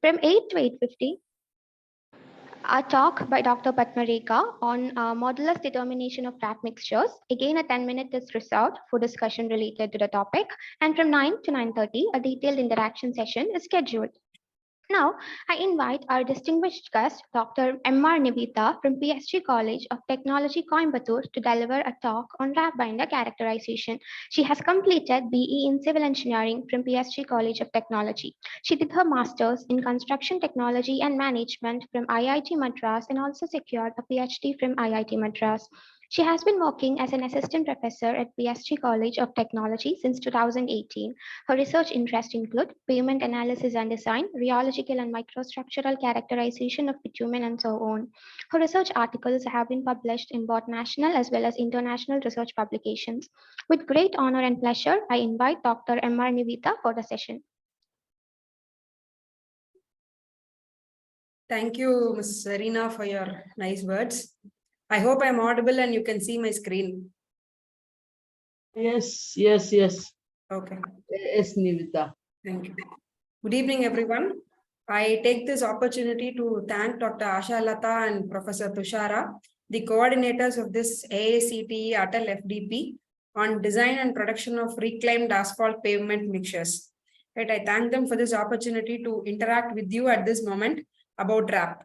From 8 to 8:50, a talk by Dr. Padmarekha on modulus determination of wrap mixtures. Again, a 10-minute is reserved for discussion related to the topic. And from 9 to 9:30, a detailed interaction session is scheduled. Now, I invite our distinguished guest, Dr. M.R. Nivitha from PSG College of Technology, Coimbatore, to deliver a talk on wrap binder characterization. She has completed BE in Civil Engineering from PSG College of Technology. She did her master's in Construction Technology and Management from IIT Madras and also secured a PhD from IIT Madras. She has been working as an assistant professor at PSG College of Technology since 2018. Her research interests include pavement analysis and design, rheological and microstructural characterization of bitumen, and so on. Her research articles have been published in both national as well as international research publications. With great honor and pleasure, I invite Dr. M.R. Nivitha for the session. Thank you, Ms. Serena, for your nice words. I hope I'm audible and you can see my screen. Yes. Okay. Yes, Nivitha. Thank you. Good evening, everyone. I take this opportunity to thank Dr. Asha Lata and Professor Tushara, the coordinators of this AICTE-ATAL FDP on design and production of reclaimed asphalt pavement mixtures. Right, I thank them for this opportunity to interact with you at this moment about wrap.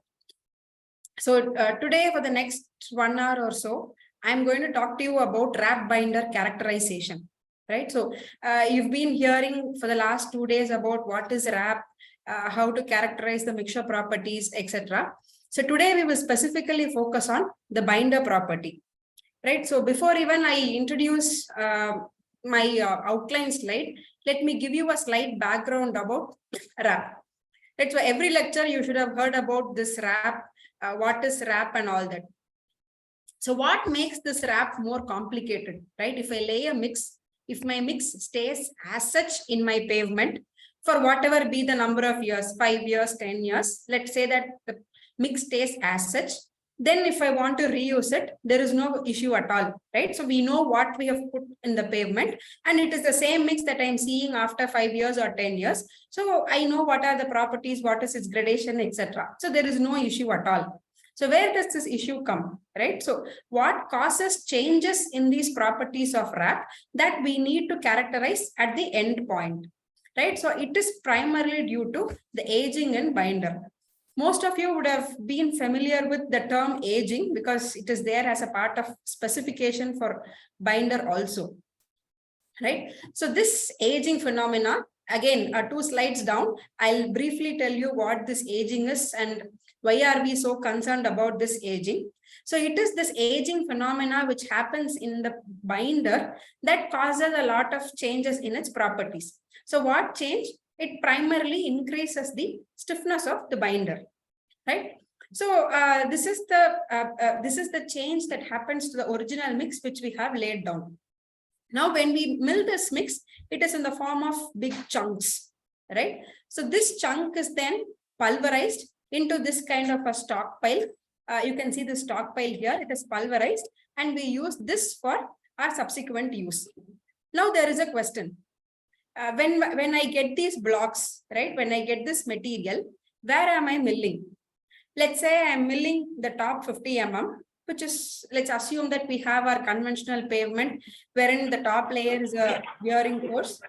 So today, for the next 1 hour or so, I'm going to talk to you about wrap binder characterization. Right. So you've been hearing for the last 2 days about what is wrap, how to characterize the mixture properties, etc. So today we will specifically focus on the binder property. Right. So before even I introduce my outline slide, let me give you a slight background about wrap. Right. So every lecture you should have heard about this wrap, what is wrap and all that. So what makes this wrap more complicated, right? If I lay a mix, if my mix stays as such in my pavement for whatever be the number of years, 5 years, 10 years, let's say that the mix stays as such, then if I want to reuse it, there is no issue at all, right? So we know what we have put in the pavement and it is the same mix that I'm seeing after 5 years or 10 years. So I know what are the properties, what is its gradation, etc. So there is no issue at all. So where does this issue come, right? So what causes changes in these properties of wrap that we need to characterize at the end point, right? So it is primarily due to the aging in binder. Most of you would have been familiar with the term aging because it is there as a part of specification for binder also, right? So this aging phenomena, again, 2 slides down, I'll briefly tell you what this aging is and why are we so concerned about this aging. So it is this aging phenomena which happens in the binder that causes a lot of changes in its properties. So what change? It primarily increases the stiffness of the binder, right? So this is the change that happens to the original mix which we have laid down. Now, when we mill this mix, it is in the form of big chunks, right? So this chunk is then pulverized into this kind of a stockpile. You can see the stockpile here, it is pulverized and we use this for our subsequent use. Now there is a question. When I get these blocks, right, when I get this material, where am I milling? Let's say I'm milling the top 50 mm, which is, let's assume that we have our conventional pavement wherein the top layer is a bearing course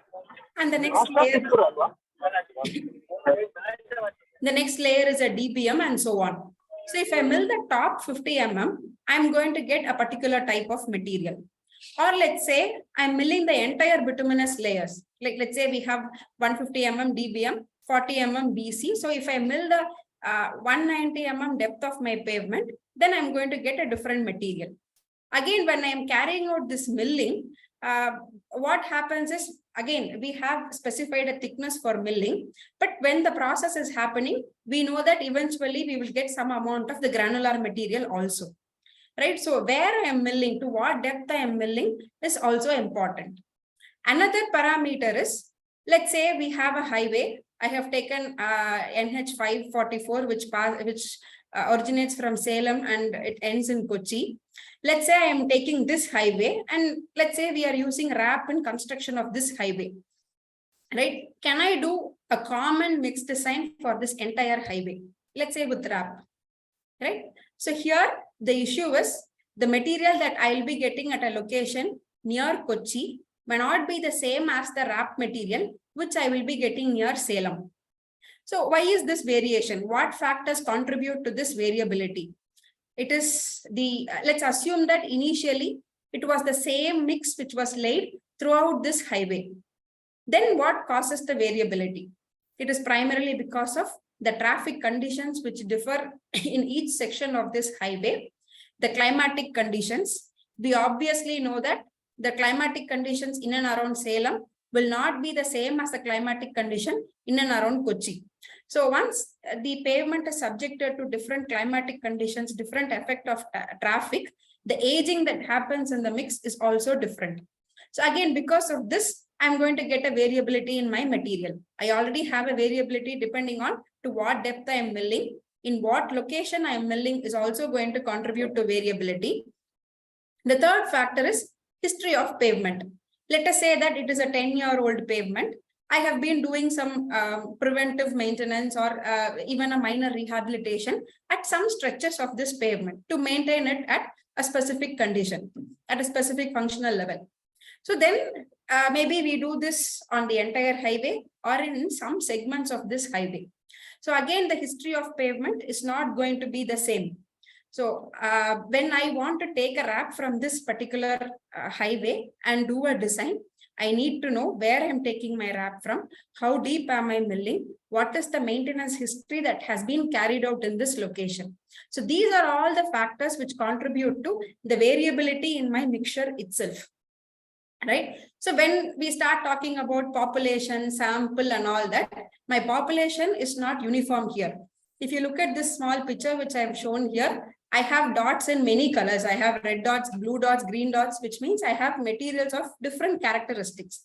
and the next layer is a DBM and so on. So if I mill the top 50 mm, I'm going to get a particular type of material. Or let's say I'm milling the entire bituminous layers. Like let's say we have 150 mm DBM, 40 mm BC. So if I mill the 190 mm depth of my pavement, then I'm going to get a different material. Again, when I'm carrying out this milling, what happens is, again, we have specified a thickness for milling, but when the process is happening, we know that eventually we will get some amount of the granular material also, right? So where I am milling, to what depth I am milling is also important. Another parameter is, let's say we have a highway. I have taken NH 544, which originates from Salem and it ends in Kochi. Let's say I am taking this highway and let's say we are using wrap in construction of this highway, right? Can I do a common mix design for this entire highway, let's say with wrap, right? So here the issue is the material that I'll be getting at a location near Kochi may not be the same as the wrap material which I will be getting near Salem. So why is this variation? What factors contribute to this variability? It is the, let's assume that initially it was the same mix which was laid throughout this highway. Then what causes the variability? It is primarily because of the traffic conditions which differ in each section of this highway, the climatic conditions. We obviously know that the climatic conditions in and around Salem will not be the same as the climatic condition in and around Kochi. So once the pavement is subjected to different climatic conditions, different effect of traffic, the aging that happens in the mix is also different. So again, because of this, I'm going to get a variability in my material. I already have a variability depending on to what depth I am milling. In what location I am milling is also going to contribute to variability. The third factor is history of pavement. Let us say that it is a 10-year-old pavement. I have been doing some preventive maintenance or even a minor rehabilitation at some stretches of this pavement to maintain it at a specific condition, at a specific functional level. So then maybe we do this on the entire highway or in some segments of this highway. So again, the history of pavement is not going to be the same. So when I want to take a wrap from this particular highway and do a design, I need to know where I'm taking my wrap from, how deep am I milling, what is the maintenance history that has been carried out in this location. So these are all the factors which contribute to the variability in my mixture itself. Right. So when we start talking about population, sample and all that, my population is not uniform here. If you look at this small picture, which I have shown here, I have dots in many colors. I have red dots, blue dots, green dots, which means I have materials of different characteristics.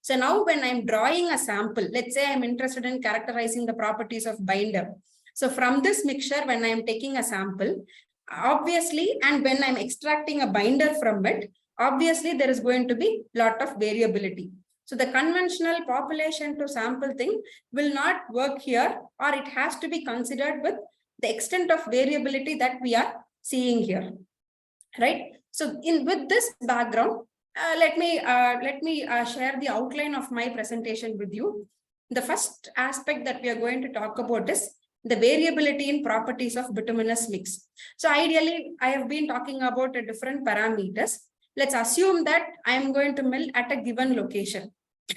So now when I'm drawing a sample, let's say I'm interested in characterizing the properties of binder. So from this mixture, when I'm taking a sample, obviously, and when I'm extracting a binder from it, obviously there is going to be a lot of variability. So the conventional population to sample thing will not work here, or it has to be considered with the extent of variability that we are seeing here, right? So with this background, let me share the outline of my presentation with you. The first aspect that we are going to talk about is the variability in properties of bituminous mix. So ideally, I have been talking about different parameters. Let's assume that I am going to mill at a given location,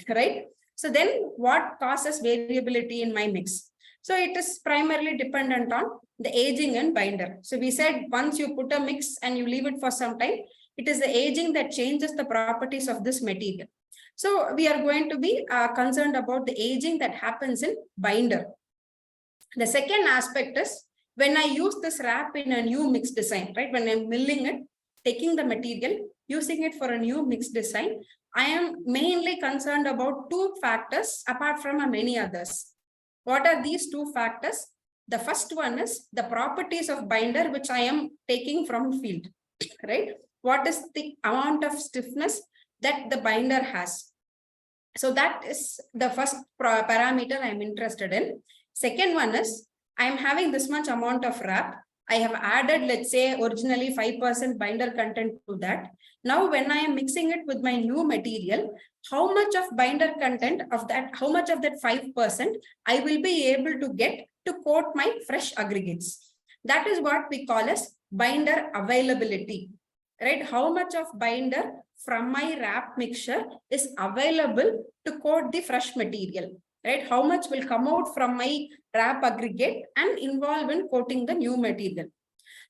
right? So then what causes variability in my mix? So it is primarily dependent on the aging and binder. So we said once you put a mix and you leave it for some time, it is the aging that changes the properties of this material. So we are going to be concerned about the aging that happens in binder. The second aspect is when I use this wrap in a new mix design, right? When I'm milling it, taking the material, using it for a new mix design, I am mainly concerned about two factors apart from many others. What are these two factors? The first one is the properties of binder, which I am taking from field, right? What is the amount of stiffness that the binder has? So that is the first parameter I'm interested in. Second one is I'm having this much amount of wrap. I have added, let's say, originally 5% binder content to that. Now, when I am mixing it with my new material, how much of binder content of that, how much of that 5% I will be able to get to coat my fresh aggregates. That is what we call as binder availability, right? How much of binder from my wrap mixture is available to coat the fresh material, right? How much will come out from my wrap aggregate and involve in coating the new material.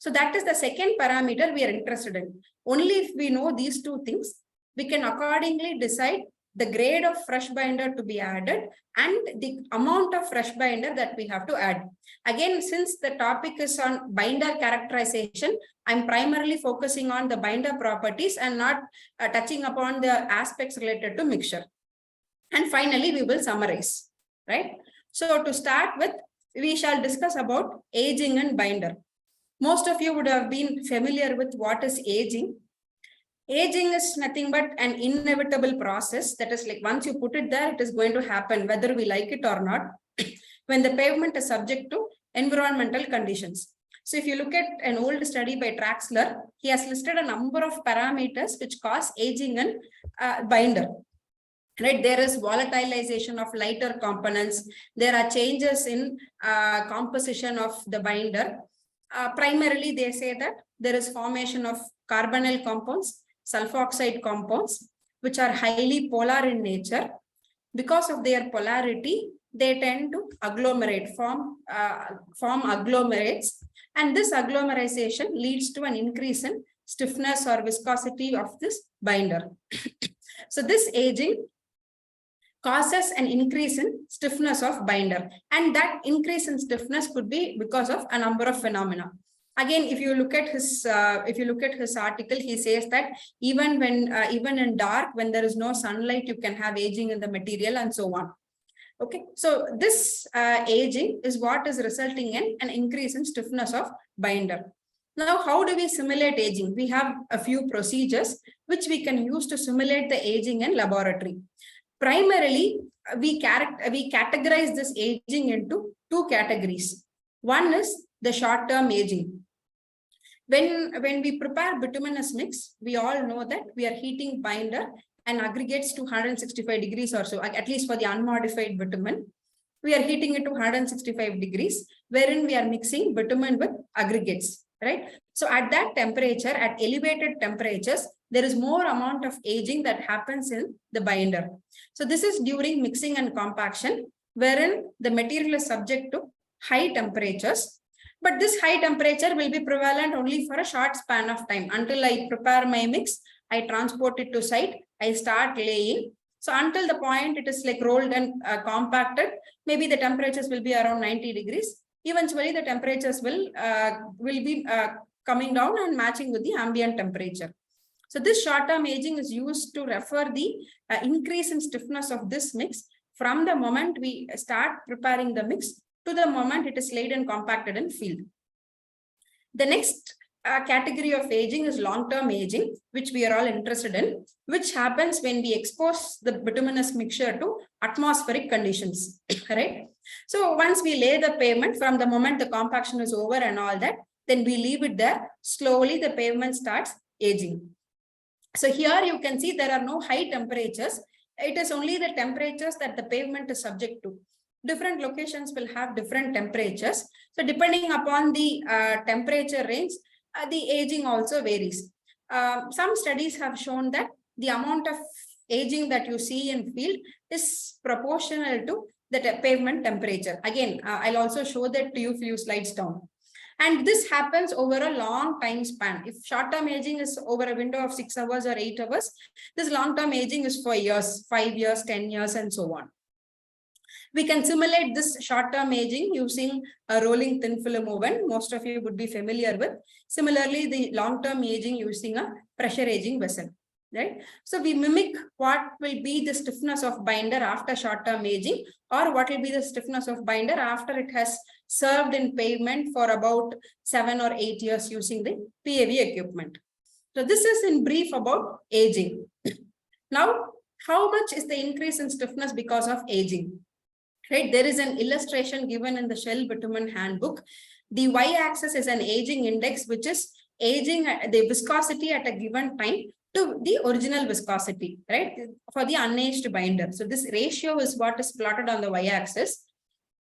So that is the second parameter we are interested in. Only if we know these two things, we can accordingly decide the grade of fresh binder to be added and the amount of fresh binder that we have to add. Again, since the topic is on binder characterization, I'm primarily focusing on the binder properties and not touching upon the aspects related to mixture. And finally, we will summarize, right? So to start with, we shall discuss about aging and binder. Most of you would have been familiar with what is aging. Aging is nothing but an inevitable process. That is like once you put it there, it is going to happen whether we like it or not when the pavement is subject to environmental conditions. So if you look at an old study by Traxler, he has listed a number of parameters which cause aging in binder. Right, there is volatilization of lighter components. There are changes in composition of the binder. Primarily, they say that there is formation of carbonyl compounds, sulfoxide compounds, which are highly polar in nature. Because of their polarity, they tend to agglomerate, form agglomerates, and this agglomerization leads to an increase in stiffness or viscosity of this binder. So this aging causes an increase in stiffness of binder, and that increase in stiffness could be because of a number of phenomena. Again, if you look at his article, he says that even in dark, when there is no sunlight, you can have aging in the material and so on. Okay, so this aging is what is resulting in an increase in stiffness of binder. Now, how do we simulate aging? We have a few procedures which we can use to simulate the aging in laboratory. Primarily, we categorize this aging into two categories. One is the short-term aging. When we prepare bituminous mix, we all know that we are heating binder and aggregates to 165 degrees or so, at least for the unmodified bitumen. We are heating it to 165 degrees, wherein we are mixing bitumen with aggregates, right? So at that temperature, at elevated temperatures, there is more amount of aging that happens in the binder. So this is during mixing and compaction, wherein the material is subject to high temperatures. But this high temperature will be prevalent only for a short span of time. Until I prepare my mix, I transport it to site, I start laying. So until the point it is like rolled and compacted, maybe the temperatures will be around 90 degrees. Eventually, the temperatures will be coming down and matching with the ambient temperature. So this short-term aging is used to refer the increase in stiffness of this mix from the moment we start preparing the mix to the moment it is laid and compacted in field. The next category of aging is long-term aging, which we are all interested in, which happens when we expose the bituminous mixture to atmospheric conditions, right? So once we lay the pavement, from the moment the compaction is over and all that, then we leave it there. Slowly the pavement starts aging. So here you can see there are no high temperatures. It is only the temperatures that the pavement is subject to. Different locations will have different temperatures. So depending upon the temperature range, the aging also varies. Some studies have shown that the amount of aging that you see in field is proportional to the pavement temperature. Again, I'll also show that to you few slides down. And this happens over a long time span. If short-term aging is over a window of 6 hours or 8 hours, this long-term aging is for years, 5 years, 10 years, and so on. We can simulate this short-term aging using a rolling thin film oven. Most of you would be familiar with. Similarly, the long-term aging using a pressure aging vessel, right? So we mimic what will be the stiffness of binder after short-term aging, or what will be the stiffness of binder after it has served in pavement for about 7 or 8 years using the PAV equipment. So this is in brief about aging. Now, how much is the increase in stiffness because of aging? Right, there is an illustration given in the Shell Bitumen Handbook. The y-axis is an aging index, which is aging the viscosity at a given time to the original viscosity, right, for the unaged binder. So this ratio is what is plotted on the y-axis.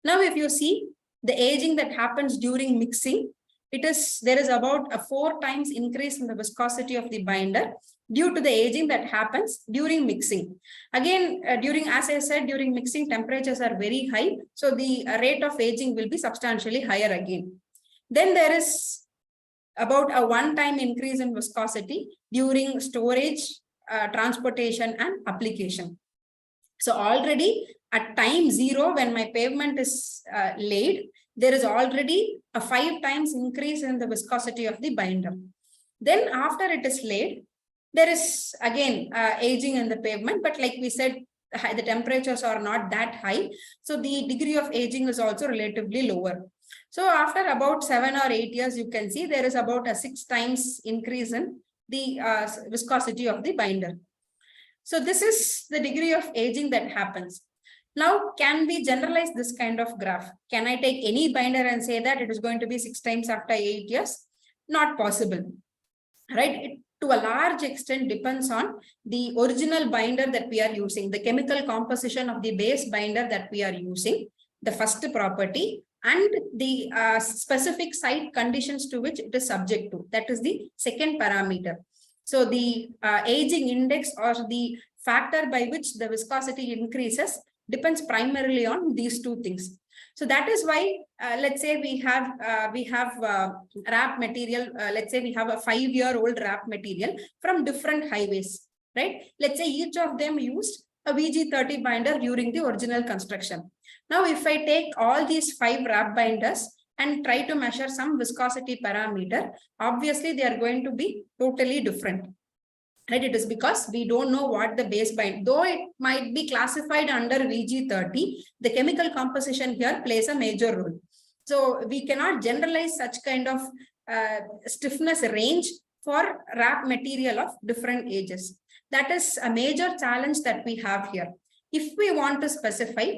Now, if you see the aging that happens during mixing, there is about a 4 times increase in the viscosity of the binder due to the aging that happens during mixing. Again, as I said, during mixing, temperatures are very high. So the rate of aging will be substantially higher again. Then there is about a 1-time increase in viscosity during storage, transportation, and application. So already at time 0, when my pavement is laid, there is already a 5 times increase in the viscosity of the binder. Then after it is laid, there is again aging in the pavement, but like we said, the temperatures are not that high. So the degree of aging is also relatively lower. So after about 7 or 8 years, you can see there is about a 6 times increase in the viscosity of the binder. So this is the degree of aging that happens. Now, can we generalize this kind of graph? Can I take any binder and say that it is going to be 6 times after 8 years? Not possible, right? It, to a large extent, depends on the original binder that we are using, the chemical composition of the base binder that we are using, the first property, and the specific site conditions to which it is subject to. That is the second parameter. So the aging index or the factor by which the viscosity increases depends primarily on these two things. So that is why, let's say we have wrap material. Let's say we have a 5-year-old wrap material from different highways, right? Let's say each of them used a VG30 binder during the original construction. Now, if I take all these 5 wrap binders and try to measure some viscosity parameter, obviously they are going to be totally different. Right, it is because we don't know what the base bind, though it might be classified under VG30, the chemical composition here plays a major role. So we cannot generalize such kind of stiffness range for wrap material of different ages. That is a major challenge that we have here. If we want to specify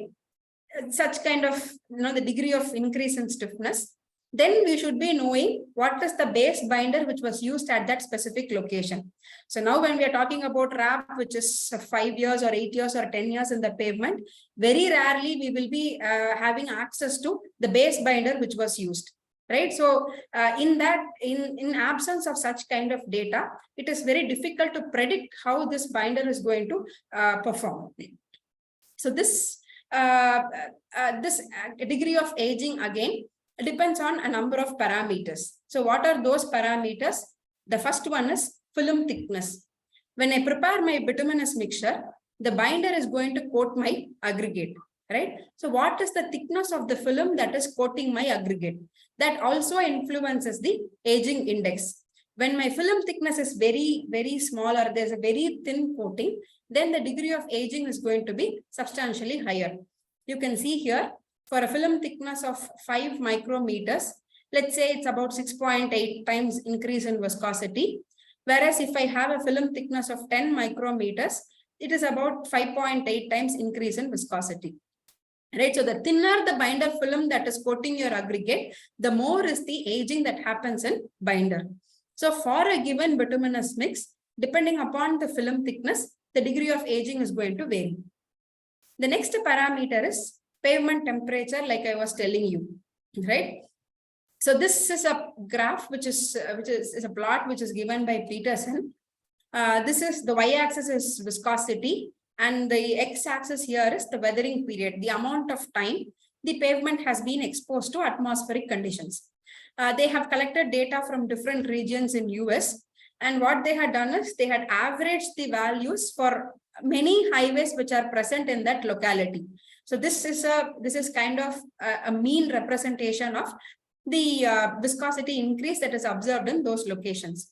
such kind of, the degree of increase in stiffness, then we should be knowing what is the base binder which was used at that specific location. So now when we are talking about wrap, which is 5 years or 8 years or 10 years in the pavement, very rarely we will be having access to the base binder which was used, right? So in absence of such kind of data, it is very difficult to predict how this binder is going to perform. So this degree of aging again depends on a number of parameters. So what are those parameters? The first one is film thickness. When I prepare my bituminous mixture, the binder is going to coat my aggregate, right? So what is the thickness of the film that is coating my aggregate? That also influences the aging index. When my film thickness is very, very small or there's a very thin coating, then the degree of aging is going to be substantially higher. You can see here, for a film thickness of 5 micrometers, let's say it's about 6.8 times increase in viscosity. Whereas if I have a film thickness of 10 micrometers, it is about 5.8 times increase in viscosity. Right? So the thinner the binder film that is coating your aggregate, the more is the aging that happens in binder. So for a given bituminous mix, depending upon the film thickness, the degree of aging is going to vary. The next parameter is pavement temperature, like I was telling you, right? So this is a graph which is a plot which is given by Peterson. This is the y-axis is viscosity, and the x-axis here is the weathering period, the amount of time the pavement has been exposed to atmospheric conditions. They have collected data from different regions in US, and what they had done is they had averaged the values for many highways which are present in that locality. So this is kind of a mean representation of the viscosity increase that is observed in those locations.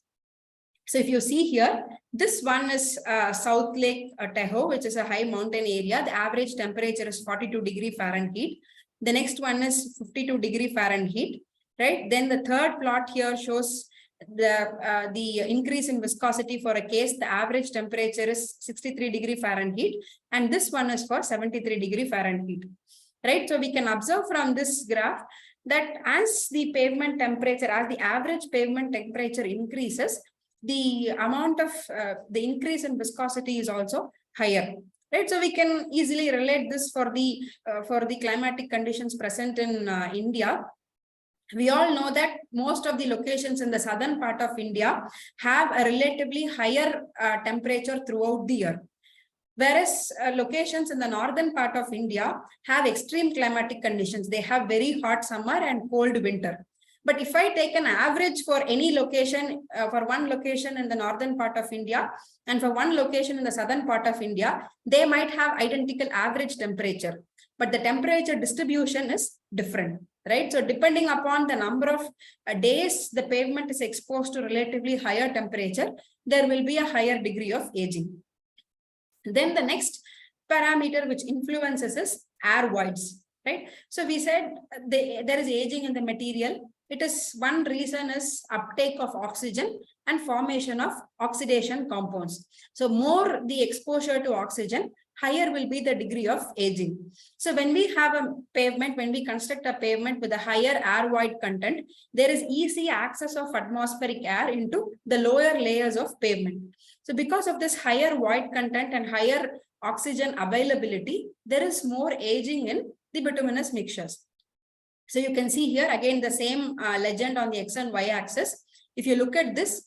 So if you see here, this one is South Lake Tahoe, which is a high mountain area. The average temperature is 42 degrees Fahrenheit. The next one is 52 degrees Fahrenheit, right? Then the third plot here shows the increase in viscosity for a case. The average temperature is 63 degrees Fahrenheit, and this one is for 73 degrees Fahrenheit, right? So we can observe from this graph that as the pavement temperature, as the average pavement temperature increases, the amount of the increase in viscosity is also higher, right? So we can easily relate this for the climatic conditions present in India. We all know that most of the locations in the southern part of India have a relatively higher temperature throughout the year. Whereas locations in the northern part of India have extreme climatic conditions. They have very hot summer and cold winter. But if I take an average for any location, for one location in the northern part of India and for one location in the southern part of India, they might have identical average temperature, but the temperature distribution is different, right? So depending upon the number of days the pavement is exposed to relatively higher temperature, there will be a higher degree of aging. Then the next parameter which influences is air voids. right? So we said there is aging in the material. It is one reason is uptake of oxygen and formation of oxidation compounds. So more the exposure to oxygen, higher will be the degree of aging. So when we have a pavement, when we construct a pavement with a higher air void content, there is easy access of atmospheric air into the lower layers of pavement. So because of this higher void content and higher oxygen availability, there is more aging in the bituminous mixtures. So you can see here again the same legend on the X and Y axis. If you look at this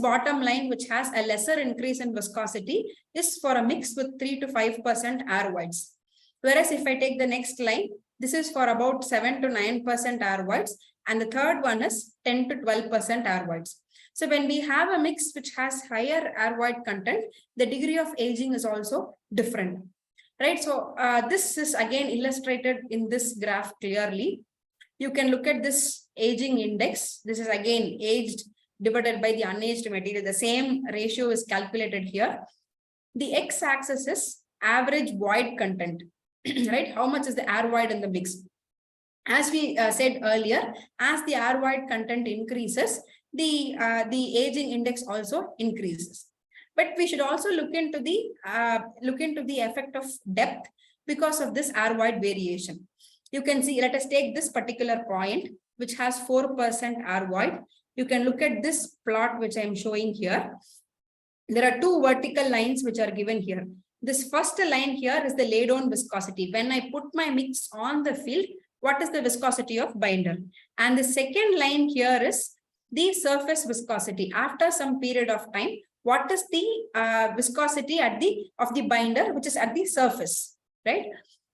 bottom line, which has a lesser increase in viscosity, is for a mix with 3 to 5% air voids. Whereas if I take the next line, this is for about 7 to 9% air voids, and the third one is 10 to 12% air voids. So when we have a mix which has higher air void content, the degree of aging is also different, right? So this is again illustrated in this graph clearly. You can look at this aging index. This is again aged divided by the unaged material. The same ratio is calculated here. The x-axis is average void content, right? How much is the air void in the mix? As we said earlier, as the air void content increases, the aging index also increases. But we should also look into the effect of depth because of this air void variation. You can see, let us take this particular point, which has 4% air void. You can look at this plot, which I am showing here. There are two vertical lines which are given here. This first line here is the laid on viscosity. When I put my mix on the field, what is the viscosity of binder? And the second line here is the surface viscosity. After some period of time, what is the viscosity of the binder, which is at the surface, right?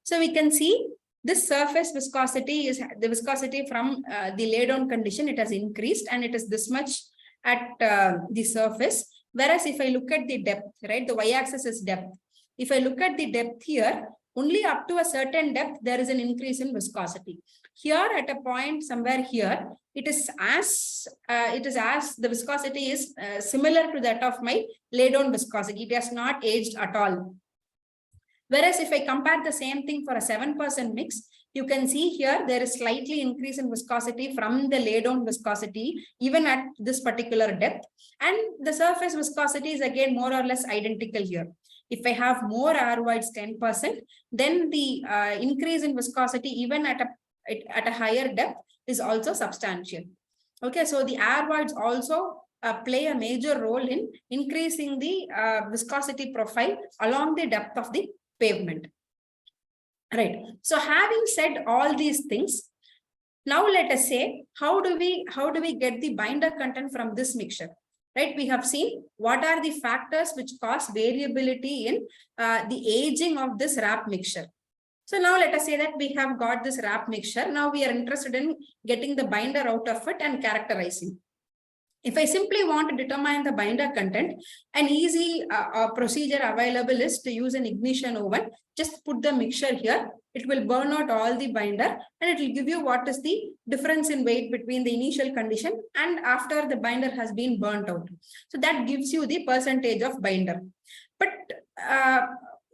So we can see this surface viscosity is the viscosity from the laid on condition. It has increased and it is this much at the surface. Whereas if I look at the depth, right, the y-axis is depth. If I look at the depth here, only up to a certain depth, there is an increase in viscosity. Here at a point somewhere here, it is as the viscosity is similar to that of my laid on viscosity. It has not aged at all. Whereas if I compare the same thing for a 7% mix, you can see here there is slightly increase in viscosity from the laid on viscosity, even at this particular depth. And the surface viscosity is again more or less identical here. If I have more air voids 10%, then the increase in viscosity even at a higher depth is also substantial. Okay, so the air voids also play a major role in increasing the viscosity profile along the depth of the pavement. Right. So having said all these things, now let us say, how do we get the binder content from this mixture? Right, we have seen what are the factors which cause variability in the aging of this wrap mixture. So now let us say that we have got this wrap mixture. Now we are interested in getting the binder out of it and characterizing. If I simply want to determine the binder content, an easy procedure available is to use an ignition oven. Just put the mixture here. It will burn out all the binder and it will give you what is the difference in weight between the initial condition and after the binder has been burnt out. So that gives you the percentage of binder. But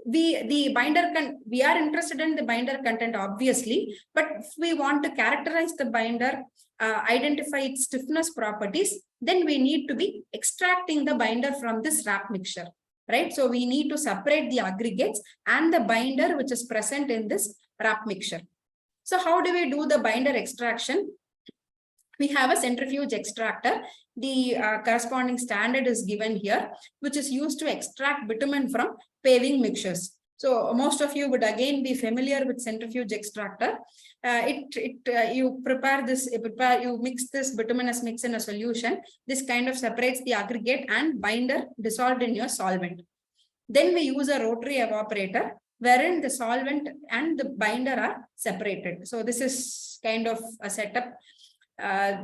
we are interested in the binder content, obviously, but if we want to characterize the binder, identify its stiffness properties, then we need to be extracting the binder from this wrap mixture, right? So we need to separate the aggregates and the binder which is present in this wrap mixture. So how do we do the binder extraction? We have a centrifuge extractor. The corresponding standard is given here, which is used to extract bitumen from paving mixtures. So most of you would again be familiar with centrifuge extractor. You mix this bituminous mix in a solution. This kind of separates the aggregate and binder dissolved in your solvent. Then we use a rotary evaporator wherein the solvent and the binder are separated. So this is kind of a setup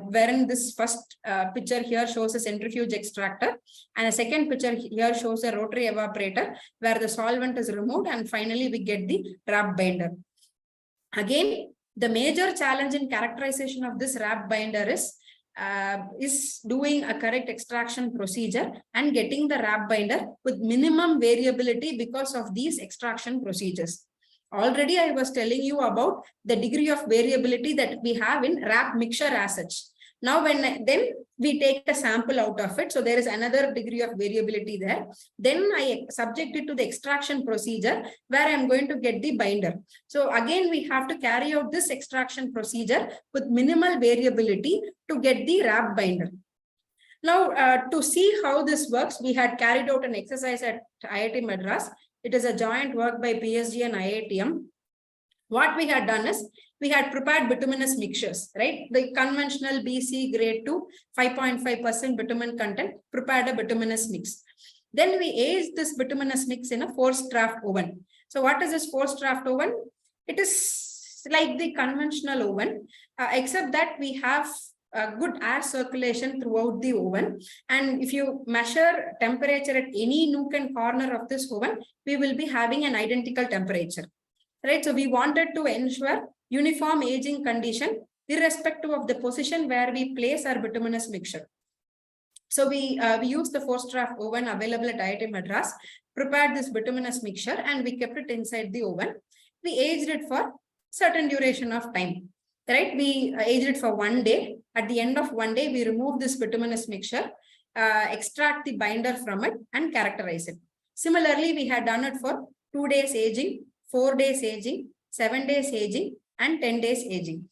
wherein this first picture here shows a centrifuge extractor and a second picture here shows a rotary evaporator where the solvent is removed and finally we get the wrap binder. Again, the major challenge in characterization of this wrap binder is doing a correct extraction procedure and getting the wrap binder with minimum variability because of these extraction procedures. Already I was telling you about the degree of variability that we have in wrap mixture as such. Now, then we take a sample out of it. So there is another degree of variability there. Then I subject it to the extraction procedure where I'm going to get the binder. So again, we have to carry out this extraction procedure with minimal variability to get the wrap binder. Now, to see how this works, we had carried out an exercise at IIT Madras. It is a joint work by PSG and IITM. What we had done is, we had prepared bituminous mixtures, right? The conventional BC grade 2, 5.5% bitumen content, prepared a bituminous mix. Then we aged this bituminous mix in a forced draft oven. So what is this forced draft oven? It is like the conventional oven, except that we have good air circulation throughout the oven. And if you measure temperature at any nook and corner of this oven, we will be having an identical temperature, right? So we wanted to ensure uniform aging condition irrespective of the position where we place our bituminous mixture. So we used the forced draft oven available at IIT Madras, prepared this bituminous mixture, and we kept it inside the oven. We aged it for certain duration of time, right? We aged it for 1 day. At the end of 1 day, we remove this bituminous mixture, extract the binder from it, and characterize it. Similarly, we had done it for 2 days aging, 4 days aging, 7 days aging, and 10 days aging,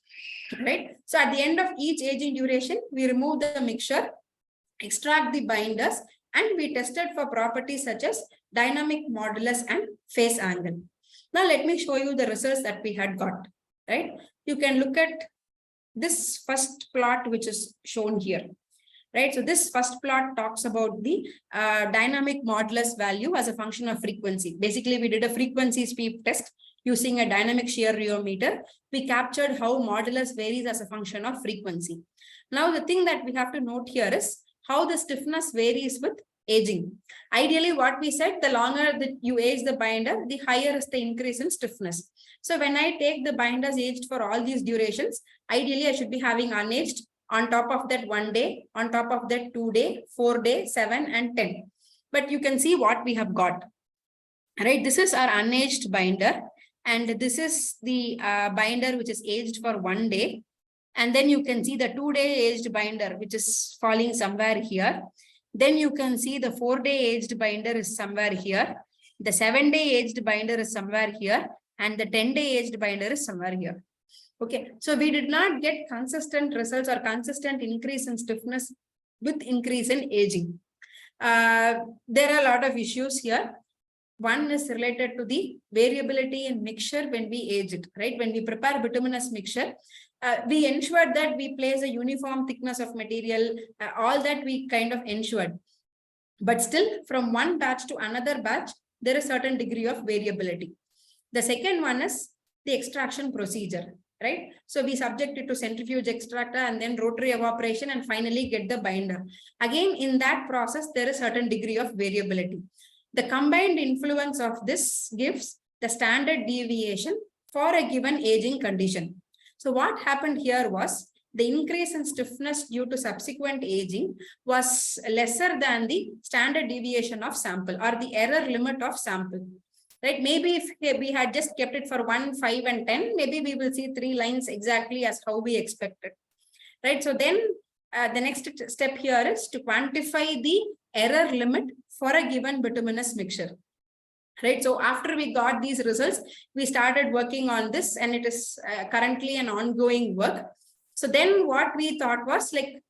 right? So at the end of each aging duration, we remove the mixture, extract the binders, and we tested for properties such as dynamic modulus and phase angle. Now let me show you the results that we had got, right? You can look at this first plot which is shown here, right? So this first plot talks about the dynamic modulus value as a function of frequency. Basically, we did a frequency sweep test using a dynamic shear rheometer. We captured how modulus varies as a function of frequency. Now, the thing that we have to note here is how the stiffness varies with aging. Ideally, what we said, the longer that you age the binder, the higher is the increase in stiffness. So when I take the binders aged for all these durations, ideally I should be having unaged, on top of that 1 day, on top of that 2 day, 4 day, 7 and 10. But you can see what we have got, right? This is our unaged binder. And this is the binder which is aged for 1 day. And then you can see the 2 day aged binder, which is falling somewhere here. Then you can see the 4 day aged binder is somewhere here. The 7 day aged binder is somewhere here. And the 10 day aged binder is somewhere here. Okay, so we did not get consistent results or consistent increase in stiffness with increase in aging. There are a lot of issues here. One is related to the variability in mixture when we age it, right? When we prepare bituminous mixture, we ensured that we place a uniform thickness of material, all that we kind of ensured. But still, from one batch to another batch, there is a certain degree of variability. The second one is the extraction procedure, right? So we subject it to centrifuge extractor and then rotary evaporation and finally get the binder. Again, in that process, there is a certain degree of variability. The combined influence of this gives the standard deviation for a given aging condition. So what happened here was the increase in stiffness due to subsequent aging was lesser than the standard deviation of sample or the error limit of sample. Right? Maybe if we had just kept it for 1, 5 and 10, maybe we will see 3 lines exactly as how we expected. Right? So then the next step here is to quantify the error limit for a given bituminous mixture. Right? So after we got these results, we started working on this and it is currently an ongoing work. So then what we thought was like,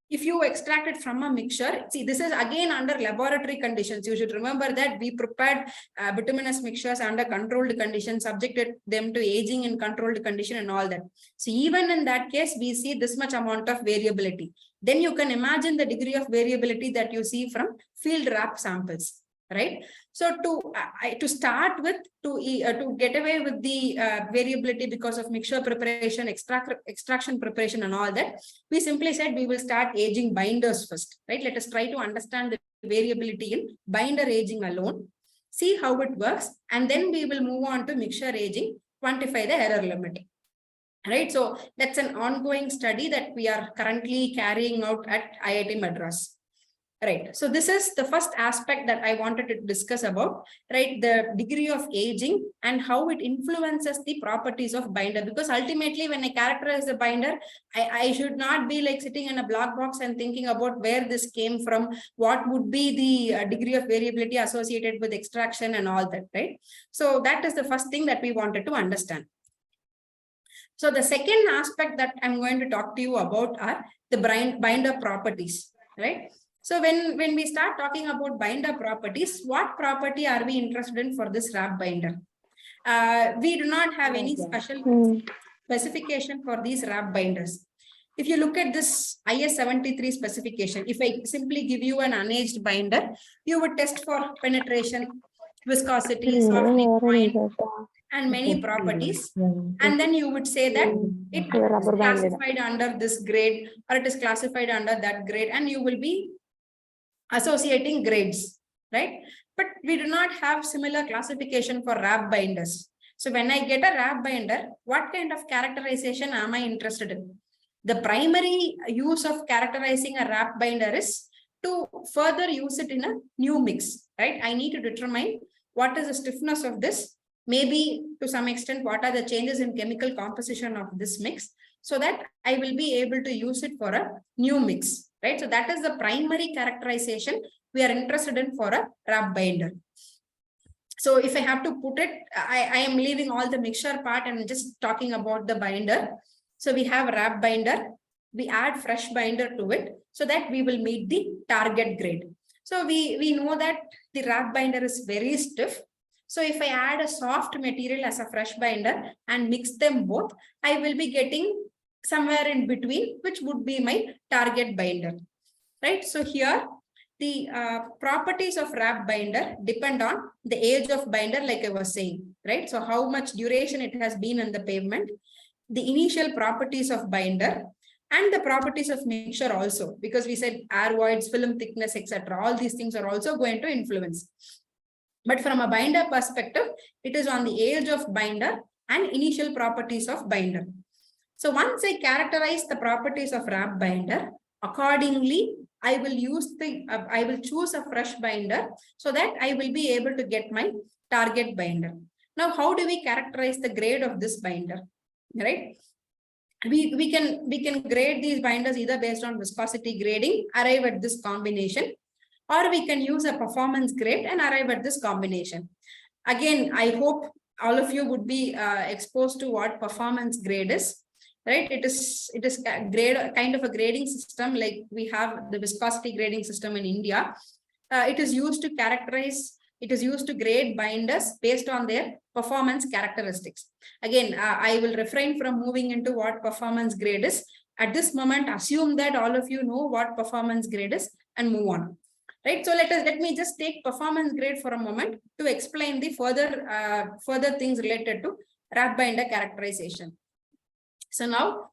if you extract it from a mixture, see, this is again under laboratory conditions. You should remember that we prepared bituminous mixtures under controlled conditions, subjected them to aging in controlled condition and all that. So even in that case, we see this much amount of variability. Then you can imagine the degree of variability that you see from field wrap samples, right? So to start with, to get away with the variability because of mixture preparation, extraction preparation and all that, we simply said we will start aging binders first, right? Let us try to understand the variability in binder aging alone, see how it works, and then we will move on to mixture aging, quantify the error limit. Right, so that's an ongoing study that we are currently carrying out at IIT Madras. Right. So this is the first aspect that I wanted to discuss about, right? The degree of aging and how it influences the properties of binder. Because ultimately, when I characterize the binder, I should not be like sitting in a black box and thinking about where this came from, what would be the degree of variability associated with extraction and all that, right? So that is the first thing that we wanted to understand. So the second aspect that I'm going to talk to you about are the binder properties, right? So when we start talking about binder properties, what property are we interested in for this wrap binder? We do not have any special specification for these wrap binders. If you look at this IS 73 specification, if I simply give you an unaged binder, you would test for penetration, viscosity, softening point, and many properties. And then you would say that it is classified under this grade or it is classified under that grade, and you will be associating grades, right? But we do not have similar classification for wrap binders. So when I get a wrap binder, what kind of characterization am I interested in? The primary use of characterizing a wrap binder is to further use it in a new mix, right? I need to determine what is the stiffness of this, maybe to some extent, what are the changes in chemical composition of this mix, so that I will be able to use it for a new mix, right? So that is the primary characterization we are interested in for a wrap binder. So if I have to put it, I am leaving all the mixture part and just talking about the binder. So we have a wrap binder, we add fresh binder to it so that we will meet the target grade. So we know that the wrap binder is very stiff. So if I add a soft material as a fresh binder and mix them both, I will be getting somewhere in between, which would be my target binder, right? So here the properties of wrap binder depend on the age of binder, like I was saying, right? So how much duration it has been in the pavement, the initial properties of binder, and the properties of mixture also, because we said air voids, film thickness, etc. All these things are also going to influence. But from a binder perspective, it is on the age of binder and initial properties of binder. So once I characterize the properties of wrap binder, accordingly, I will choose a fresh binder so that I will be able to get my target binder. Now, how do we characterize the grade of this binder, right? We can grade these binders either based on viscosity grading, arrive at this combination, or we can use a performance grade and arrive at this combination. Again, I hope all of you would be exposed to what performance grade is, right? It is kind of a grading system, like we have the viscosity grading system in India. It is used to characterize, it is used to grade binders based on their performance characteristics. Again, I will refrain from moving into what performance grade is. At this moment, assume that all of you know what performance grade is and move on. Right, so let me just take performance grade for a moment to explain the further things related to wrap binder characterization. So now,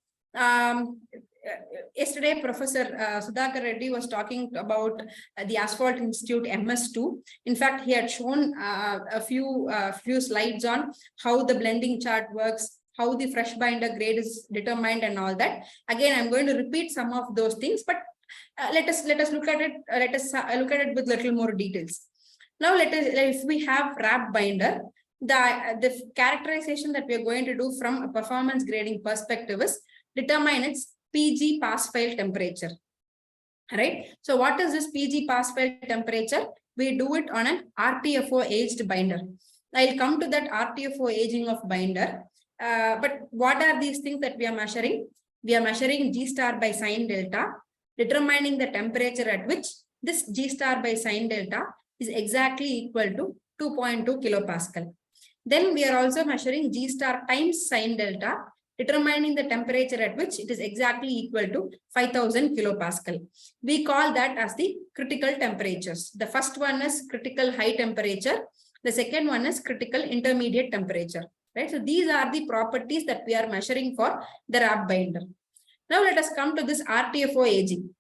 yesterday, Professor Sudhakar Reddy was talking about the Asphalt Institute MS2. In fact, he had shown a few slides on how the blending chart works, how the fresh binder grade is determined, and all that. Again, I'm going to repeat some of those things, but let us look at it. Let us look at it with little more details. Now, if we have wrap binder, the characterization that we are going to do from a performance grading perspective is determine its PG pass fail temperature. Right. So, what is this PG pass fail temperature? We do it on an RTFO aged binder. I'll come to that RTFO aging of binder. But what are these things that we are measuring? We are measuring G star by sine delta, determining the temperature at which this G star by sine delta is exactly equal to 2.2 kilopascal. Then we are also measuring G star times sine delta, determining the temperature at which it is exactly equal to 5000 kilopascal. We call that as the critical temperatures. The first one is critical high temperature. The second one is critical intermediate temperature. Right? So these are the properties that we are measuring for the wrap binder. Now let us come to this RTFO aging.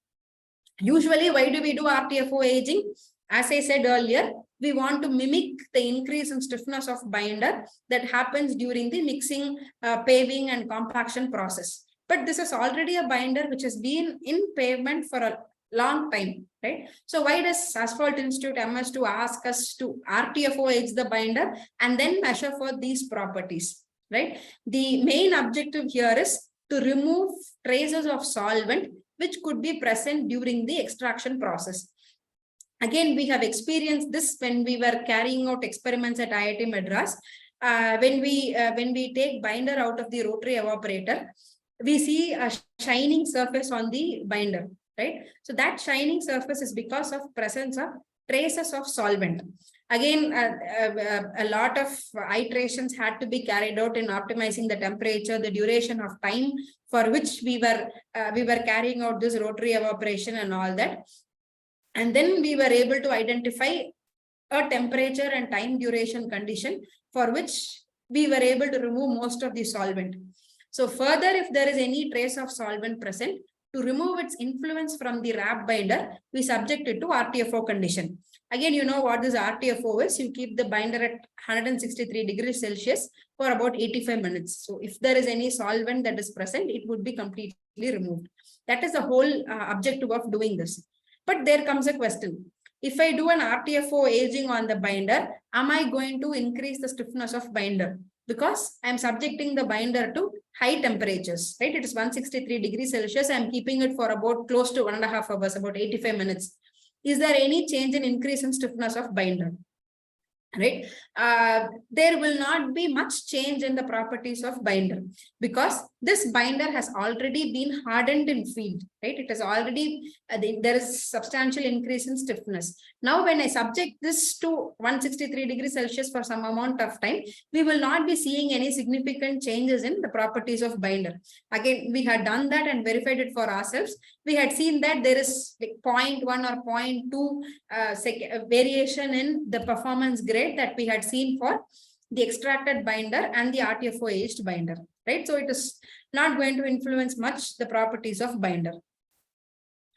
Usually, why do we do RTFO aging? As I said earlier, we want to mimic the increase in stiffness of binder that happens during the mixing, paving and compaction process. But this is already a binder which has been in pavement for a long time, right? So why does Asphalt Institute MS2 ask us to RTFO age the binder and then measure for these properties, right? The main objective here is to remove traces of solvent which could be present during the extraction process. Again, we have experienced this when we were carrying out experiments at IIT Madras. When we take binder out of the rotary evaporator, we see a shining surface on the binder, right? So that shining surface is because of presence of traces of solvent. Again, a lot of iterations had to be carried out in optimizing the temperature, the duration of time for which we were carrying out this rotary evaporation and all that. And then we were able to identify a temperature and time duration condition for which we were able to remove most of the solvent. So further, if there is any trace of solvent present, to remove its influence from the wrap binder, we subject it to RTFO condition. Again, you know what this RTFO is. You keep the binder at 163 degrees Celsius for about 85 minutes. So if there is any solvent that is present, it would be completely removed. That is the whole objective of doing this. But there comes a question. If I do an RTFO aging on the binder, am I going to increase the stiffness of binder? Because I'm subjecting the binder to high temperatures, right? It is 163 degrees Celsius. I'm keeping it for about close to 1.5 hours, about 85 minutes. Is there any change in increase in stiffness of binder? Right? There will not be much change in the properties of binder because this binder has already been hardened in field, right? It has already, there is substantial increase in stiffness. Now, when I subject this to 163 degrees Celsius for some amount of time, we will not be seeing any significant changes in the properties of binder. Again, we had done that and verified it for ourselves. We had seen that there is like 0.1 or 0.2 variation in the performance grade that we had seen for the extracted binder and the RTFO aged binder, right? So it is not going to influence much the properties of binder.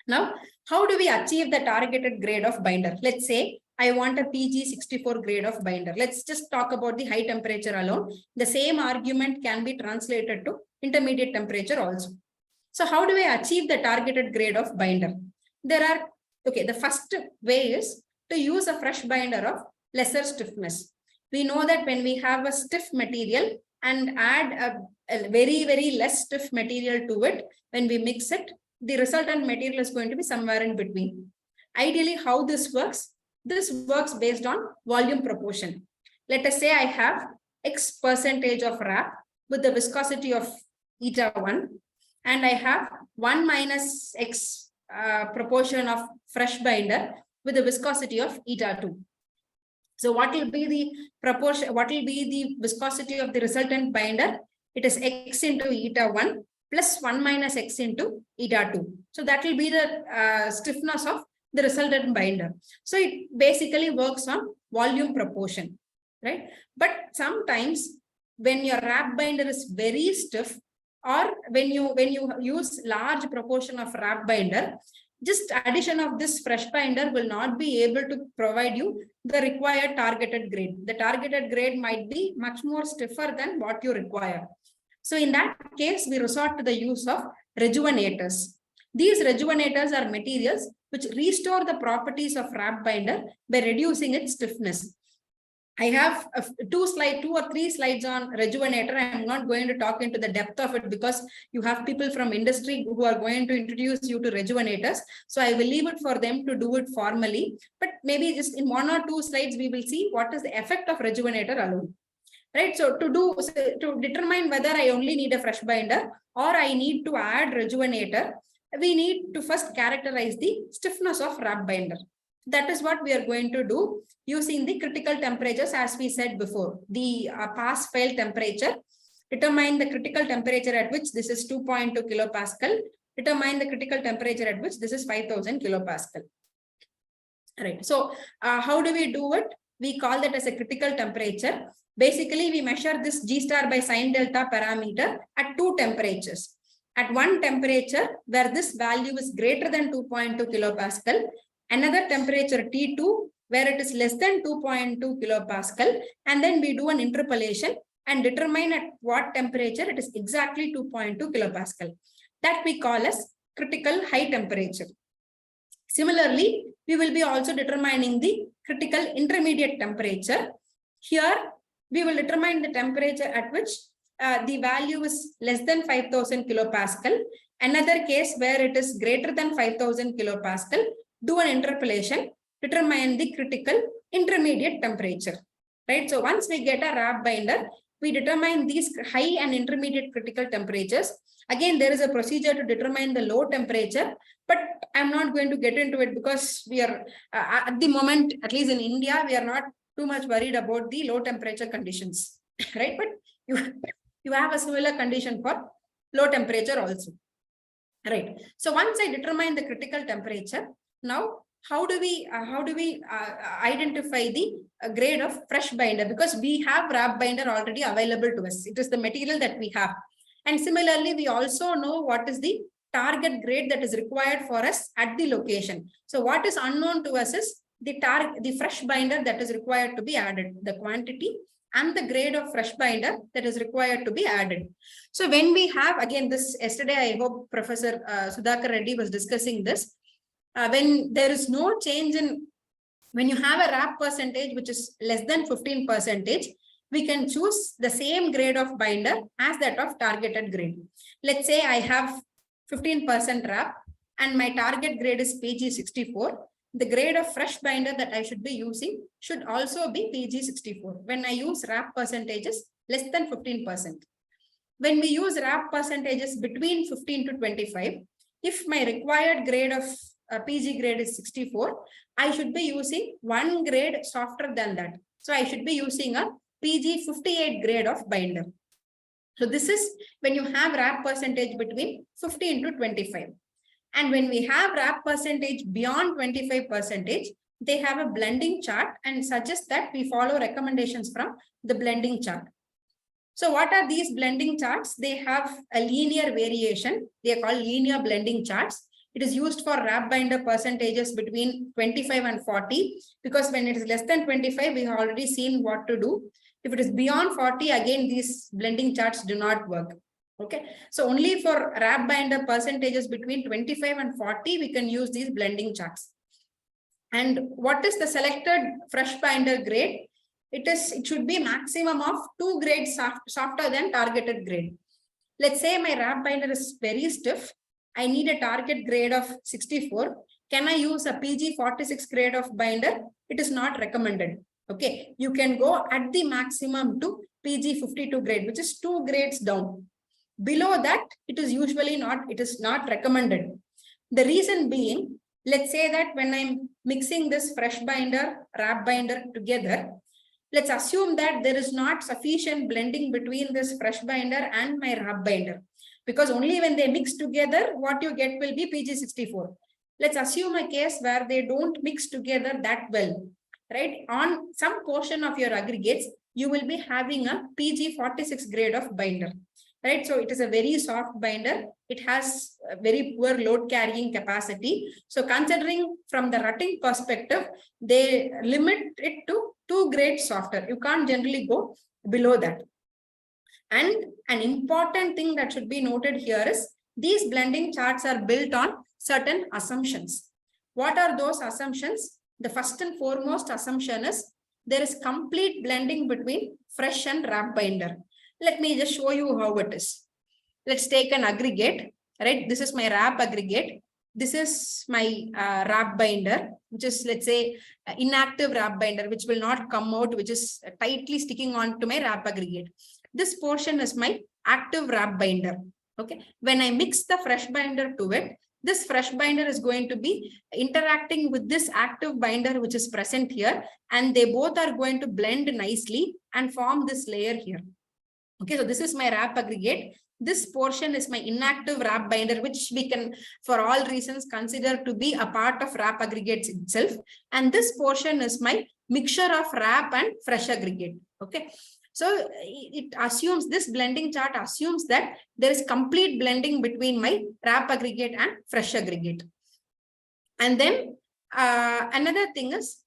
Now, how do we achieve the targeted grade of binder? Let's say I want a PG 64 grade of binder. Let's just talk about the high temperature alone. The same argument can be translated to intermediate temperature also. So how do I achieve the targeted grade of binder? The first way is to use a fresh binder of lesser stiffness. We know that when we have a stiff material and add a very, very less stiff material to it, when we mix it, the resultant material is going to be somewhere in between. Ideally, how this works? This works based on volume proportion. Let us say I have X percentage of wrap with the viscosity of eta1, and I have 1 minus X proportion of fresh binder with the viscosity of eta2. So what will be the proportion? What will be the viscosity of the resultant binder? It is X into eta1 plus 1 minus X into eta2. So that will be the stiffness of the resultant binder. So it basically works on volume proportion, right? But sometimes when your wrap binder is very stiff, or when you use large proportion of wrap binder, just addition of this fresh binder will not be able to provide you the required targeted grade. The targeted grade might be much more stiffer than what you require. So in that case, we resort to the use of rejuvenators. These rejuvenators are materials which restore the properties of wrap binder by reducing its stiffness. I have 2 or 3 slides on rejuvenator. I am not going to talk into the depth of it because you have people from industry who are going to introduce you to rejuvenators. So I will leave it for them to do it formally. But maybe just in 1 or 2 slides, we will see what is the effect of rejuvenator alone. Right. So to determine whether I only need a fresh binder or I need to add rejuvenator, we need to first characterize the stiffness of wrap binder. That is what we are going to do using the critical temperatures, as we said before. The pass fail temperature, determine the critical temperature at which this is 2.2 kilopascal, determine the critical temperature at which this is 5000 kilopascal. Right. So how do we do it? We call that as a critical temperature. Basically, we measure this G star by sine delta parameter at 2 temperatures. At one temperature where this value is greater than 2.2 kilopascal, another temperature T2 where it is less than 2.2 kilopascal, and then we do an interpolation and determine at what temperature it is exactly 2.2 kilopascal. That we call as critical high temperature. Similarly, we will be also determining the critical intermediate temperature. Here, we will determine the temperature at which the value is less than 5000 kilopascal. Another case where it is greater than 5000 kilopascal, do an interpolation, determine the critical intermediate temperature. Right. So once we get a wrap binder, we determine these high and intermediate critical temperatures. Again, there is a procedure to determine the low temperature, but I'm not going to get into it because we are at the moment, at least in India, we are not too much worried about the low temperature conditions, right? But you have a similar condition for low temperature also, right? So once I determine the critical temperature, now how do we identify the grade of fresh binder? Because we have wrap binder already available to us. It is the material that we have. And similarly, we also know what is the target grade that is required for us at the location. So what is unknown to us is the fresh binder that is required to be added, the quantity and the grade of fresh binder that is required to be added. So when we have, again, this yesterday, I hope Professor Sudhakar Reddy was discussing this. When there is no change in, when you have a wrap percentage which is less than 15%, we can choose the same grade of binder as that of targeted grade. Let's say I have 15% wrap and my target grade is PG64. The grade of fresh binder that I should be using should also be PG64 when I use wrap percentages less than 15%. When we use wrap percentages between 15 to 25, if my required grade of PG grade is 64, I should be using one grade softer than that. So I should be using a PG 58 grade of binder. So this is when you have wrap percentage between 15 to 25. And when we have wrap percentage beyond 25%, they have a blending chart and suggest that we follow recommendations from the blending chart. So what are these blending charts? They have a linear variation. They are called linear blending charts. It is used for wrap binder percentages between 25 and 40, because when it is less than 25, we have already seen what to do. If it is beyond 40, again, these blending charts do not work. Okay, so only for wrap binder percentages between 25 and 40, we can use these blending charts. And what is the selected fresh binder grade? It should be maximum of 2 grades softer than targeted grade. Let's say my wrap binder is very stiff. I need a target grade of 64. Can I use a PG 46 grade of binder? It is not recommended. Okay, you can go at the maximum to PG 52 grade, which is 2 grades down. Below that, it is usually not, it is not recommended. The reason being, let's say that when I'm mixing this fresh binder, wrap binder together, let's assume that there is not sufficient blending between this fresh binder and my wrap binder, because only when they mix together, what you get will be PG64. Let's assume a case where they don't mix together that well, right? On some portion of your aggregates, you will be having a PG46 grade of binder, right? So it is a very soft binder. It has a very poor load carrying capacity. So considering from the rutting perspective, they limit it to 2 grades softer. You can't generally go below that. And an important thing that should be noted here is these blending charts are built on certain assumptions. What are those assumptions? The first and foremost assumption is there is complete blending between fresh and wrap binder. Let me just show you how it is. Let's take an aggregate, right? This is my wrap aggregate. This is my wrap binder, which is, let's say, inactive wrap binder, which will not come out, which is tightly sticking on to my wrap aggregate. This portion is my active wrap binder. Okay. When I mix the fresh binder to it, this fresh binder is going to be interacting with this active binder, which is present here, and they both are going to blend nicely and form this layer here. Okay, so this is my wrap aggregate. This portion is my inactive wrap binder, which we can, for all reasons, consider to be a part of wrap aggregates itself. And this portion is my mixture of wrap and fresh aggregate. Okay. So it assumes, this blending chart assumes that there is complete blending between my wrap aggregate and fresh aggregate. And then another thing is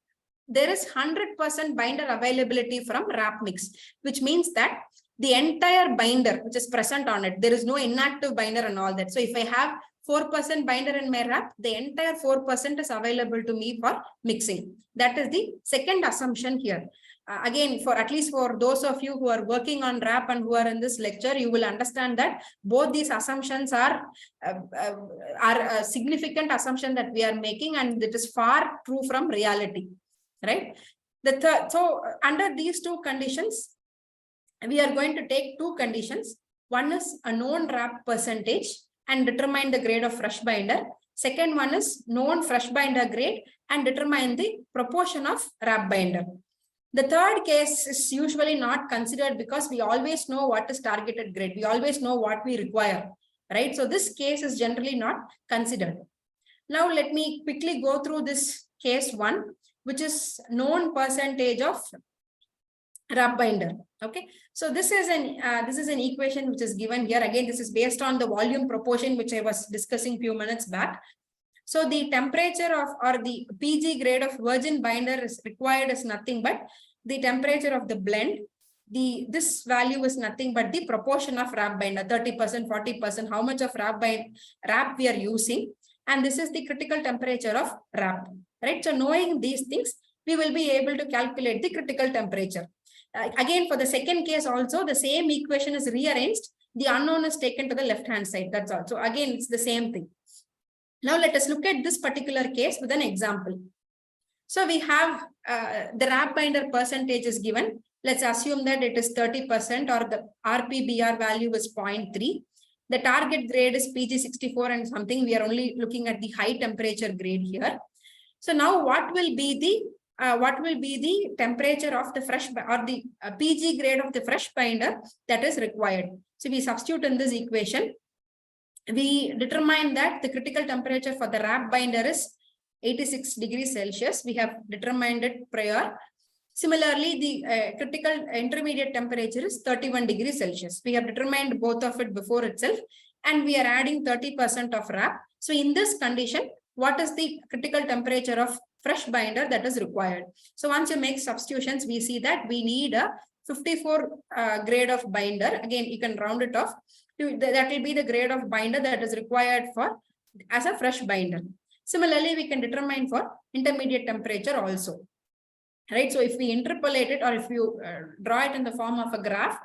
there is 100% binder availability from wrap mix, which means that the entire binder which is present on it. There is no inactive binder and all that. So if I have 4% binder in my wrap, the entire 4% is available to me for mixing. That is the second assumption here. Again, for at least for those of you who are working on wrap and who are in this lecture, you will understand that both these assumptions are a significant assumption that we are making, and it is far true from reality, right? So under these two conditions, we are going to take two conditions. One is a known wrap percentage and determine the grade of fresh binder. Second one is known fresh binder grade and determine the proportion of wrap binder. The third case is usually not considered because we always know what is targeted grade. We always know what we require, right? So this case is generally not considered. Now let me quickly go through this case one, which is known percentage of wrap binder. Okay, so this is an equation which is given here. Again, this is based on the volume proportion which I was discussing few minutes back. So the temperature of, or the PG grade of virgin binder is required is nothing but the temperature of the blend. This value is nothing but the proportion of wrap binder, 30%, 40%, how much of wrap we are using. And this is the critical temperature of wrap, right? So knowing these things, we will be able to calculate the critical temperature. Again, for the second case also, the same equation is rearranged. The unknown is taken to the left-hand side. That's all. So again, it's the same thing. Now let us look at this particular case with an example. So we have the wrap binder percentage is given. Let's assume that it is 30% or the RPBR value is 0.3. The target grade is PG64 and something. We are only looking at the high temperature grade here. So now what will be the temperature of the fresh or the PG grade of the fresh binder that is required? So we substitute in this equation. We determine that the critical temperature for the wrap binder is 86 degrees Celsius. We have determined it prior. Similarly, the critical intermediate temperature is 31 degrees Celsius. We have determined both of it before itself, and we are adding 30% of wrap. So in this condition, what is the critical temperature of fresh binder that is required? So once you make substitutions, we see that we need a 54 grade of binder. Again, you can round it off. That will be the grade of binder that is required for as a fresh binder. Similarly, we can determine for intermediate temperature also, right? So if we interpolate it, or if you draw it in the form of a graph,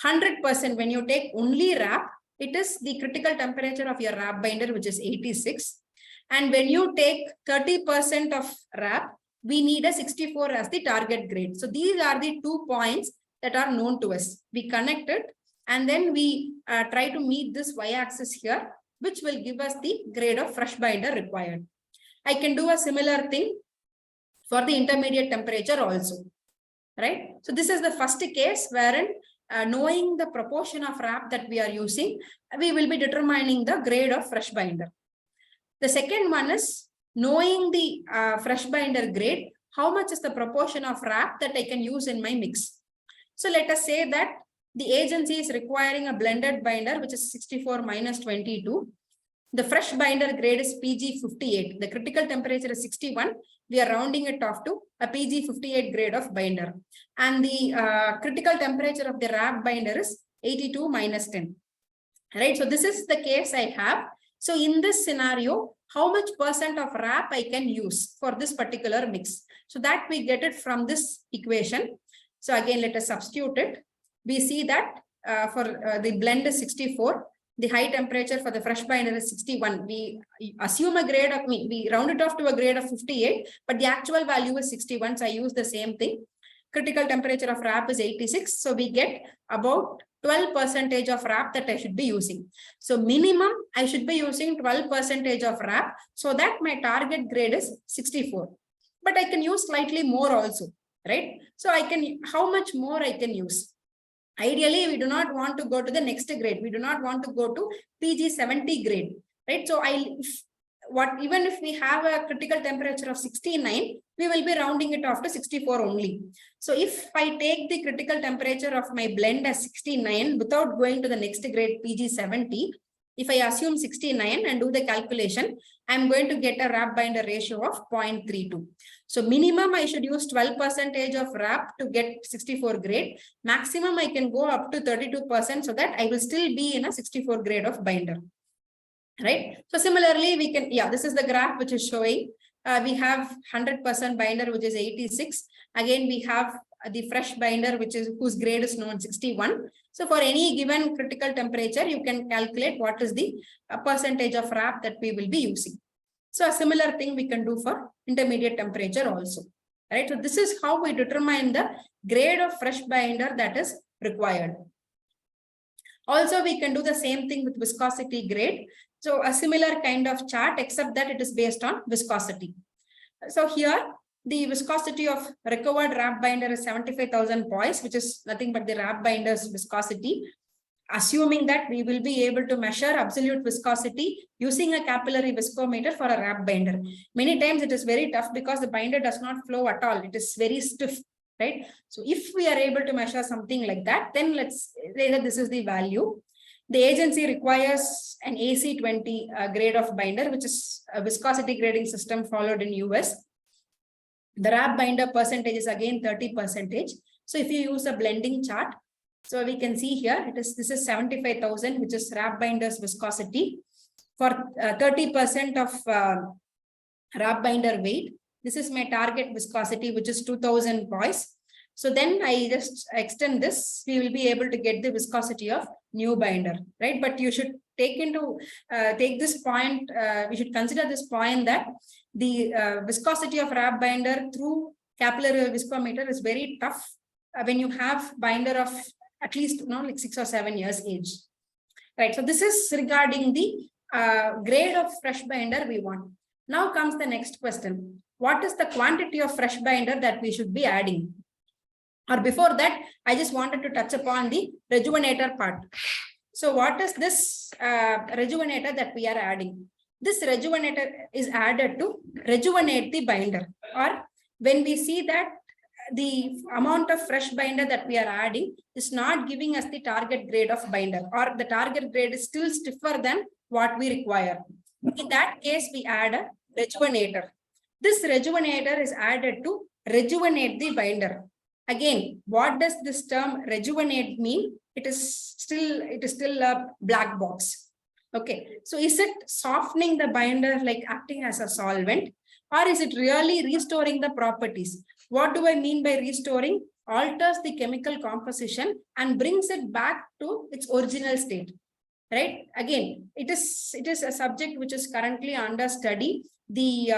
100% when you take only wrap, it is the critical temperature of your wrap binder, which is 86. And when you take 30% of wrap, we need a 64 as the target grade. So these are the 2 points that are known to us. We connect it, and then we try to meet this y-axis here, which will give us the grade of fresh binder required. I can do a similar thing for the intermediate temperature also, right? So this is the first case wherein knowing the proportion of wrap that we are using, we will be determining the grade of fresh binder. The second one is knowing the fresh binder grade, how much is the proportion of wrap that I can use in my mix. So let us say that the agency is requiring a blended binder, which is 64 minus 22. The fresh binder grade is PG58. The critical temperature is 61. We are rounding it off to a PG58 grade of binder. And the critical temperature of the wrap binder is 82 minus 10. Right. So this is the case I have. So in this scenario, how much percent of wrap I can use for this particular mix? So that we get it from this equation. So again, let us substitute it. We see that for the blend is 64. The high temperature for the fresh binder is 61. We assume a grade of, we round it off to a grade of 58, but the actual value is 61. So I use the same thing. Critical temperature of wrap is 86. So we get about 12% of wrap that I should be using. So minimum, I should be using 12% of wrap so that my target grade is 64. But I can use slightly more also, right? So I can, how much more I can use? Ideally, we do not want to go to the next grade. We do not want to go to PG70 grade, right? So even if we have a critical temperature of 69, we will be rounding it off to 64 only. So if I take the critical temperature of my blend as 69 without going to the next grade PG70, if I assume 69 and do the calculation, I'm going to get a wrap binder ratio of 0.32. So minimum I should use 12% of wrap to get 64 grade. Maximum I can go up to 32% so that I will still be in a 64 grade of binder. Right. So similarly, we can, this is the graph which is showing we have 100% binder, which is 86. Again, we have the fresh binder, which is whose grade is known 61. So for any given critical temperature, you can calculate what is the percentage of wrap that we will be using. So a similar thing we can do for intermediate temperature also. Right. So this is how we determine the grade of fresh binder that is required. Also, we can do the same thing with viscosity grade. So a similar kind of chart, except that it is based on viscosity. So here, the viscosity of recovered wrap binder is 75,000 poise, which is nothing but the wrap binder's viscosity. Assuming that we will be able to measure absolute viscosity using a capillary viscometer for a wrap binder. Many times it is very tough because the binder does not flow at all. It is very stiff, right? So if we are able to measure something like that, then let's say that this is the value. The agency requires an AC20 grade of binder, which is a viscosity grading system followed in US. The wrap binder percentage is again 30%. So if you use a blending chart, so we can see here, this is 75,000, which is wrap binder's viscosity. For 30% of wrap binder weight, this is my target viscosity, which is 2000 poise. So then I just extend this, we will be able to get the viscosity of new binder, right? But you should take this point, we should consider this point that the viscosity of wrap binder through capillary viscometer is very tough when you have binder of at least like 6 or 7 years age, right? So this is regarding the grade of fresh binder we want. Now comes the next question. What is the quantity of fresh binder that we should be adding? Or before that, I just wanted to touch upon the rejuvenator part. So what is this rejuvenator that we are adding? This rejuvenator is added to rejuvenate the binder. Or when we see that the amount of fresh binder that we are adding is not giving us the target grade of binder, or the target grade is still stiffer than what we require. In that case, we add a rejuvenator. This rejuvenator is added to rejuvenate the binder. Again, what does this term rejuvenate mean? It is still a black box. Okay, so is it softening the binder, like acting as a solvent, or is it really restoring the properties? What do I mean by restoring? Alters the chemical composition and brings it back to its original state. Right? Again, it is a subject which is currently under study. The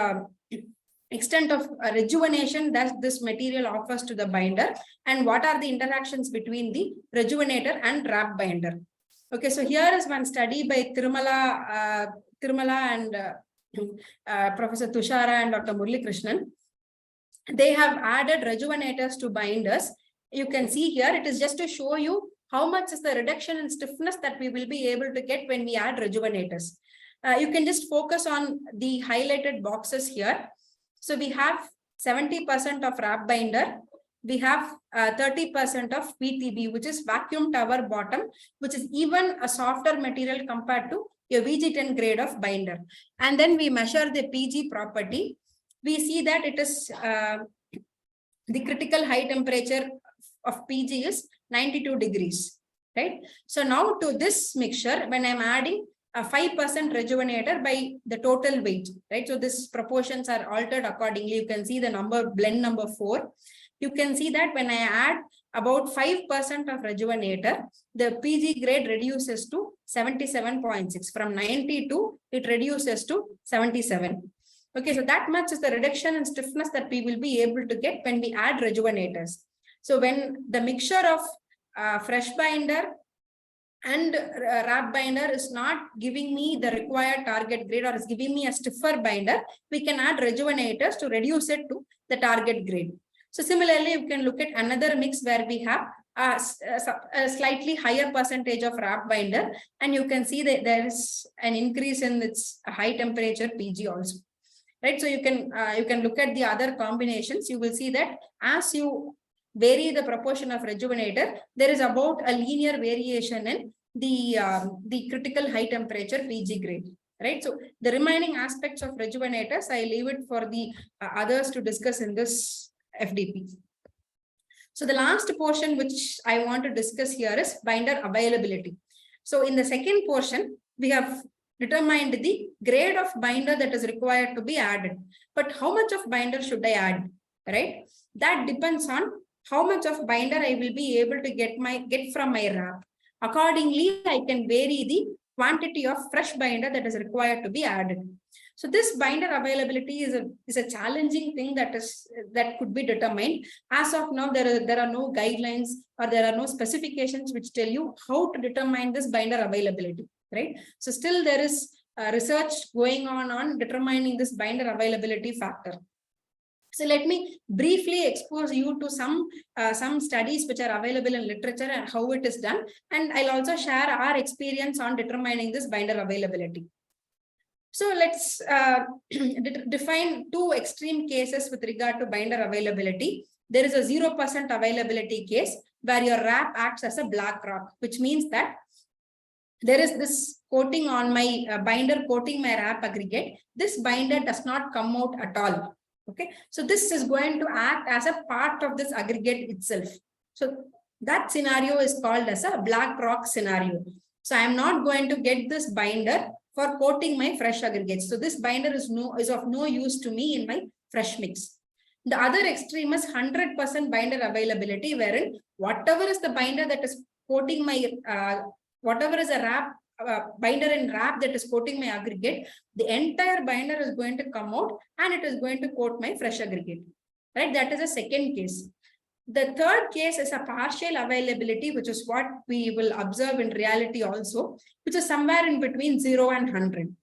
extent of rejuvenation that this material offers to the binder, and what are the interactions between the rejuvenator and wrap binder. Okay, so here is one study by Tirumala and Professor Tushara and Dr. Murali Krishnan. They have added rejuvenators to binders. You can see here, it is just to show you how much is the reduction in stiffness that we will be able to get when we add rejuvenators. You can just focus on the highlighted boxes here. So we have 70% of wrap binder. We have 30% of PTB, which is vacuum tower bottom, which is even a softer material compared to your VG10 grade of binder. And then we measure the PG property. We see that it is the critical high temperature of PG is 92 degrees, right? So now to this mixture, when I'm adding a 5% rejuvenator by the total weight, right? So these proportions are altered accordingly. You can see the number, blend number 4. You can see that when I add about 5% of rejuvenator, the PG grade reduces to 77.6. From 92, it reduces to 77. Okay, so that much is the reduction in stiffness that we will be able to get when we add rejuvenators. So when the mixture of fresh binder and wrap binder is not giving me the required target grade, or is giving me a stiffer binder, we can add rejuvenators to reduce it to the target grade. So similarly, you can look at another mix where we have a slightly higher percentage of wrap binder, and you can see that there is an increase in its high temperature PG also. Right, so you can look at the other combinations. You will see that as you vary the proportion of rejuvenator, there is about a linear variation in the critical high temperature PG grade. Right. So the remaining aspects of rejuvenators, I leave it for the others to discuss in this FDP. So the last portion which I want to discuss here is binder availability. So in the second portion, we have determined the grade of binder that is required to be added. But how much of binder should I add? Right? That depends on how much of binder I will be able to get from my wrap. Accordingly, I can vary the quantity of fresh binder that is required to be added. So this binder availability is a challenging thing that could be determined. As of now, there are no guidelines or there are no specifications which tell you how to determine this binder availability, right? So still there is research going on determining this binder availability factor. So let me briefly expose you to some studies which are available in literature and how it is done. And I'll also share our experience on determining this binder availability. So let's define two extreme cases with regard to binder availability. There is a 0% availability case where your wrap acts as a black rock, which means that there is this coating on my binder coating my wrap aggregate. This binder does not come out at all. Okay, so this is going to act as a part of this aggregate itself. So that scenario is called as a black rock scenario. So I am not going to get this binder for coating my fresh aggregates. So this binder is of no use to me in my fresh mix. The other extreme is 100% binder availability, wherein whatever is the binder that is coating my whatever is a wrap binder and wrap that is coating my aggregate, the entire binder is going to come out and it is going to coat my fresh aggregate. Right? That is a second case. The third case is a partial availability, which is what we will observe in reality also, which is somewhere in between 0 and 100.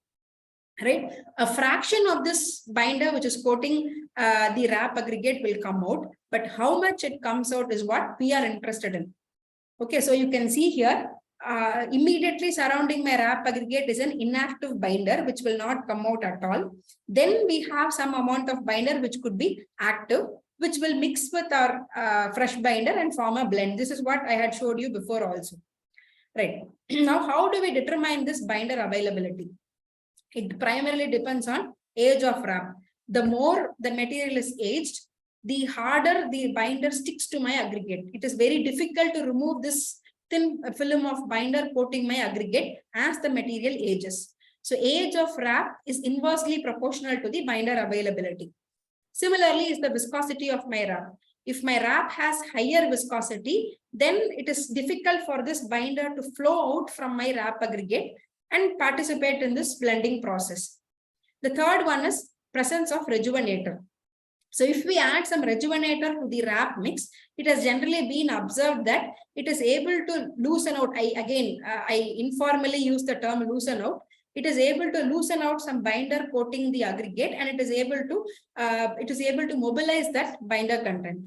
Right? A fraction of this binder, which is coating the wrap aggregate, will come out, but how much it comes out is what we are interested in. Okay, so you can see here, immediately surrounding my wrap aggregate is an inactive binder, which will not come out at all. Then we have some amount of binder which could be active, which will mix with our fresh binder and form a blend. This is what I had showed you before also. Right. Now, how do we determine this binder availability? It primarily depends on age of wrap. The more the material is aged, the harder the binder sticks to my aggregate. It is very difficult to remove this thin film of binder coating my aggregate as the material ages. So age of wrap is inversely proportional to the binder availability. Similarly is the viscosity of my wrap. If my wrap has higher viscosity, then it is difficult for this binder to flow out from my wrap aggregate and participate in this blending process. The third one is presence of rejuvenator. So if we add some rejuvenator to the wrap mix, it has generally been observed that it is able to loosen out. I informally use the term loosen out. It is able to loosen out some binder coating the aggregate, and it is able to mobilize that binder content.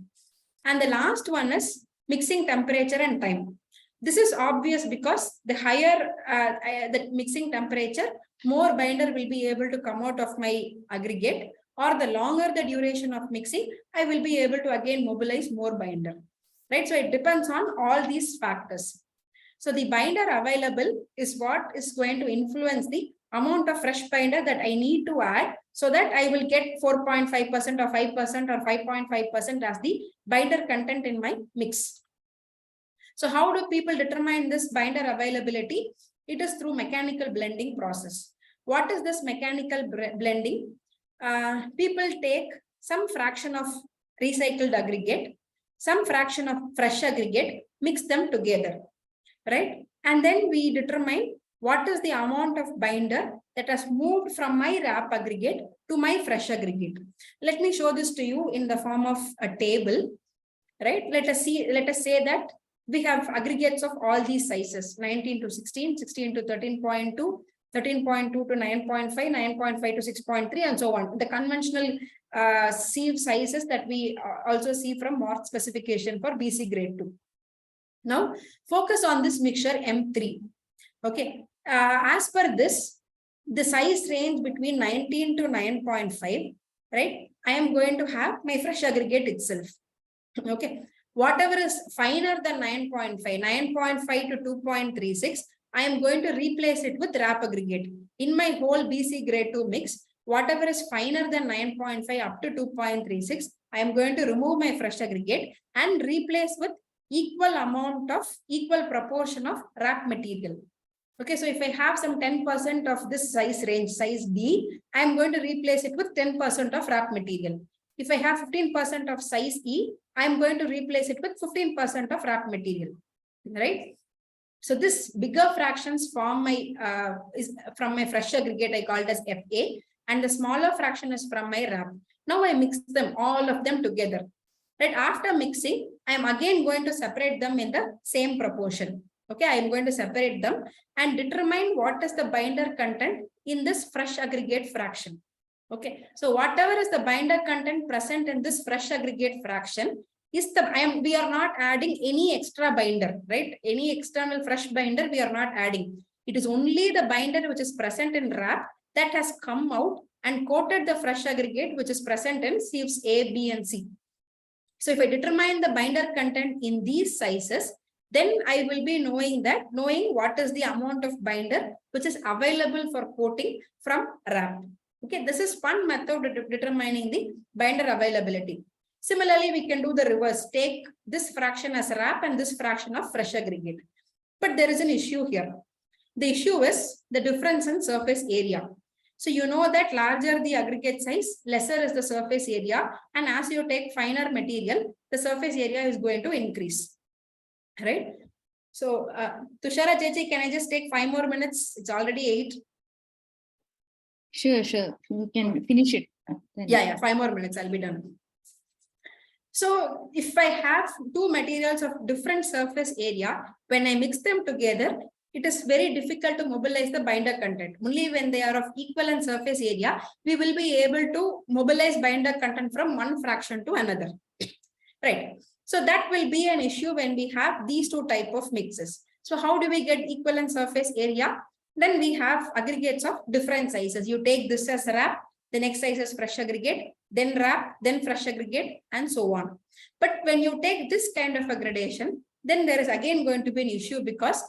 And the last one is mixing temperature and time. This is obvious because the higher the mixing temperature, more binder will be able to come out of my aggregate, or the longer the duration of mixing, I will be able to again mobilize more binder. Right? So it depends on all these factors. So the binder available is what is going to influence the amount of fresh binder that I need to add, so that I will get 4.5% or 5% or 5.5% as the binder content in my mix. So how do people determine this binder availability? It is through mechanical blending process. What is this mechanical blending? People take some fraction of recycled aggregate, some fraction of fresh aggregate, mix them together. Right? And then we determine what is the amount of binder that has moved from my wrap aggregate to my fresh aggregate. Let me show this to you in the form of a table. Right? Let us say that we have aggregates of all these sizes: 19 to 16, 16 to 13.2, 13.2 to 9.5, 9.5 to 6.3, and so on. The conventional sieve sizes that we also see from MORT specification for BC grade 2. Now, focus on this mixture M3. Okay. As per this, the size range between 19 to 9.5, right? I am going to have my fresh aggregate itself. Okay. Whatever is finer than 9.5, 9.5 to 2.36, I am going to replace it with RAP aggregate. In my whole BC grade 2 mix, whatever is finer than 9.5 up to 2.36, I am going to remove my fresh aggregate and replace with equal proportion of RAP material. Okay, so if I have some 10% of this size range, size D, I am going to replace it with 10% of RAP material. If I have 15% of size E, I am going to replace it with 15% of RAP material, right? So this bigger fractions form my is from my fresh aggregate, I call it as FA, and the smaller fraction is from my RAP. Now I mix them, all of them together. Right, after mixing, I am again going to separate them in the same proportion. Okay, I am going to separate them and determine what is the binder content in this fresh aggregate fraction. Okay, so whatever is the binder content present in this fresh aggregate fraction is we are not adding any extra binder, right? Any external fresh binder we are not adding. It is only the binder which is present in RAP that has come out and coated the fresh aggregate which is present in sieves A, B, and C. So if I determine the binder content in these sizes, then I will be knowing what is the amount of binder which is available for coating from RAP. Okay, this is one method of determining the binder availability. Similarly, we can do the reverse. Take this fraction as RAP and this fraction of fresh aggregate. But there is an issue here. The issue is the difference in surface area. So you know that larger the aggregate size, lesser is the surface area. And as you take finer material, the surface area is going to increase. Right? So Tushara Chechi, can I just take 5 more minutes? It's already 8. Sure. You can finish it. Yeah, 5 more minutes, I'll be done. So if I have two materials of different surface area, when I mix them together, it is very difficult to mobilize the binder content. Only when they are of equivalent surface area, we will be able to mobilize binder content from one fraction to another. Right. So that will be an issue when we have these two type of mixes. So how do we get equivalent surface area? Then we have aggregates of different sizes. You take this as RAP, the next size is fresh aggregate, then RAP, then fresh aggregate, and so on. But when you take this kind of a gradation, then there is again going to be an issue, because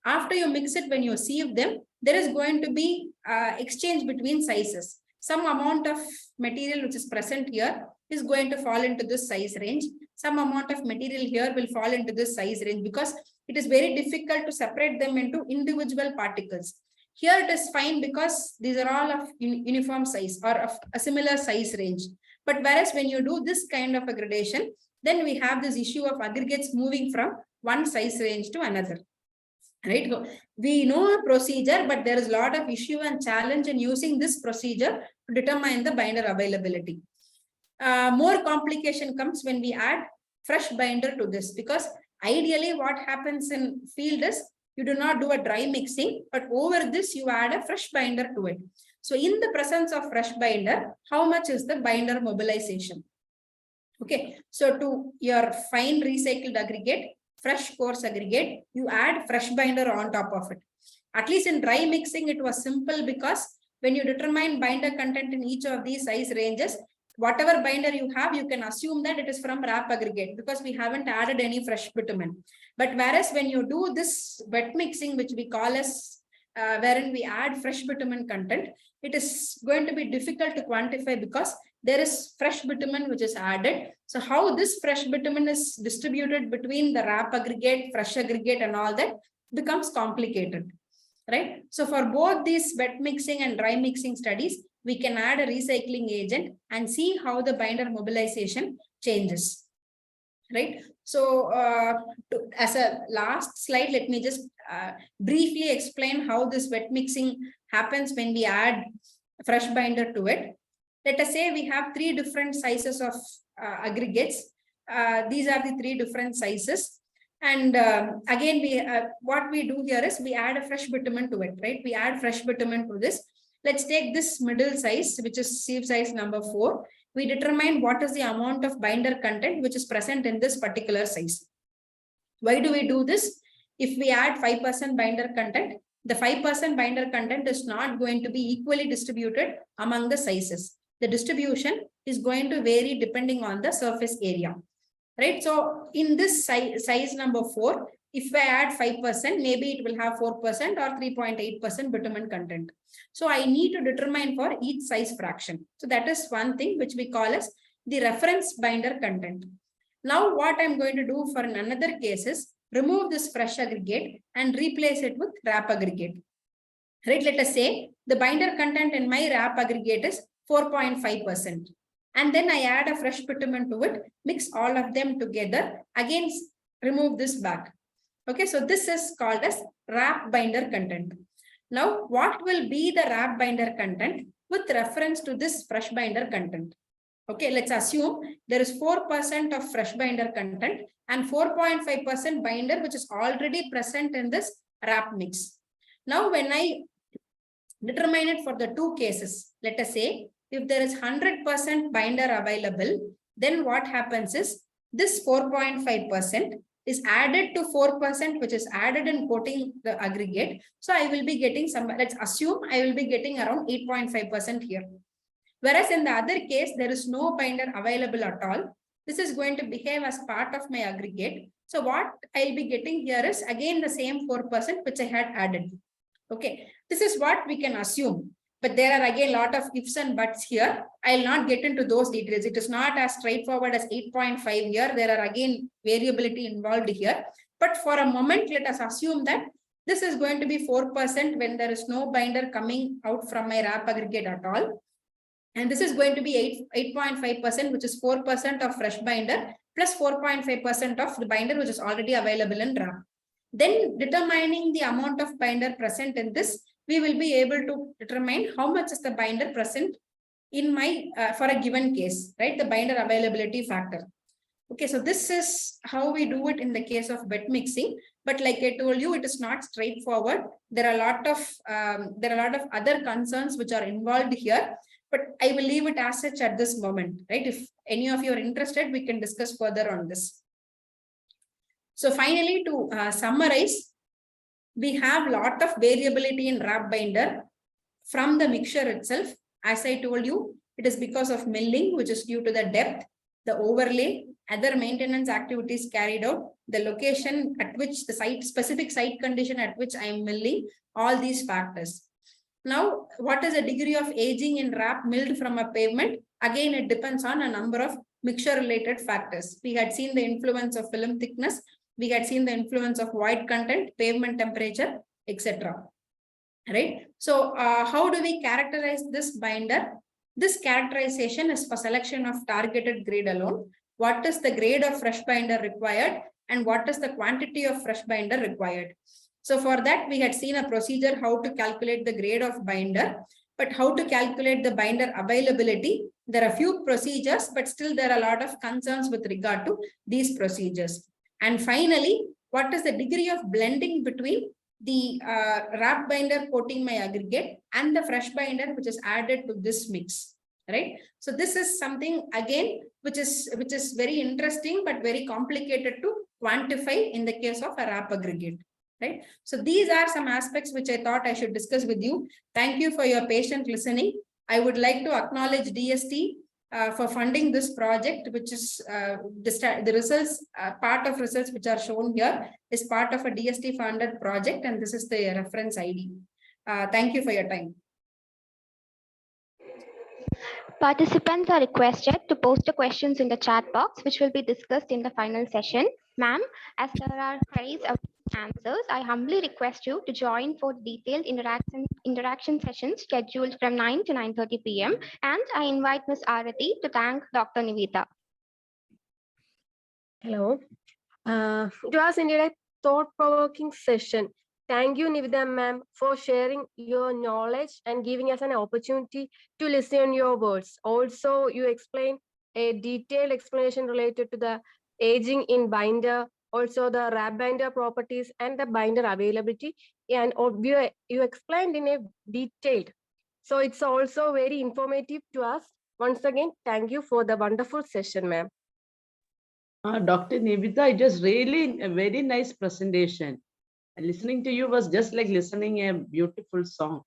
after you mix it, when you sieve them, there is going to be exchange between sizes. Some amount of material which is present here is going to fall into this size range. Some amount of material here will fall into this size range, because it is very difficult to separate them into individual particles. Here it is fine because these are all of uniform size or of a similar size range. But whereas when you do this kind of a gradation, then we have this issue of aggregates moving from one size range to another. Right? We know a procedure, but there is a lot of issue and challenge in using this procedure to determine the binder availability. More complication comes when we add fresh binder to this, because ideally what happens in field is you do not do a dry mixing, but over this you add a fresh binder to it. So in the presence of fresh binder, how much is the binder mobilization? Okay, so to your fine recycled aggregate, fresh coarse aggregate, you add fresh binder on top of it. At least in dry mixing, it was simple, because when you determine binder content in each of these size ranges, whatever binder you have, you can assume that it is from RAP aggregate, because we haven't added any fresh bitumen. But whereas when you do this wet mixing, which we call as wherein we add fresh bitumen content, it is going to be difficult to quantify, because there is fresh bitumen which is added. So how this fresh bitumen is distributed between the RAP aggregate, fresh aggregate, and all that becomes complicated. Right? So for both these wet mixing and dry mixing studies, we can add a recycling agent and see how the binder mobilization changes. Right? So as a last slide, let me just briefly explain how this wet mixing happens when we add fresh binder to it. Let us say we have 3 different sizes of aggregates. These are the 3 different sizes. And again, what we do here is we add a fresh bitumen to it, right? We add fresh bitumen to this. Let's take this middle size, which is sieve size number 4. We determine what is the amount of binder content which is present in this particular size. Why do we do this? If we add 5% binder content, the 5% binder content is not going to be equally distributed among the sizes. The distribution is going to vary depending on the surface area. Right? So in this size number 4, If I add 5%, maybe it will have 4% or 3.8% bitumen content. So I need to determine for each size fraction. So that is one thing which we call as the reference binder content. Now what I'm going to do for another case is remove this fresh aggregate and replace it with wrap aggregate. Right, let us say the binder content in my wrap aggregate is 4.5%. And then I add a fresh bitumen to it, mix all of them together, again remove this back. Okay, so this is called as wrap binder content. Now, what will be the wrap binder content with reference to this fresh binder content? Okay, let's assume there is 4% of fresh binder content and 4.5% binder, which is already present in this wrap mix. Now, when I determine it for the two cases, let us say if there is 100% binder available, then what happens is this 4.5% is added to 4%, which is added in coating the aggregate. So I will be getting some, let's assume I will be getting around 8.5% here. Whereas in the other case, there is no binder available at all. This is going to behave as part of my aggregate. So what I'll be getting here is again the same 4% which I had added. Okay, this is what we can assume. But there are again a lot of ifs and buts here. I'll not get into those details. It is not as straightforward as 8.5 here. There are again variability involved here. But for a moment, let us assume that this is going to be 4% when there is no binder coming out from my wrap aggregate at all. And this is going to be 8.5%, which is 4% of fresh binder plus 4.5% of the binder, which is already available in wrap. Then determining the amount of binder present in this, we will be able to determine how much is the binder present in my, for a given case, right? The binder availability factor. Okay, so this is how we do it in the case of wet mixing. But like I told you, it is not straightforward. There are a lot of other concerns which are involved here. But I will leave it as such at this moment, right? If any of you are interested, we can discuss further on this. So finally, to summarize, we have a lot of variability in wrap binder from the mixture itself. As I told you, it is because of milling, which is due to the depth, the overlay, other maintenance activities carried out, the location at which the site, specific site condition at which I am milling, all these factors. Now, what is the degree of aging in wrap milled from a pavement? Again, it depends on a number of mixture related factors. We had seen the influence of film thickness. We had seen the influence of void content, pavement temperature, etc. Right? So how do we characterize this binder? This characterization is for selection of targeted grade alone. What is the grade of fresh binder required and what is the quantity of fresh binder required? So for that, we had seen a procedure how to calculate the grade of binder, but how to calculate the binder availability. There are a few procedures, but still there are a lot of concerns with regard to these procedures. And finally, what is the degree of blending between the wrap binder coating my aggregate and the fresh binder which is added to this mix, right? So this is something again which is very interesting but very complicated to quantify in the case of a wrap aggregate, right? So these are some aspects which I thought I should discuss with you. Thank you for your patient listening. I would like to acknowledge DST for funding this project, which is the results, part of results which are shown here is part of a DST funded project, and this is the reference ID. Thank you for your time. Participants are requested to post the questions in the chat box, which will be discussed in the final session. Ma'am, as there are queries of answers, I humbly request you to join for detailed interaction sessions scheduled from 9 to 9:30 p.m. And I invite Ms. Arati to thank Dr. Nivitha. Hello. It was indeed a thought-provoking session. Thank you, Nivitha ma'am, for sharing your knowledge and giving us an opportunity to listen your words. Also, you explained a detailed explanation related to the aging in binder, also the wrap binder properties and the binder availability. And you explained in a detailed. So it's also very informative to us. Once again, thank you for the wonderful session, ma'am. Dr. Nivitha, it was really a very nice presentation. Listening to you was just like listening a beautiful song.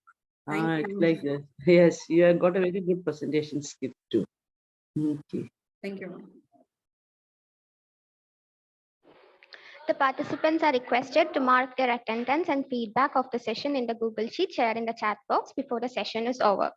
Thank you. Like this. Yes, you have got a very good presentation skill too. Okay. Thank you. The participants are requested to mark their attendance and feedback of the session in the Google Sheet shared in the chat box before the session is over.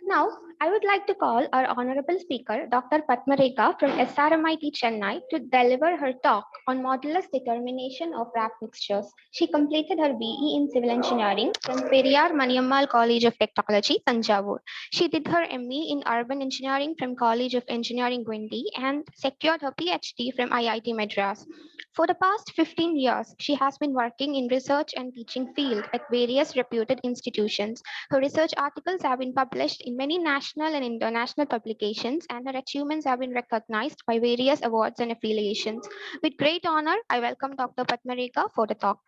Now, I would like to call our honorable speaker, Dr. Padmarekha from SRMIT Chennai, to deliver her talk on modulus determination of wrap mixtures. She completed her BE in Civil Engineering from Periyar Maniammal College of Technology, Tanjavur. She did her ME in Urban Engineering from College of Engineering, Gwindi, and secured her PhD from IIT Madras. For the past 15 years, she has been working in research and teaching field at various reputed institutions. Her research articles have been published in many national and international publications, and her achievements have been recognized by various awards and affiliations. With great honor, I welcome Dr. Padmarekha for the talk.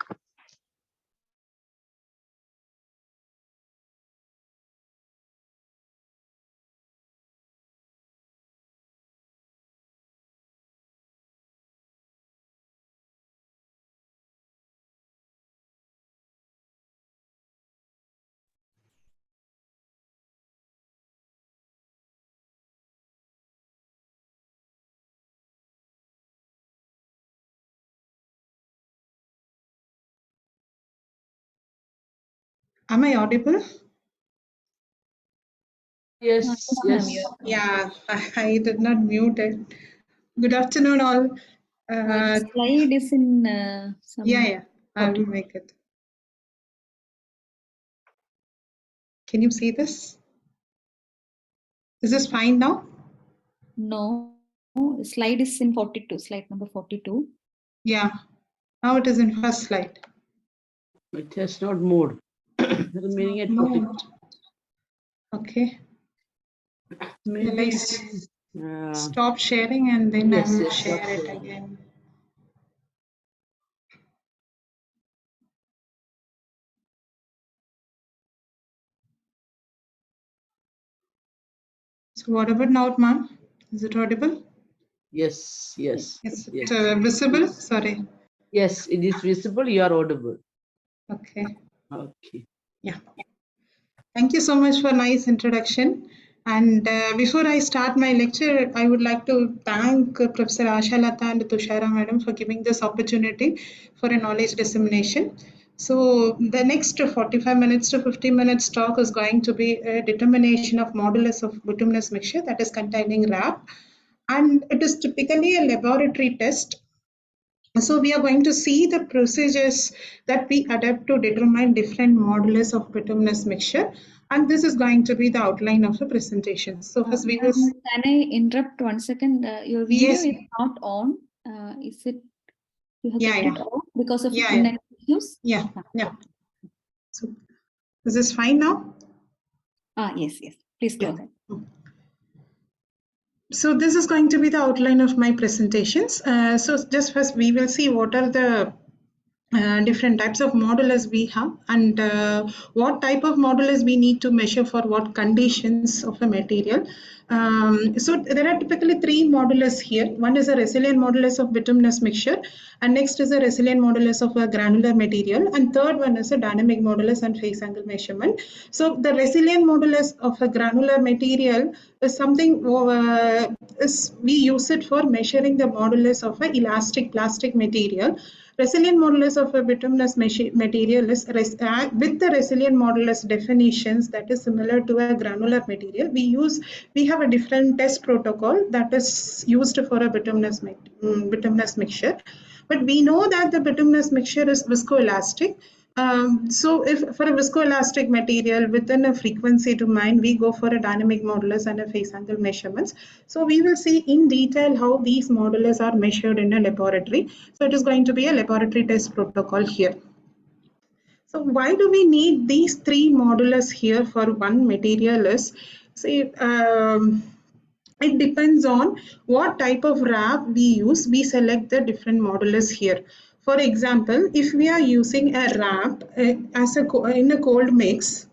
Am I audible? Yes, yes. Yeah, I did not mute it. Good afternoon, all. Slide is in some. Yeah, I will make it. Can you see this? Is this fine now? No, slide is in 42, slide number 42. Yeah, now it is in first slide. It has not moved. Remaining at No. 40. Okay. Maybe Will I stop sharing and then yes, I will yes, share stop it sharing. again. So what about now, ma'am? Is it audible? Yes, yes, Is it yes. visible? Sorry. Yes, it is visible. You are audible. Okay. Okay. Yeah. Thank you so much for nice introduction. And before I start my lecture, I would like to thank Professor Ashalata and Tushara Madam for giving this opportunity for a knowledge dissemination. So the next 45 minutes to 50 minutes talk is going to be a determination of modulus of bituminous mixture that is containing RAP. And it is typically a laboratory test. So we are going to see the procedures that we adapt to determine different modulus of bituminous mixture. And this is going to be the outline of the presentation. So first we will... Can I interrupt 1 second? Your video Yes. is not on. Is it? You have kept it off because of Yeah. internet issues? Yeah. So is this fine now? Yes. Please go ahead. So this is going to be the outline of my presentations. So just first we will see what are the different types of modulus we have and what type of modulus we need to measure for what conditions of a material. So there are typically three modulus here. One is a resilient modulus of bituminous mixture, and next is a resilient modulus of a granular material, and third one is a dynamic modulus and phase angle measurement. So the resilient modulus of a granular material is something we use it for measuring the modulus of an elastic plastic material. Resilient modulus of a bituminous material is with the resilient modulus definitions that is similar to a granular material. We have a different test protocol that is used for a bituminous mixture, but we know that the bituminous mixture is viscoelastic. So if for a viscoelastic material within a frequency domain, we go for a dynamic modulus and a phase angle measurements. So we will see in detail how these modulus are measured in a laboratory. So it is going to be a laboratory test protocol here. So why do we need these three modulus here for one material is, say, it depends on what type of wrap we use. We select the different modulus here. For example, if we are using a wrap in a cold mix,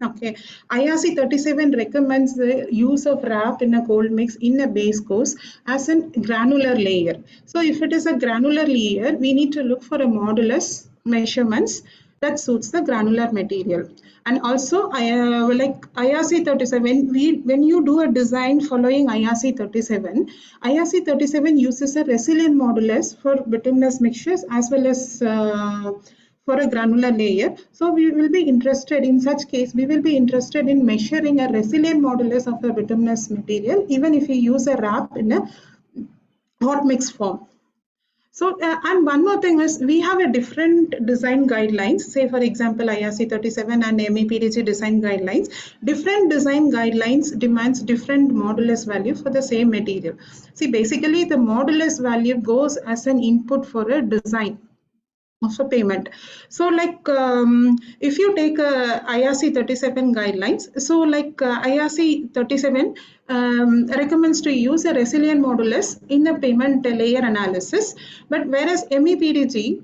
okay, IRC 37 recommends the use of wrap in a cold mix in a base course as a granular layer. So if it is a granular layer, we need to look for a modulus measurements that suits the granular material. And also like IRC 37, when you do a design following IRC 37, IRC 37 uses a resilient modulus for bituminous mixtures as well as for a granular layer. So we will be interested in such case, we will be interested in measuring a resilient modulus of a bituminous material, even if you use a wrap in a hot mix form. So, and one more thing is we have a different design guidelines, say for example, IRC 37 and MEPDG design guidelines. Different design guidelines demands different modulus value for the same material. See, basically the modulus value goes as an input for a design of a payment. So like if you take IRC 37 guidelines, so like IRC 37 recommends to use a resilient modulus in the payment layer analysis, but whereas MEPDG,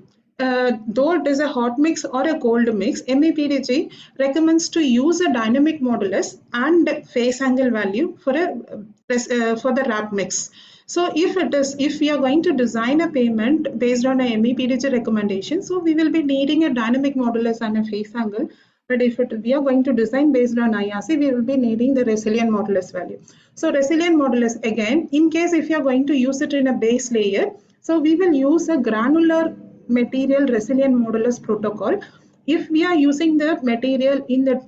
though it is a hot mix or a cold mix, MEPDG recommends to use a dynamic modulus and phase angle value for the wrap mix. So if we are going to design a payment based on a MEPDG recommendation, so we will be needing a dynamic modulus and a phase angle. But if we are going to design based on IRC, we will be needing the resilient modulus value. So resilient modulus, again, in case if you are going to use it in a base layer, so we will use a granular material resilient modulus protocol. If we are using the material in the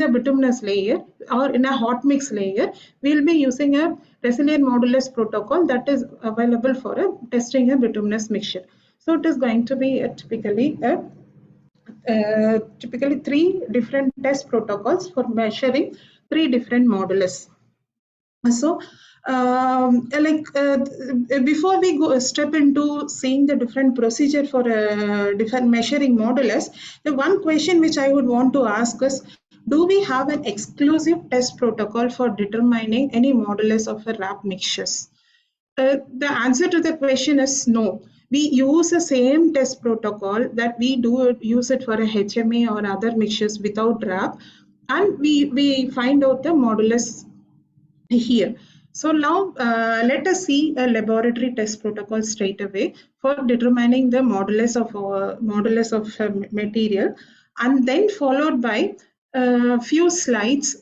bituminous layer or in a hot mix layer, we will be using a resilient modulus protocol that is available for testing a bituminous mixture. So it is going to be typically 3 different test protocols for measuring 3 different modulus. So before we step into seeing the different procedure for different measuring modulus, the one question which I would want to ask is, do we have an exclusive test protocol for determining any modulus of a wrap mixtures? The answer to the question is no. We use the same test protocol that we use it for a HMA or other mixtures without wrap, and we find out the modulus here. So now let us see a laboratory test protocol straight away for determining the modulus of material, and then followed by a few slides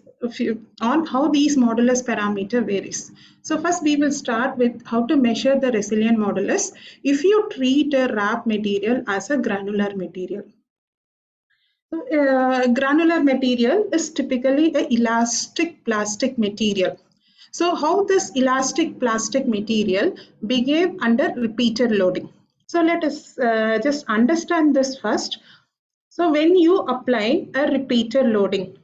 on how these modulus parameter varies. So first we will start with how to measure the resilient modulus if you treat a wrap material as a granular material. So, granular material is typically an elastic plastic material. So how this elastic plastic material behave under repeated loading? So let us just understand this first. So when you apply a repeated loading,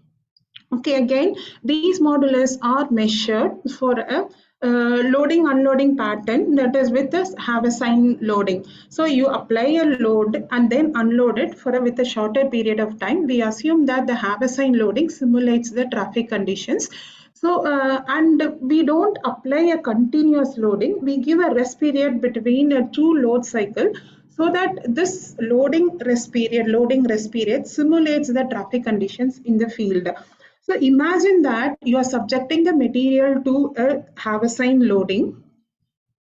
okay, again, these modulus are measured for a loading unloading pattern, that is with a Haversine loading. So you apply a load and then unload it with a shorter period of time. We assume that the Haversine loading simulates the traffic conditions. So and we don't apply a continuous loading. We give a rest period between 2 load cycle, so that this loading rest period simulates the traffic conditions in the field. So imagine that you are subjecting the material to a Haversine loading.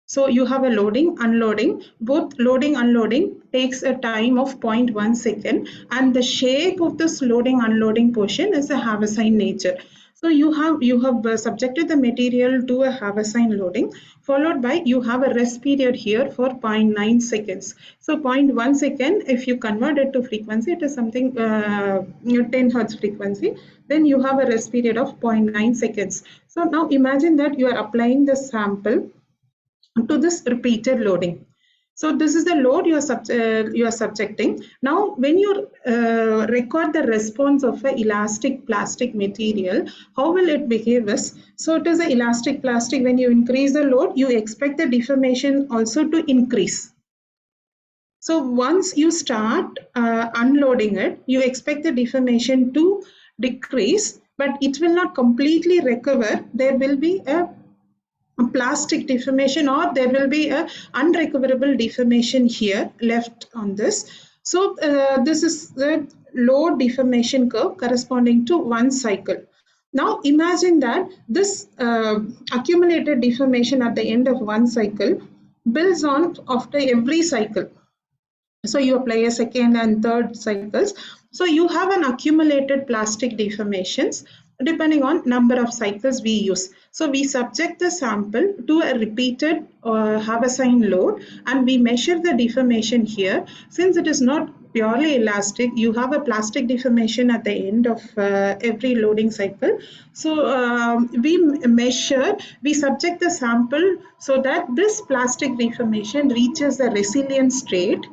So you have a loading, unloading. Both loading, unloading takes a time of 0.1 second, and the shape of this loading, unloading portion is a Haversine nature. So you have subjected the material to a Haversine loading, followed by you have a rest period here for 0.9 seconds. So 0.1 second, if you convert it to frequency, it is something 10 Hertz frequency. Then you have a rest period of 0.9 seconds. So now imagine that you are applying the sample to this repeated loading. So this is the load you are subjecting. Now, when you record the response of an elastic plastic material, how will it behave? So it is an elastic plastic. When you increase the load, you expect the deformation also to increase. So once you start unloading it, you expect the deformation to decrease, but it will not completely recover. There will be a plastic deformation, or there will be a unrecoverable deformation here left on this. So this is the load deformation curve corresponding to 1 cycle. Now imagine that this accumulated deformation at the end of 1 cycle builds on after every cycle. So you apply a second and third cycles. So you have an accumulated plastic deformations depending on number of cycles we use. So we subject the sample to a repeated Haversine load and we measure the deformation here. Since it is not purely elastic, you have a plastic deformation at the end of every loading cycle. So we subject the sample so that this plastic deformation reaches the resilience state.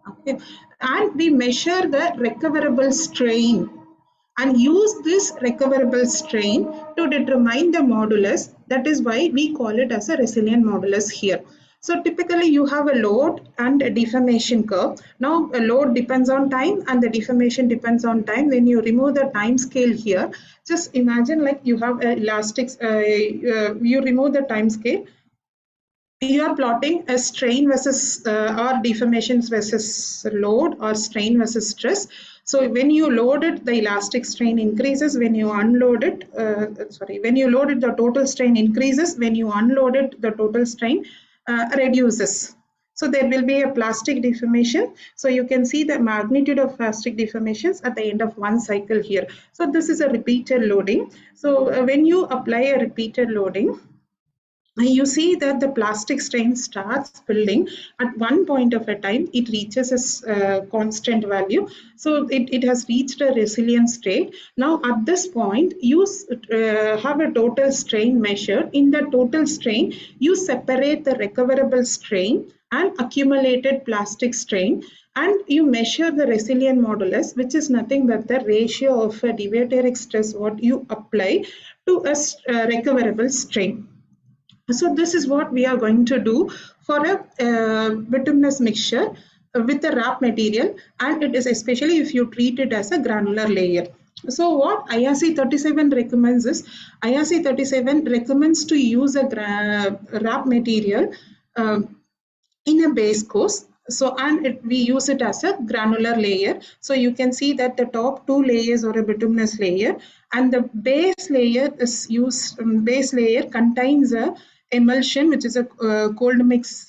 Okay. And we measure the recoverable strain and use this recoverable strain to determine the modulus. That is why we call it as a resilient modulus here. So typically you have a load and a deformation curve. Now a load depends on time and the deformation depends on time. When you remove the time scale here, just imagine like you have elastics, you remove the time scale. You are plotting a strain versus or deformations versus load or strain versus stress. So when you load it, the elastic strain increases. When you unload it, when you load it, the total strain increases. When you unload it, the total strain reduces. So there will be a plastic deformation. So you can see the magnitude of plastic deformations at the end of one cycle here. So this is a repeated loading. So when you apply a repeated loading, you see that the plastic strain starts building at one point of a time. It reaches a constant value, so it has reached a resilient state. Now at this point you have a total strain measured. In the total strain you separate the recoverable strain and accumulated plastic strain, and you measure the resilient modulus, which is nothing but the ratio of a deviatoric stress what you apply to a recoverable strain. So this is what we are going to do for a bituminous mixture with the wrap material, and it is especially if you treat it as a granular layer. So what IRC37 recommends is, IRC37 recommends to use a wrap material in a base course. So and we use it as a granular layer. So you can see that the top two layers are a bituminous layer, and the base layer is used. Base layer contains a emulsion, which is a cold mix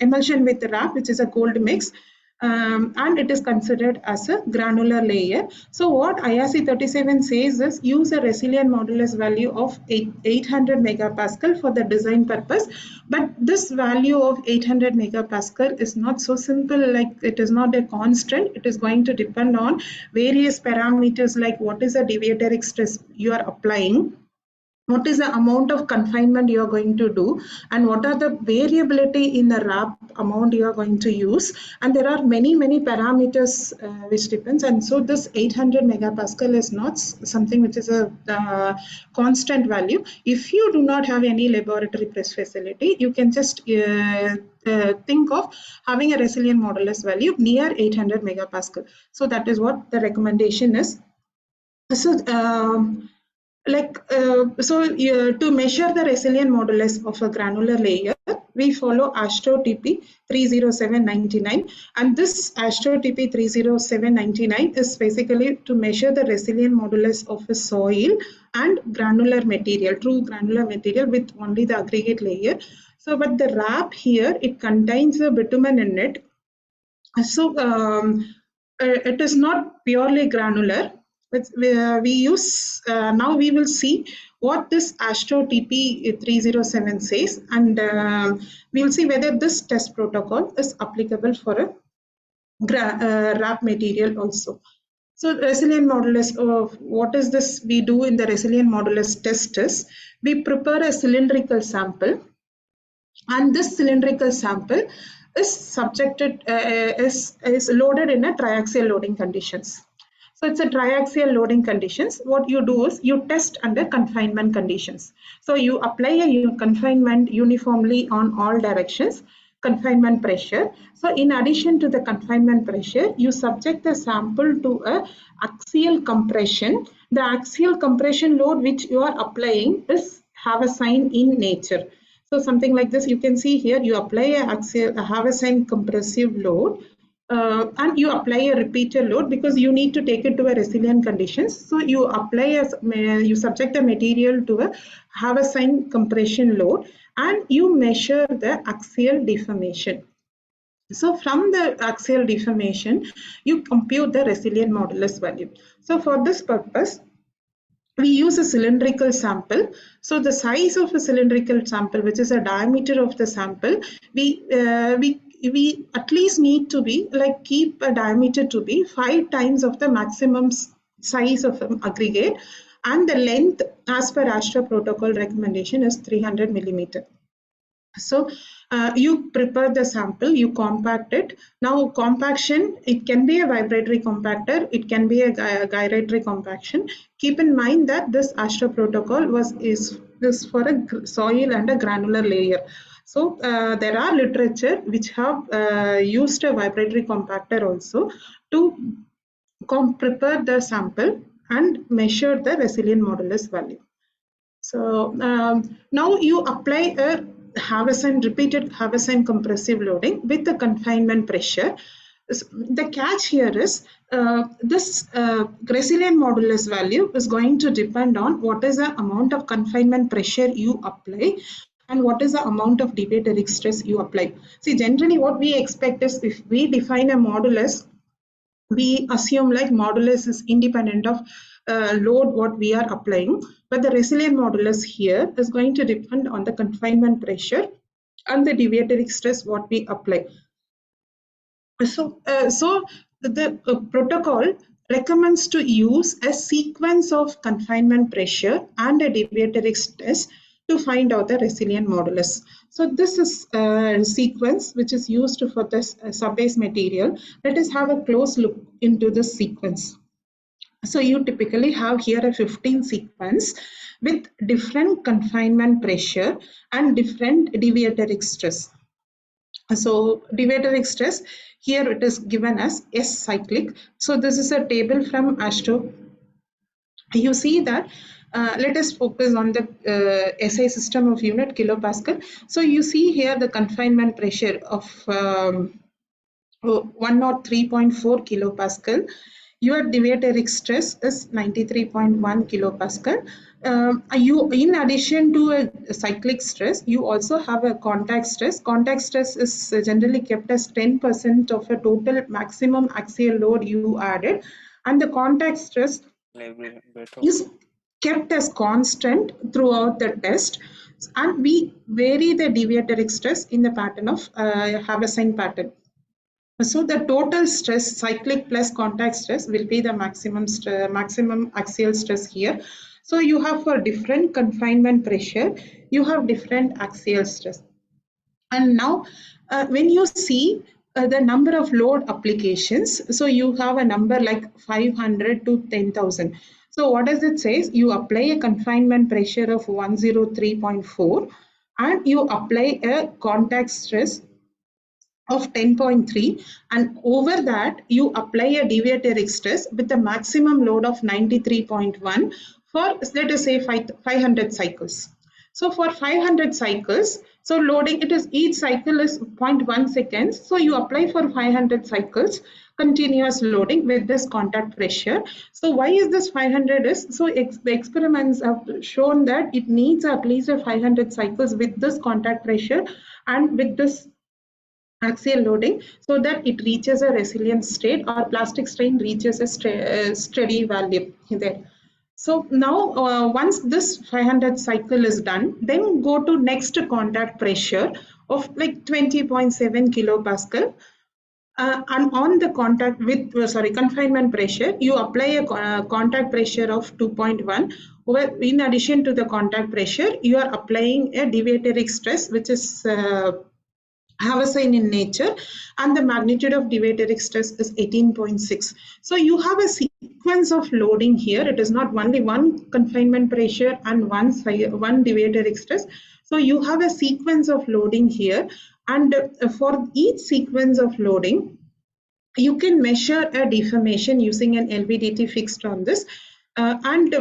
emulsion with wrap, which is a cold mix, and it is considered as a granular layer. So what IRC37 says is use a resilient modulus value of 800 megapascal for the design purpose. But this value of 800 megapascal is not so simple, like it is not a constant. It is going to depend on various parameters like what is the deviatoric stress you are applying, what is the amount of confinement you are going to do, and what are the variability in the wrap amount you are going to use. And there are many parameters which depends. And so this 800 megapascal is not something which is a constant value. If you do not have any laboratory press facility, you can just think of having a resilient modulus value near 800 megapascal. So that is what the recommendation is. So to measure the resilient modulus of a granular layer, we follow AICTE-ATAL 30799, and this AICTE-ATAL 30799 is basically to measure the resilient modulus of a soil and granular material, true granular material with only the aggregate layer. So but the wrap here, it contains a bitumen in it. So it is not purely granular. We use now we will see what this AICTE-ATAL 307 says, and we will see whether this test protocol is applicable for a wrap material also. So resilient modulus of what is this we do in the resilient modulus test is we prepare a cylindrical sample, and this cylindrical sample is subjected is loaded in a triaxial loading conditions. So it's a triaxial loading conditions. What you do is you test under confinement conditions. So you apply a confinement uniformly on all directions, confinement pressure. So in addition to the confinement pressure, you subject the sample to a axial compression. The axial compression load which you are applying is Haversine in nature. So something like this, you can see here, you apply a Haversine compressive load. And you apply a repeater load because you need to take it to a resilient conditions. So you apply you subject the material to a Haversine compression load, and you measure the axial deformation. So from the axial deformation, you compute the resilient modulus value. So for this purpose, we use a cylindrical sample. So the size of a cylindrical sample, which is a diameter of the sample, we at least need to be like keep a diameter to be 5 times of the maximum size of an aggregate, and the length as per ASHRAE protocol recommendation is 300 millimeter. So you prepare the sample, you compact it. Now compaction, it can be a vibratory compactor, it can be a gyratory compaction. Keep in mind that this ASHRAE protocol is for a soil and a granular layer. So there are literature which have used a vibratory compactor also to prepare the sample and measure the resilient modulus value. So now you apply a repeated Haaversine compressive loading with the confinement pressure. The catch here is this resilient modulus value is going to depend on what is the amount of confinement pressure you apply and what is the amount of deviatoric stress you apply. See, generally what we expect is if we define a modulus, we assume like modulus is independent of load what we are applying, but the resilient modulus here is going to depend on the confinement pressure and the deviatoric stress what we apply. So the protocol recommends to use a sequence of confinement pressure and a deviatoric stress to find out the resilient modulus. So this is a sequence which is used for this subbase material. Let us have a close look into this sequence. So you typically have here a 15 sequence with different confinement pressure and different deviatoric stress. So deviatoric stress, here it is given as S cyclic. So this is a table from ASHRAE. You see that let us focus on the SI system of unit kilopascal. So you see here the confinement pressure of 103.4 kilopascal. Your deviatoric stress is 93.1 kilopascal. You, in addition to a cyclic stress, you also have a contact stress. Contact stress is generally kept as 10% of a total maximum axial load you added, and the contact stress is kept as constant throughout the test, and we vary the deviatoric stress in the pattern of Haaversine pattern. So the total stress, cyclic plus contact stress, will be the maximum axial stress here. So you have for different confinement pressure, you have different axial stress. And now when you see the number of load applications, so you have a number like 500 to 10,000. So what does it say? You apply a confinement pressure of 103.4 and you apply a contact stress of 10.3, and over that you apply a deviatoric stress with a maximum load of 93.1 for, let us say, 500 cycles. So for 500 cycles, so loading, it is each cycle is 0.1 seconds. So you apply for 500 cycles continuous loading with this contact pressure. So why is this 500 is? So the experiments have shown that it needs at least a 500 cycles with this contact pressure and with this axial loading, so that it reaches a resilient state or plastic strain reaches a steady value there. So now once this 500 cycle is done, then go to next contact pressure of like 20.7 kilopascal. And on the contact with confinement pressure, you apply a contact pressure of 2.1. Where in addition to the contact pressure, you are applying a deviatoric stress, which is Haaversine in nature, and the magnitude of deviatoric stress is 18.6. So you have a sequence of loading here. It is not only one confinement pressure and one deviatoric stress. So you have a sequence of loading here, and for each sequence of loading, you can measure a deformation using an LVDT fixed on this, and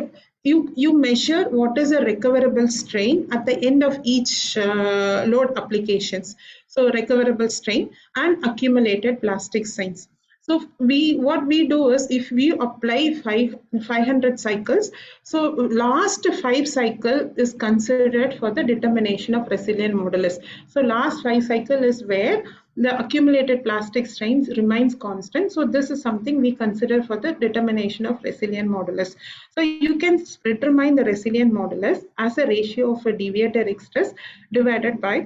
you measure what is a recoverable strain at the end of each load applications. So recoverable strain and accumulated plastic strains. So what we do is, if we apply 500 cycles, so last 5 cycle is considered for the determination of resilient modulus. So last 5 cycle is where the accumulated plastic strains remains constant. So this is something we consider for the determination of resilient modulus. So you can determine the resilient modulus as a ratio of a deviatoric stress divided by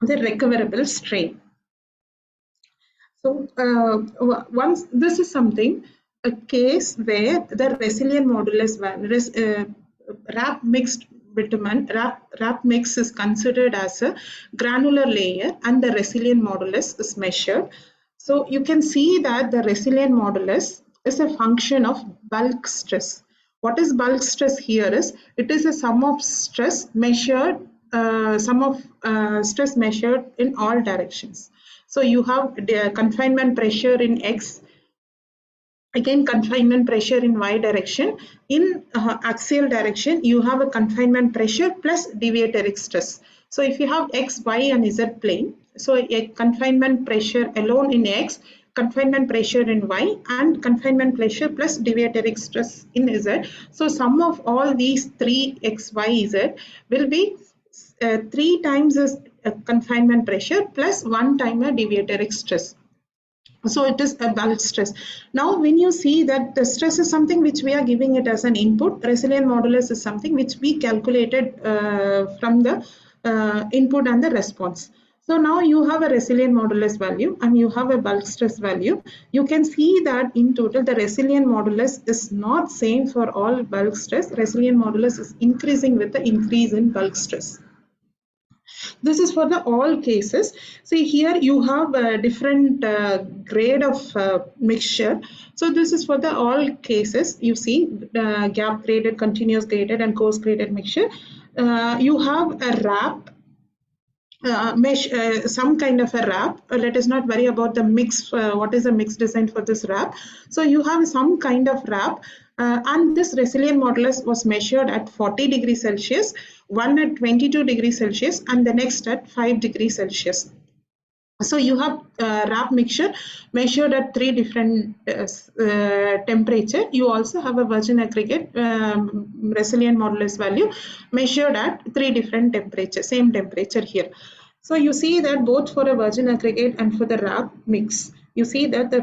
the recoverable strain. So once this is something, a case where the resilient modulus RAP mixed bitumen, RAP mix is considered as a granular layer and the resilient modulus is measured. So you can see that the resilient modulus is a function of bulk stress. What is bulk stress here is, it is a sum of stress measured, stress measured in all directions. So you have the confinement pressure in X, again confinement pressure in Y direction. In axial direction, you have a confinement pressure plus deviatoric stress. So if you have X, Y and Z plane, so a confinement pressure alone in X, confinement pressure in Y, and confinement pressure plus deviatoric stress in Z. So sum of all these 3 X, Y, Z will be 3 times confinement pressure plus 1 time a deviatoric stress. So it is a bulk stress. Now when you see that the stress is something which we are giving it as an input, resilient modulus is something which we calculated from the input and the response. So now you have a resilient modulus value and you have a bulk stress value. You can see that in total the resilient modulus is not same for all bulk stress. Resilient modulus is increasing with the increase in bulk stress. This is for the all cases. See here you have a different grade of mixture. So this is for the all cases. You see gap graded, continuous graded and coarse graded mixture. You have a RAP. Some kind of a RAP. Let us not worry about the mix. What is the mix design for this RAP? So you have some kind of RAP, and this resilient modulus was measured at 40 degrees Celsius, one at 22 degrees Celsius, and the next at 5 degrees Celsius. So you have RAP mixture measured at 3 different temperature. You also have a virgin aggregate resilient modulus value measured at 3 different temperatures, same temperature here. So you see that both for a virgin aggregate and for the RAP mix, you see that the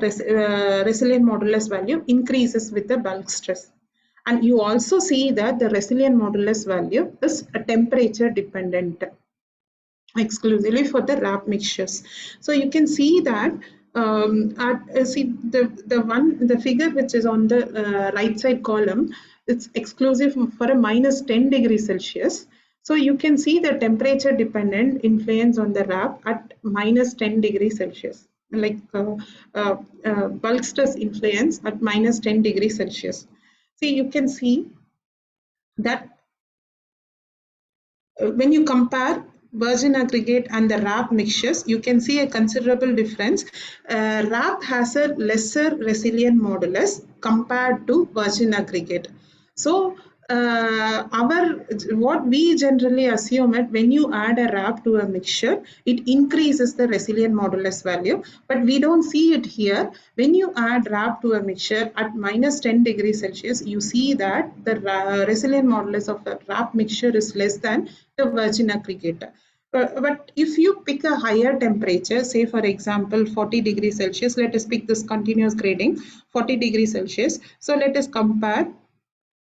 resilient modulus value increases with the bulk stress. And you also see that the resilient modulus value is a temperature dependent, exclusively for the RAP mixtures. So you can see that see the figure which is on the right side column, it's exclusive for a minus 10 degrees Celsius. So you can see the temperature dependent influence on the RAP at minus 10 degrees Celsius, like bulk stress influence at minus 10 degrees Celsius. See, you can see that when you compare virgin aggregate and the RAP mixtures, you can see a considerable difference. RAP has a lesser resilient modulus compared to virgin aggregate. So what we generally assume that when you add a RAP to a mixture, it increases the resilient modulus value, but we don't see it here. When you add RAP to a mixture at minus 10 degrees Celsius, you see that the resilient modulus of a RAP mixture is less than the virgin aggregate. But if you pick a higher temperature, say for example 40 degrees Celsius, let us pick this continuous grading 40 degrees Celsius. So let us compare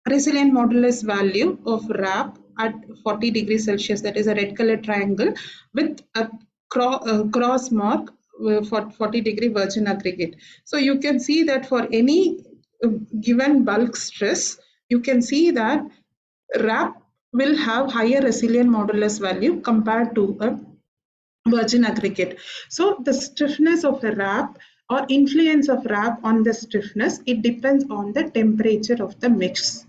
resilient modulus value of RAP at 40 degrees Celsius, that is a red color triangle, with a cross mark for 40 degree virgin aggregate. So you can see that for any given bulk stress, you can see that RAP will have higher resilient modulus value compared to a virgin aggregate. So the stiffness of a RAP or influence of RAP on the stiffness, it depends on the temperature of the mix.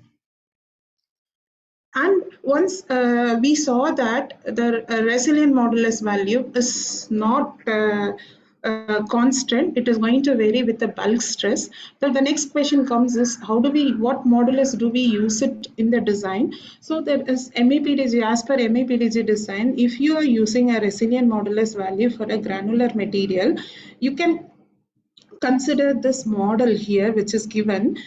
And once we saw that the resilient modulus value is not constant, it is going to vary with the bulk stress. So the next question comes is, what modulus do we use it in the design? So there is MEPDG, as per MEPDG design, if you are using a resilient modulus value for a granular material, you can consider this model here, which is given,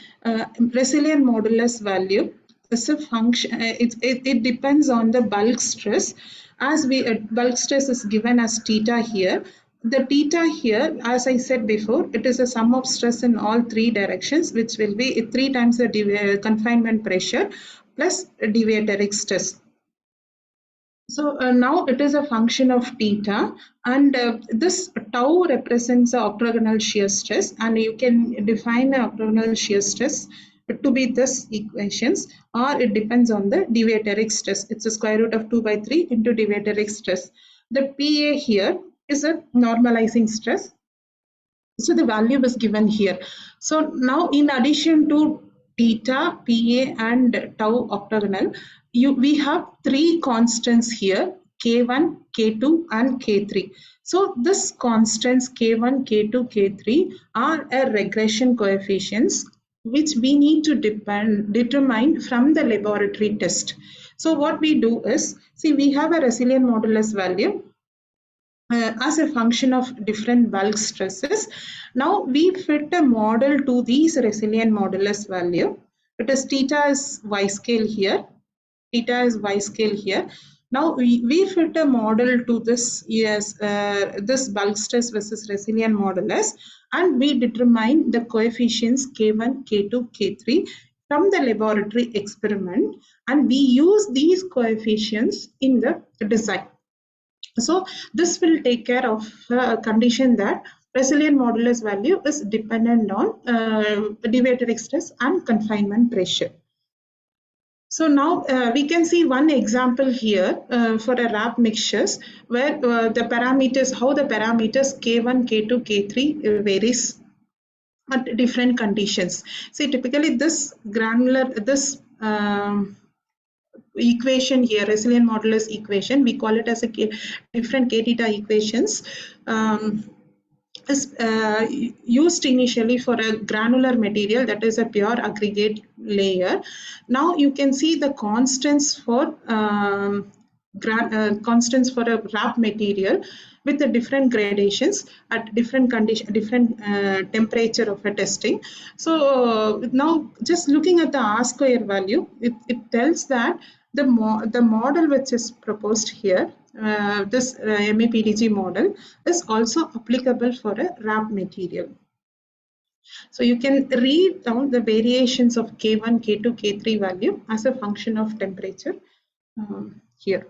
resilient modulus value is a function, it depends on the bulk stress. As we bulk stress is given as theta here. The theta here, as I said before, it is a sum of stress in all three directions, which will be 3 times the confinement pressure plus deviatoric stress. So now it is a function of theta, and this tau represents the octagonal shear stress, and you can define the octagonal shear stress to be this equations, or it depends on the deviatoric stress. It's a square root of 2 by 3 into deviatoric stress. The PA here is a normalizing stress. So the value is given here. So now in addition to theta, PA and tau octagonal, we have 3 constants here, K1, K2 and K3. So this constants K1, K2, K3 are a regression coefficients which we need to determine from the laboratory test. So what we do is, see, we have a resilient modulus value as a function of different bulk stresses. Now we fit a model to these resilient modulus value. It is theta is y scale here, theta is y scale here. Now we fit a model to this, yes, this bulk stress versus resilient modulus, and we determine the coefficients K1, K2, K3 from the laboratory experiment, and we use these coefficients in the design. So this will take care of a condition that resilient modulus value is dependent on deviatoric stress and confinement pressure. So now we can see one example here for a wrap mixtures where the parameters, how the parameters K1, K2, K3 varies at different conditions. See, typically this granular, this equation here, resilient modulus equation, we call it as a different K theta equations, is used initially for a granular material, that is a pure aggregate layer. Now you can see the constants for constants for a wrap material with the different gradations at different condition, different temperature of a testing. So now just looking at the R square value, it tells that the model which is proposed here, this MAPDG model, is also applicable for a wrap material. So you can read down the variations of K1, K2, K3 value as a function of temperature here.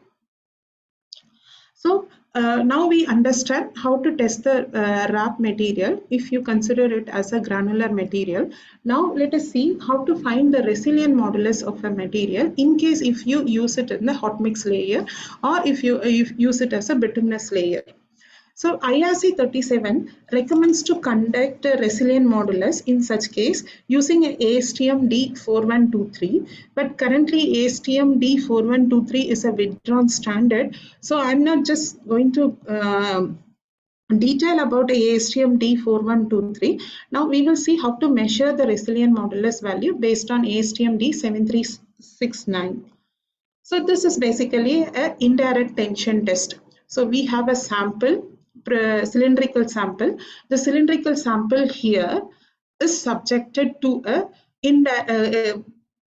So now we understand how to test the wrap material if you consider it as a granular material. Now let us see how to find the resilient modulus of a material in case if you use it in the hot mix layer, or if you use it as a bituminous layer. So IRC37 recommends to conduct a resilient modulus in such case using an ASTM D4123, but currently ASTM D4123 is a withdrawn standard. So I'm not just going to detail about ASTM D4123. Now we will see how to measure the resilient modulus value based on ASTM D7369. So this is basically an indirect tension test. So we have a sample, cylindrical sample. The cylindrical sample here is subjected to a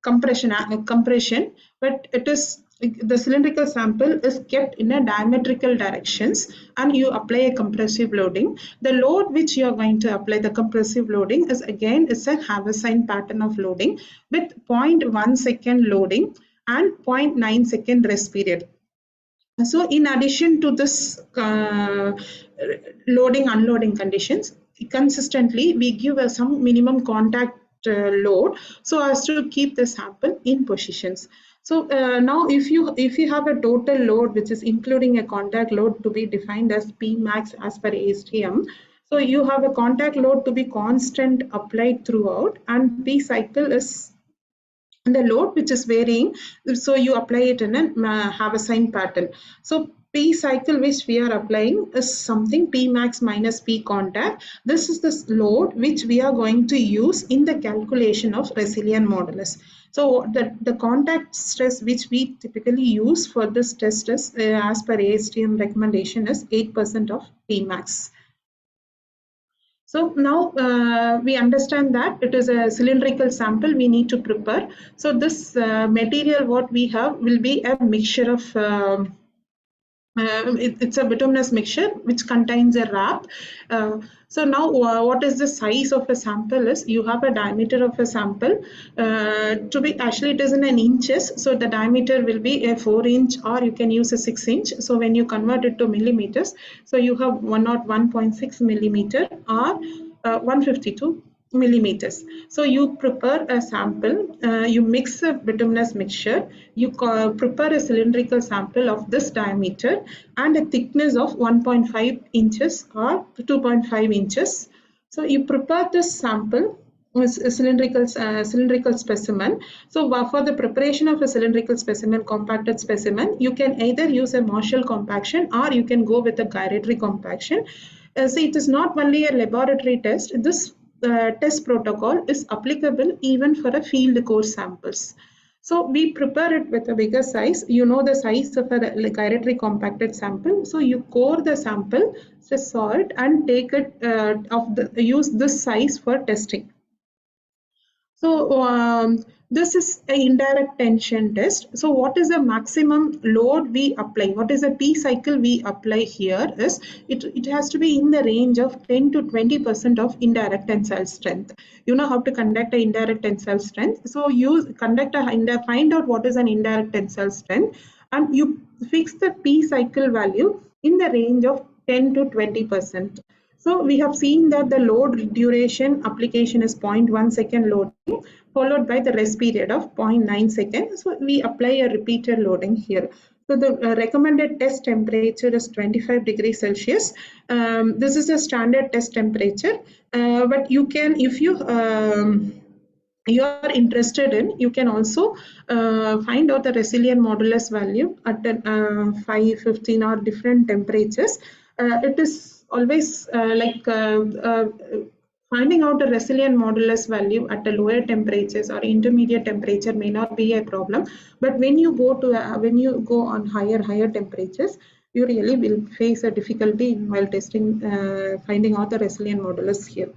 compression, but it is, the cylindrical sample is kept in a diametrical directions, and you apply a compressive loading. The load which you are going to apply, the compressive loading, is again is a Haversine pattern of loading with 0.1 second loading and 0.9 second rest period. So in addition to this loading unloading conditions, consistently we give some minimum contact load so as to keep the sample in positions. So now if you have a total load which is including a contact load to be defined as P max as per ASTM, so you have a contact load to be constant applied throughout, and P cycle is the load which is varying, so you apply it in a Haversine pattern. So P cycle which we are applying is something P max minus P contact. This is the load which we are going to use in the calculation of resilient modulus. So the contact stress which we typically use for this test is as per ASTM recommendation is 8% of P max. So now we understand that it is a cylindrical sample we need to prepare. So this material what we have will be a mixture of it's a bituminous mixture which contains a wrap. So now what is the size of a sample is, you have a diameter of a sample to be, actually it is in an inches, so the diameter will be a 4-inch or you can use a 6-inch. So when you convert it to millimeters, so you have 101.6 millimeter or 152 millimeters. So you prepare a sample, you mix a bituminous mixture, you prepare a cylindrical sample of this diameter and a thickness of 1.5 inches or 2.5 inches. So you prepare this sample, a cylindrical specimen. So for the preparation of a cylindrical specimen, compacted specimen, you can either use a Marshall compaction or you can go with a gyratory compaction. So it is not only a laboratory test. This test protocol is applicable even for a field core samples. So we prepare it with a bigger size. You know the size of a gyratory compacted sample. So you core the sample, salt, and take it use this size for testing. So this is an indirect tension test. So what is the maximum load we apply? What is the P cycle we apply here is, it has to be in the range of 10 to 20% of indirect tensile strength. You know how to conduct an indirect tensile strength. So you conduct find out what is an indirect tensile strength and you fix the P cycle value in the range of 10 to 20%. So we have seen that the load duration application is 0.1 second loading followed by the rest period of 0.9 seconds. So we apply a repeated loading here. So the recommended test temperature is 25 degrees Celsius. This is a standard test temperature, but you can, if you are interested in, you can also find out the resilient modulus value at 5, 15 or different temperatures. It is always finding out the resilient modulus value at a lower temperatures or intermediate temperature may not be a problem, but when you go on higher temperatures, you really will face a difficulty while testing, finding out the resilient modulus here.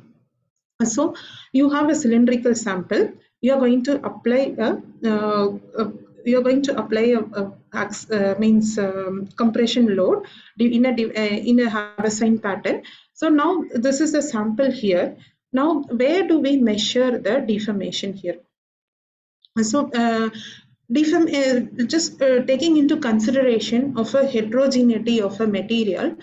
So you have a cylindrical sample. You are going to apply compression load in a Haversine pattern. So now this is the sample here. Now where do we measure the deformation here? So just taking into consideration of a heterogeneity of a material,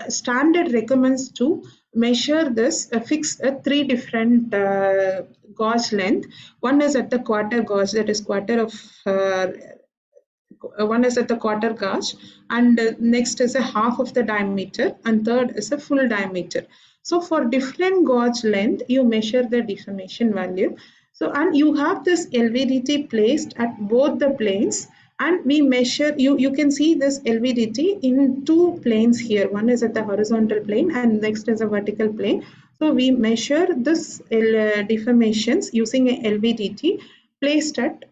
standard recommends to measure this, fix 3 different gauge length. One is at the quarter gauge, that is quarter of one is at the quarter gauge, and next is a half of the diameter, and third is a full diameter. So for different gauge length, you measure the deformation value. So, and you have this LVDT placed at both the planes, and we measure, you can see this LVDT in 2 planes here. One is at the horizontal plane and next is a vertical plane. So we measure this deformations using a LVDT placed at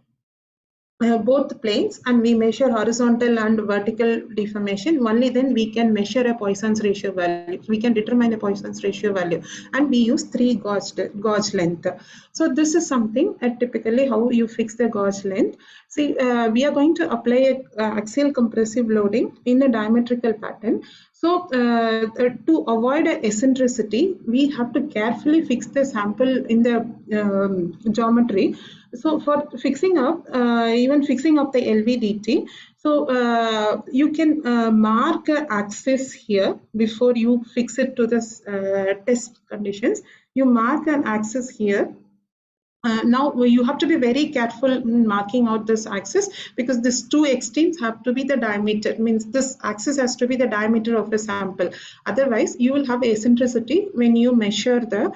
both planes, and we measure horizontal and vertical deformation. Only then we can measure a Poisson's ratio value. We can determine a Poisson's ratio value, and we use 3 gauge length. So this is something typically how you fix the gauge length. See, we are going to apply a axial compressive loading in a diametrical pattern. So to avoid eccentricity, we have to carefully fix the sample in the geometry. So for fixing up, even fixing up the LVDT, so you can mark an axis here before you fix it to the test conditions. You mark an axis here. Now you have to be very careful in marking out this axis, because these 2 extremes have to be the diameter, means this axis has to be the diameter of the sample. Otherwise you will have eccentricity when you measure the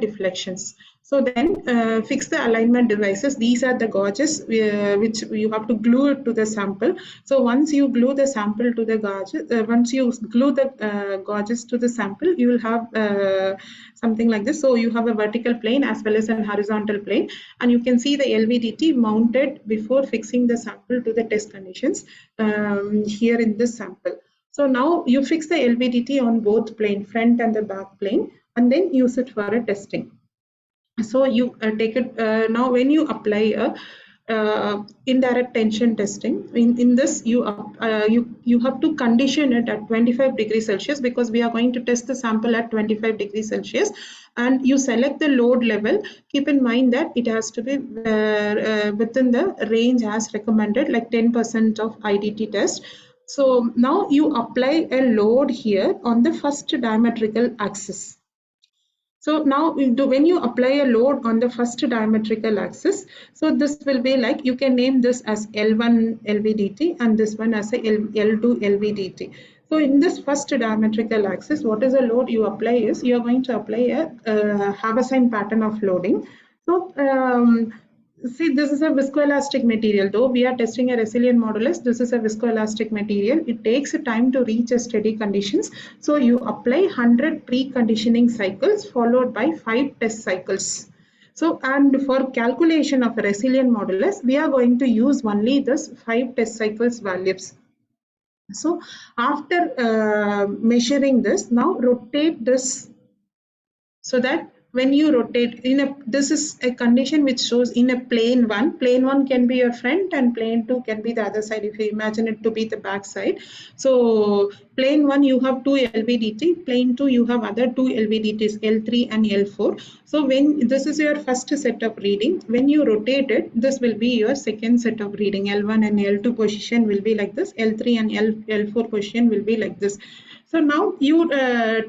deflections. So then fix the alignment devices. These are the gauges which you have to glue it to the sample. So once you glue the sample to the gauges, once you glue the gauges to the sample, you will have something like this. So you have a vertical plane as well as a horizontal plane, and you can see the LVDT mounted before fixing the sample to the test conditions here in this sample. So now you fix the LVDT on both plane, front and the back plane, and then use it for a testing. So you take it now when you apply a indirect tension testing. In this you have to condition it at 25 degrees Celsius, because we are going to test the sample at 25 degrees Celsius, and you select the load level. Keep in mind that it has to be within the range as recommended, like 10% of IDT test. So now you apply a load here on the first diametrical axis. So now when you apply a load on the first diametrical axis, so this will be like, you can name this as L1 LVDT and this one as a L2 LVDT. So in this first diametrical axis, what is the load you apply is, you are going to apply a Haversine pattern of loading. So see, this is a viscoelastic material. Though we are testing a resilient modulus, this is a viscoelastic material. It takes time to reach a steady conditions. So you apply 100 preconditioning cycles followed by 5 test cycles. So, and for calculation of a resilient modulus, we are going to use only this 5 test cycles values. So after measuring this, now rotate this so that when you rotate in a, this is a condition which shows in a plane 1. Plane 1 can be your front and plane 2 can be the other side, if you imagine it to be the back side. So plane 1 you have 2 LVDT, plane 2 you have other 2 LVDTs, L3 and L4. So when this is your first set of reading, when you rotate it, this will be your second set of reading. L1 and L2 position will be like this, L3 and L4 position will be like this. So now you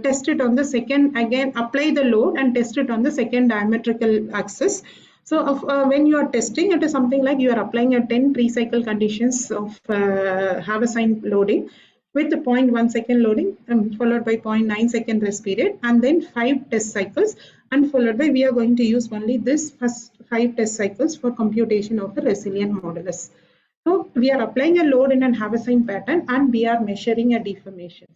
test it on the second, again apply the load and test it on the second diametrical axis. So when you are testing, it is something like you are applying a 10 pre-cycle conditions of Haversine loading with the 0.1 second loading followed by 0.9 second rest period, and then 5 test cycles, and followed by, we are going to use only this first 5 test cycles for computation of the resilient modulus. So we are applying a load in an Haversine pattern and we are measuring a deformation.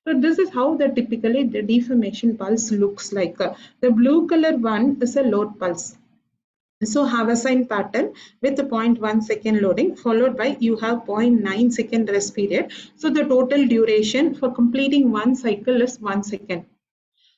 So this is how typically the deformation pulse looks like. The blue color one is a load pulse. So Haversine pattern with the 0.1 second loading, followed by you have 0.9 second rest period. So the total duration for completing one cycle is 1 second.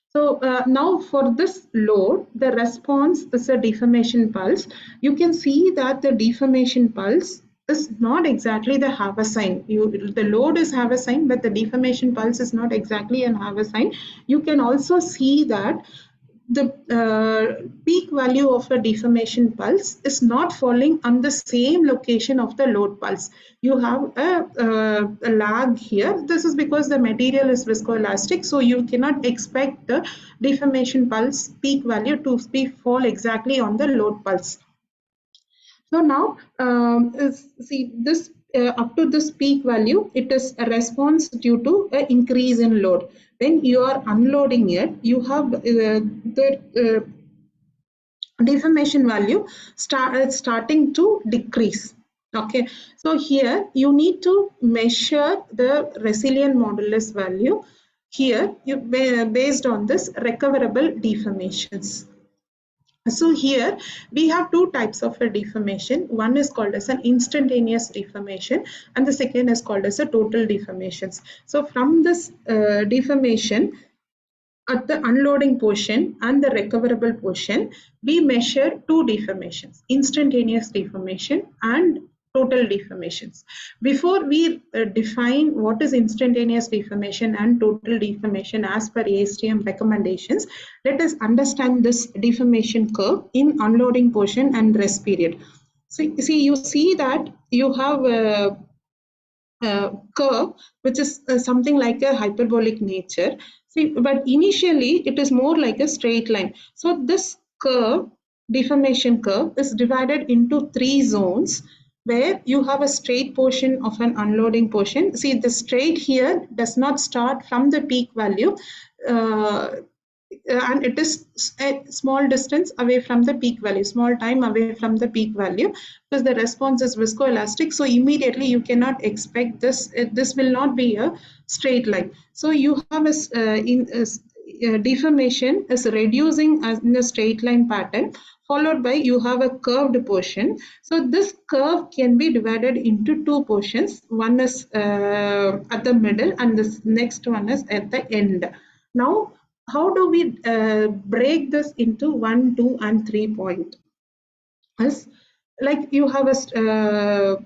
So now for this load, the response is a deformation pulse. You can see that the deformation pulse is not exactly the Haversine. The load is Haversine, but the deformation pulse is not exactly an Haversine. You can also see that the peak value of a deformation pulse is not falling on the same location of the load pulse. You have a lag here. This is because the material is viscoelastic, so you cannot expect the deformation pulse peak value to fall exactly on the load pulse. So now see this up to this peak value, it is a response due to an increase in load. When you are unloading it, you have the deformation value starting to decrease. Okay, so here you need to measure the resilient modulus value here based on this recoverable deformations. So here we have two types of a deformation. One is called as an instantaneous deformation and the second is called as a total deformations. So from this deformation at the unloading portion and the recoverable portion, we measure two deformations, instantaneous deformation and total deformations. Before we define what is instantaneous deformation and total deformation as per ASTM recommendations, let us understand this deformation curve in unloading portion and rest period. So you see that you have a curve which is something like a hyperbolic nature. See, but initially it is more like a straight line. So this curve, deformation curve, is divided into 3 zones where you have a straight portion of an unloading portion. See, the straight here does not start from the peak value and it is a small distance away from the peak value, small time away from the peak value, because the response is viscoelastic. So immediately you cannot expect this. This will not be a straight line. So you have a deformation is reducing in a straight line pattern, followed by you have a curved portion. So this curve can be divided into two portions. One is at the middle and the next one is at the end. Now, how do we break this into 1, 2, and 3 point? As like you have a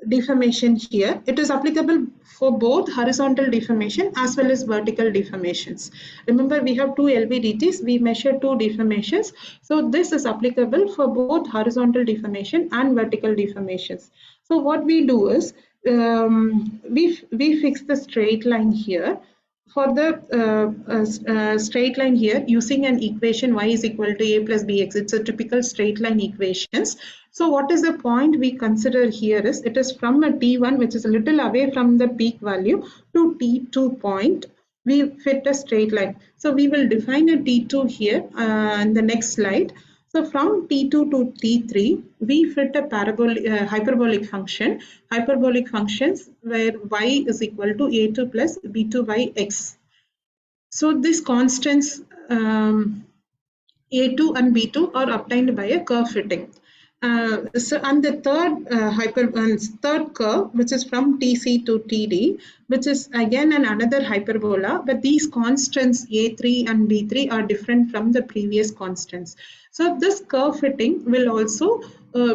deformation here, it is applicable for both horizontal deformation as well as vertical deformations. Remember, we have two LVDTs, we measure two deformations. So this is applicable for both horizontal deformation and vertical deformations. So what we do is we fix the straight line here. For the straight line here, using an equation y is equal to a plus bx, it's a typical straight line equations. So what is the point we consider here is, it is from a T1, which is a little away from the peak value, to T2 point, we fit a straight line. So we will define a T2 here in the next slide. So from T2 to T3, we fit a hyperbolic function, hyperbolic functions where y is equal to a2 plus b2 by x. So these constants a2 and b2 are obtained by a curve fitting. And the third curve, which is from TC to TD, which is again another hyperbola, but these constants A3 and B3 are different from the previous constants. So this curve fitting will also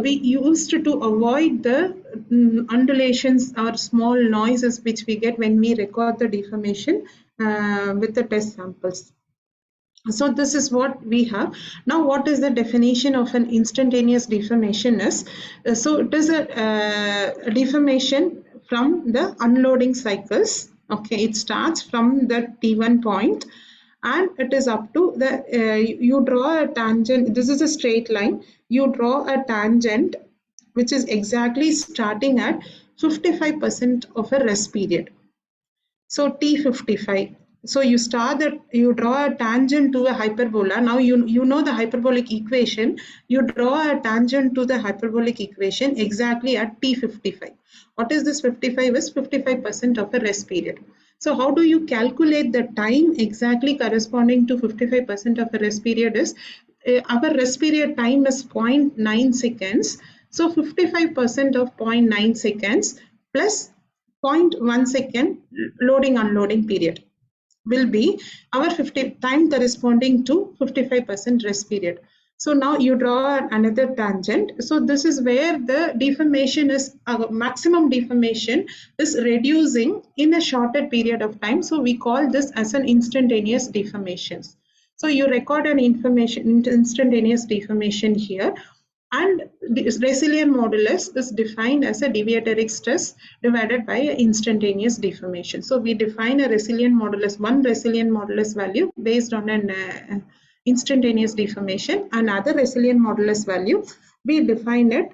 be used to avoid the undulations or small noises which we get when we record the deformation with the test samples. So this is what we have. Now, what is the definition of an instantaneous deformation is? So it is a deformation from the unloading cycles. Okay, it starts from the T1 point and it is up to the, you draw a tangent. This is a straight line. You draw a tangent which is exactly starting at 55% of a rest period. So T55. So you draw a tangent to a hyperbola. Now you know the hyperbolic equation. You draw a tangent to the hyperbolic equation exactly at T55. What is this 55? Is 55% of a rest period. So how do you calculate the time exactly corresponding to 55% of a rest period is, our rest period time is 0.9 seconds. So 55% of 0.9 seconds plus 0.1 second loading unloading period will be our time corresponding to 55% rest period. So now you draw another tangent. So this is where the deformation is, maximum deformation is reducing in a shorter period of time. So we call this as an instantaneous deformation. So you record an instantaneous deformation here. And the resilient modulus is defined as a deviatoric stress divided by an instantaneous deformation. So we define a resilient modulus, one resilient modulus value based on an instantaneous deformation, and other resilient modulus value, we define it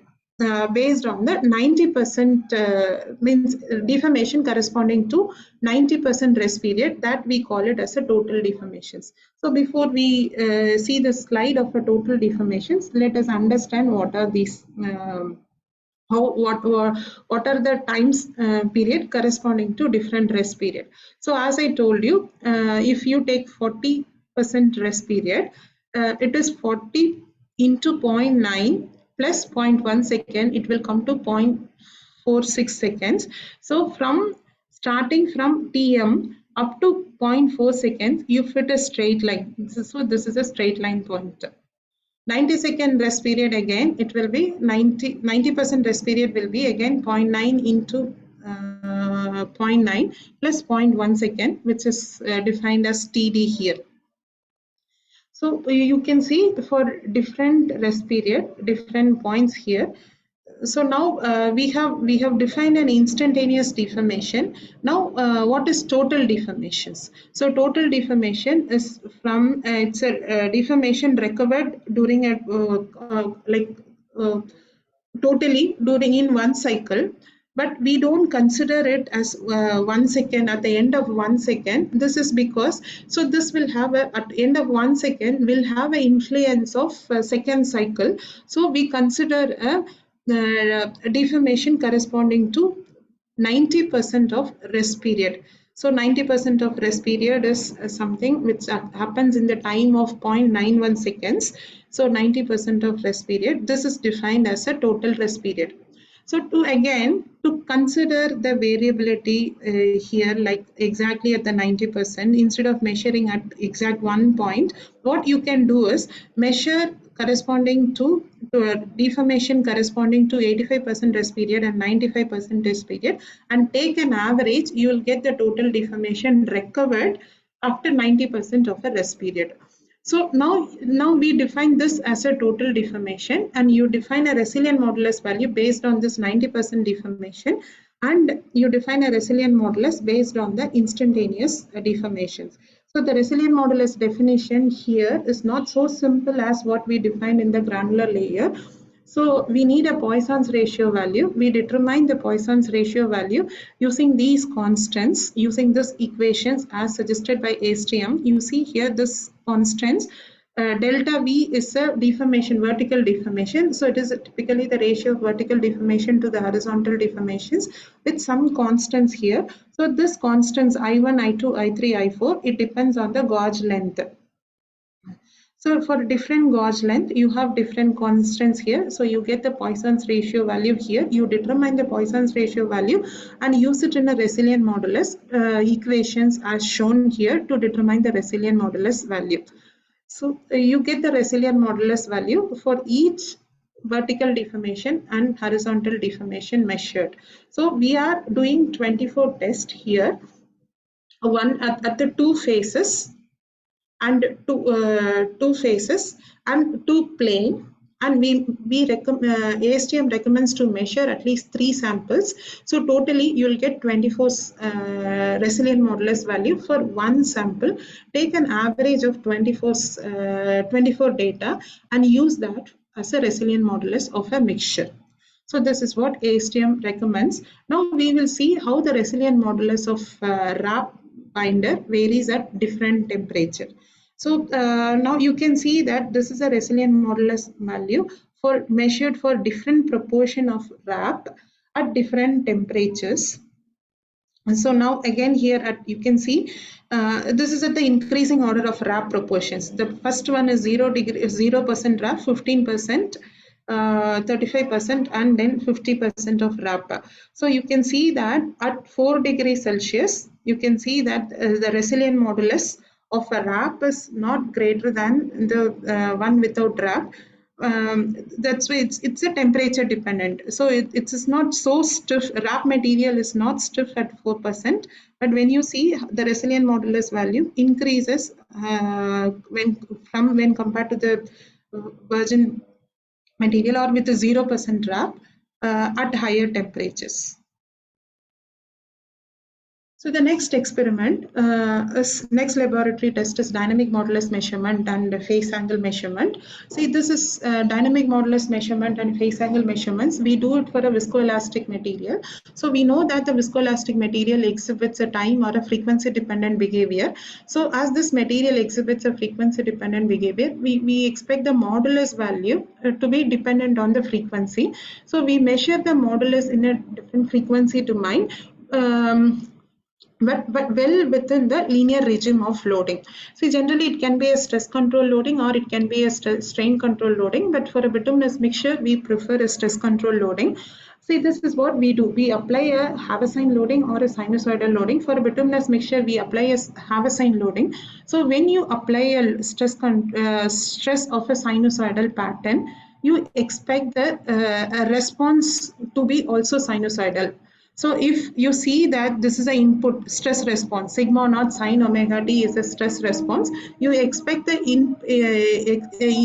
based on the 90% means deformation corresponding to 90% rest period, that we call it as a total deformations. So before we see the slide of a total deformations, let us understand what are these, what are the times period corresponding to different rest period. So as I told you, if you take 40% rest period, it is 40 into 0.9 plus 0.1 second, it will come to 0.46 seconds. So starting from TM up to 0.4 seconds, you fit a straight line. So this is a straight line point. 90-second rest period, again it will be 90% rest period will be again 0.9 into 0.9 plus 0.1 second, which is defined as TD here. So you can see for different rest period, different points here. So now we have defined an instantaneous deformation. Now what is total deformations? So total deformation is from it's a deformation recovered during a totally during in one cycle, but we don't consider it as 1 second at the end of 1 second. This is because, so this will have at the end of 1 second will have an influence of second cycle. So we consider a deformation corresponding to 90% of rest period. So 90% of rest period is something which happens in the time of 0.91 seconds. So 90% of rest period. This is defined as a total rest period. So to consider the variability here, like exactly at the 90%, instead of measuring at exact one point, what you can do is measure corresponding to a deformation corresponding to 85% rest period and 95% rest period, and take an average. You will get the total deformation recovered after 90% of a rest period. So now we define this as a total deformation, and you define a resilient modulus value based on this 90% deformation, and you define a resilient modulus based on the instantaneous deformations. So the resilient modulus definition here is not so simple as what we defined in the granular layer. So we need a Poisson's ratio value. We determine the Poisson's ratio value using these constants, using this equations as suggested by AICTE. You see here this constants. Delta V is a deformation, vertical deformation. So it is typically the ratio of vertical deformation to the horizontal deformations with some constants here. So this constants I1, I2, I3, I4, it depends on the gauge length. So for different gauge length, you have different constants here. So you get the Poisson's ratio value here. You determine the Poisson's ratio value and use it in a resilient modulus equations as shown here to determine the resilient modulus value. So you get the resilient modulus value for each vertical deformation and horizontal deformation measured. So we are doing 24 tests here, one at the two phases and two phases and two plane, and AICTE recommends to measure at least 3 samples. So totally you will get 24 resilient modulus value for one sample. Take an average of 24 data and use that as a resilient modulus of a mixture. So this is what AICTE recommends. Now we will see how the resilient modulus of wrap binder varies at different temperature. So now you can see that this is a resilient modulus value for measured for different proportion of wrap at different temperatures. So now again here you can see this is at the increasing order of wrap proportions. The first one is 0% wrap, 15%, 35%, and then 50% of wrap. So you can see that at 4 degrees Celsius, you can see that the resilient modulus of a wrap is not greater than the one without wrap. That's why it's a temperature dependent. So it is not so stiff. Wrap material is not stiff at 4%, but when you see the resilient modulus value increases when compared to the virgin material or with a 0% wrap at higher temperatures. So the next experiment, next laboratory test is dynamic modulus measurement and phase angle measurement. See, this is dynamic modulus measurement and phase angle measurements. We do it for a viscoelastic material. So we know that the viscoelastic material exhibits a time or a frequency dependent behavior. So as this material exhibits a frequency dependent behavior, we expect the modulus value to be dependent on the frequency. So we measure the modulus in a different frequency domain. But well within the linear regime of loading. So generally it can be a stress control loading or it can be a strain control loading, but for a bituminous mixture we prefer a stress control loading. See, this is what we do. We apply a Haversine loading or a sinusoidal loading. For a bituminous mixture we apply a Haversine loading. So when you apply a stress of a sinusoidal pattern, you expect the response to be also sinusoidal. So if you see that this is an input stress response, sigma naught sine omega t is a stress response, you expect the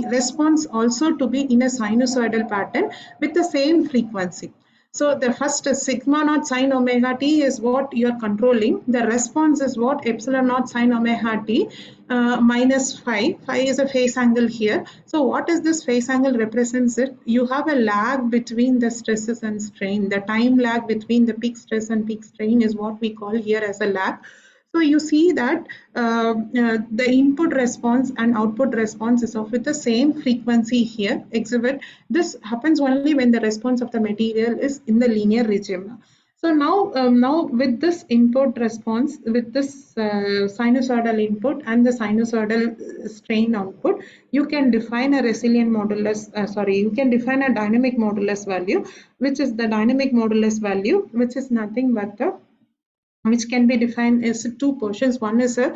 response also to be in a sinusoidal pattern with the same frequency. So the first sigma naught sine omega t is what you are controlling. The response is what epsilon naught sine omega t minus phi. Phi is a phase angle here. So what is this phase angle represents it? You have a lag between the stresses and strain. The time lag between the peak stress and peak strain is what we call here as a lag. So you see that the input response and output response is of with the same frequency here exhibit. This happens only when the response of the material is in the linear regime. So now with this input response, with this sinusoidal input and the sinusoidal strain output, you can define a resilient modulus, you can define a dynamic modulus value, which is the dynamic modulus value, which is nothing but the which can be defined as two portions. One is a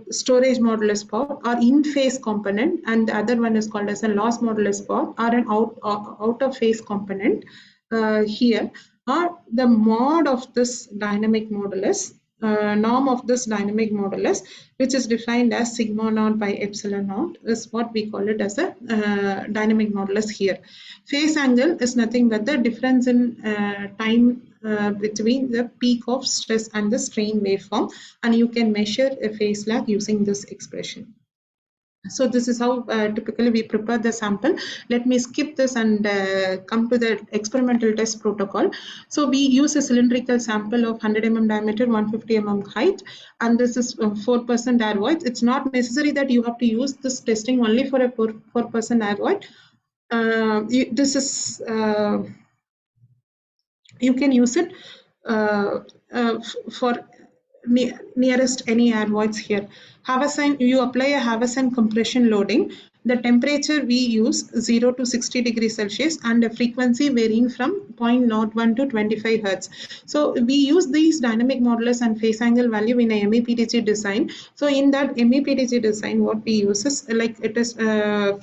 storage modulus part or in phase component, and the other one is called as a loss modulus part or an out of phase component here, or the mod of this dynamic modulus, norm of this dynamic modulus, which is defined as sigma naught by epsilon naught, is what we call it as a dynamic modulus here. Phase angle is nothing but the difference in time between the peak of stress and the strain waveform, and you can measure a phase lag using this expression. So this is how typically we prepare the sample. Let me skip this and come to the experimental test protocol. So we use a cylindrical sample of 100 mm diameter, 150 mm height, and this is 4% air void. It's not necessary that you have to use this testing only for a 4% air void. This is you can use it for nearest any air voids here. You apply a Havasan compression loading. The temperature we use 0 to 60 degrees Celsius and a frequency varying from 0.01 to 25 Hertz. So we use these dynamic modulus and phase angle value in a MEPDG design. So in that MEPDG design, what we use is like it is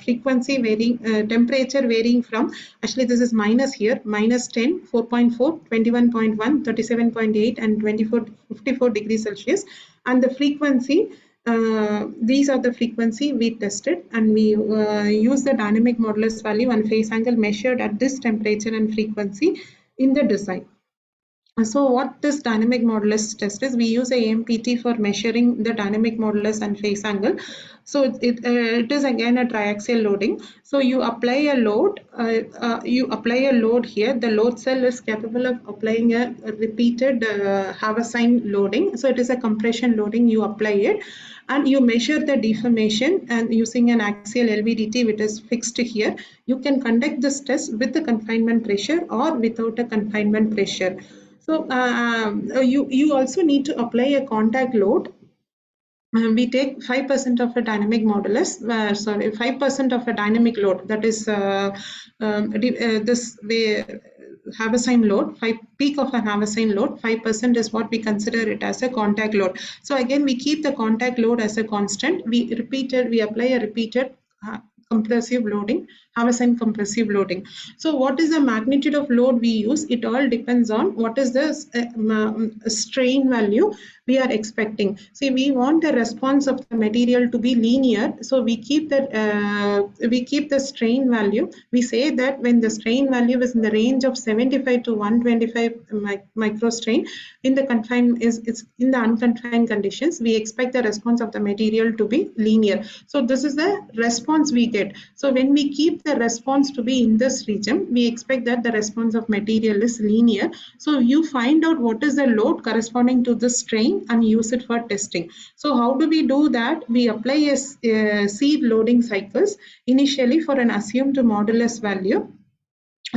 frequency varying, temperature varying from, actually this is minus here, minus 10, 4.4, 21.1, 37.8 and 54 degrees Celsius, and the frequency, these are the frequency we tested, and we use the dynamic modulus value and phase angle measured at this temperature and frequency in the design. So what this dynamic modulus test is, we use a AMPT for measuring the dynamic modulus and phase angle. So it is again a triaxial loading. So you apply a load, here. The load cell is capable of applying a repeated Havasan loading. So it is a compression loading, you apply it, and you measure the deformation, and using an axial LVDT which is fixed here, you can conduct this test with the confinement pressure or without a confinement pressure. So you also need to apply a contact load. We take 5% of a dynamic modulus, 5% of a dynamic load, that is this way Havasan load, peak of a Havasan load, 5% is what we consider it as a contact load. So again, we keep the contact load as a constant. We apply a repeated compressive loading, Havasan compressive loading. So what is the magnitude of load we use? It all depends on what is the strain value we are expecting. See, we want the response of the material to be linear, so we keep the strain value. We say that when the strain value is in the range of 75 to 125 microstrain, in the in the unconfined conditions, we expect the response of the material to be linear. So this is the response we get. So when we keep the response to be in this region, we expect that the response of material is linear. So you find out what is the load corresponding to this strain and use it for testing. So how do we do that? We apply a seed loading cycles initially for an assumed modulus value.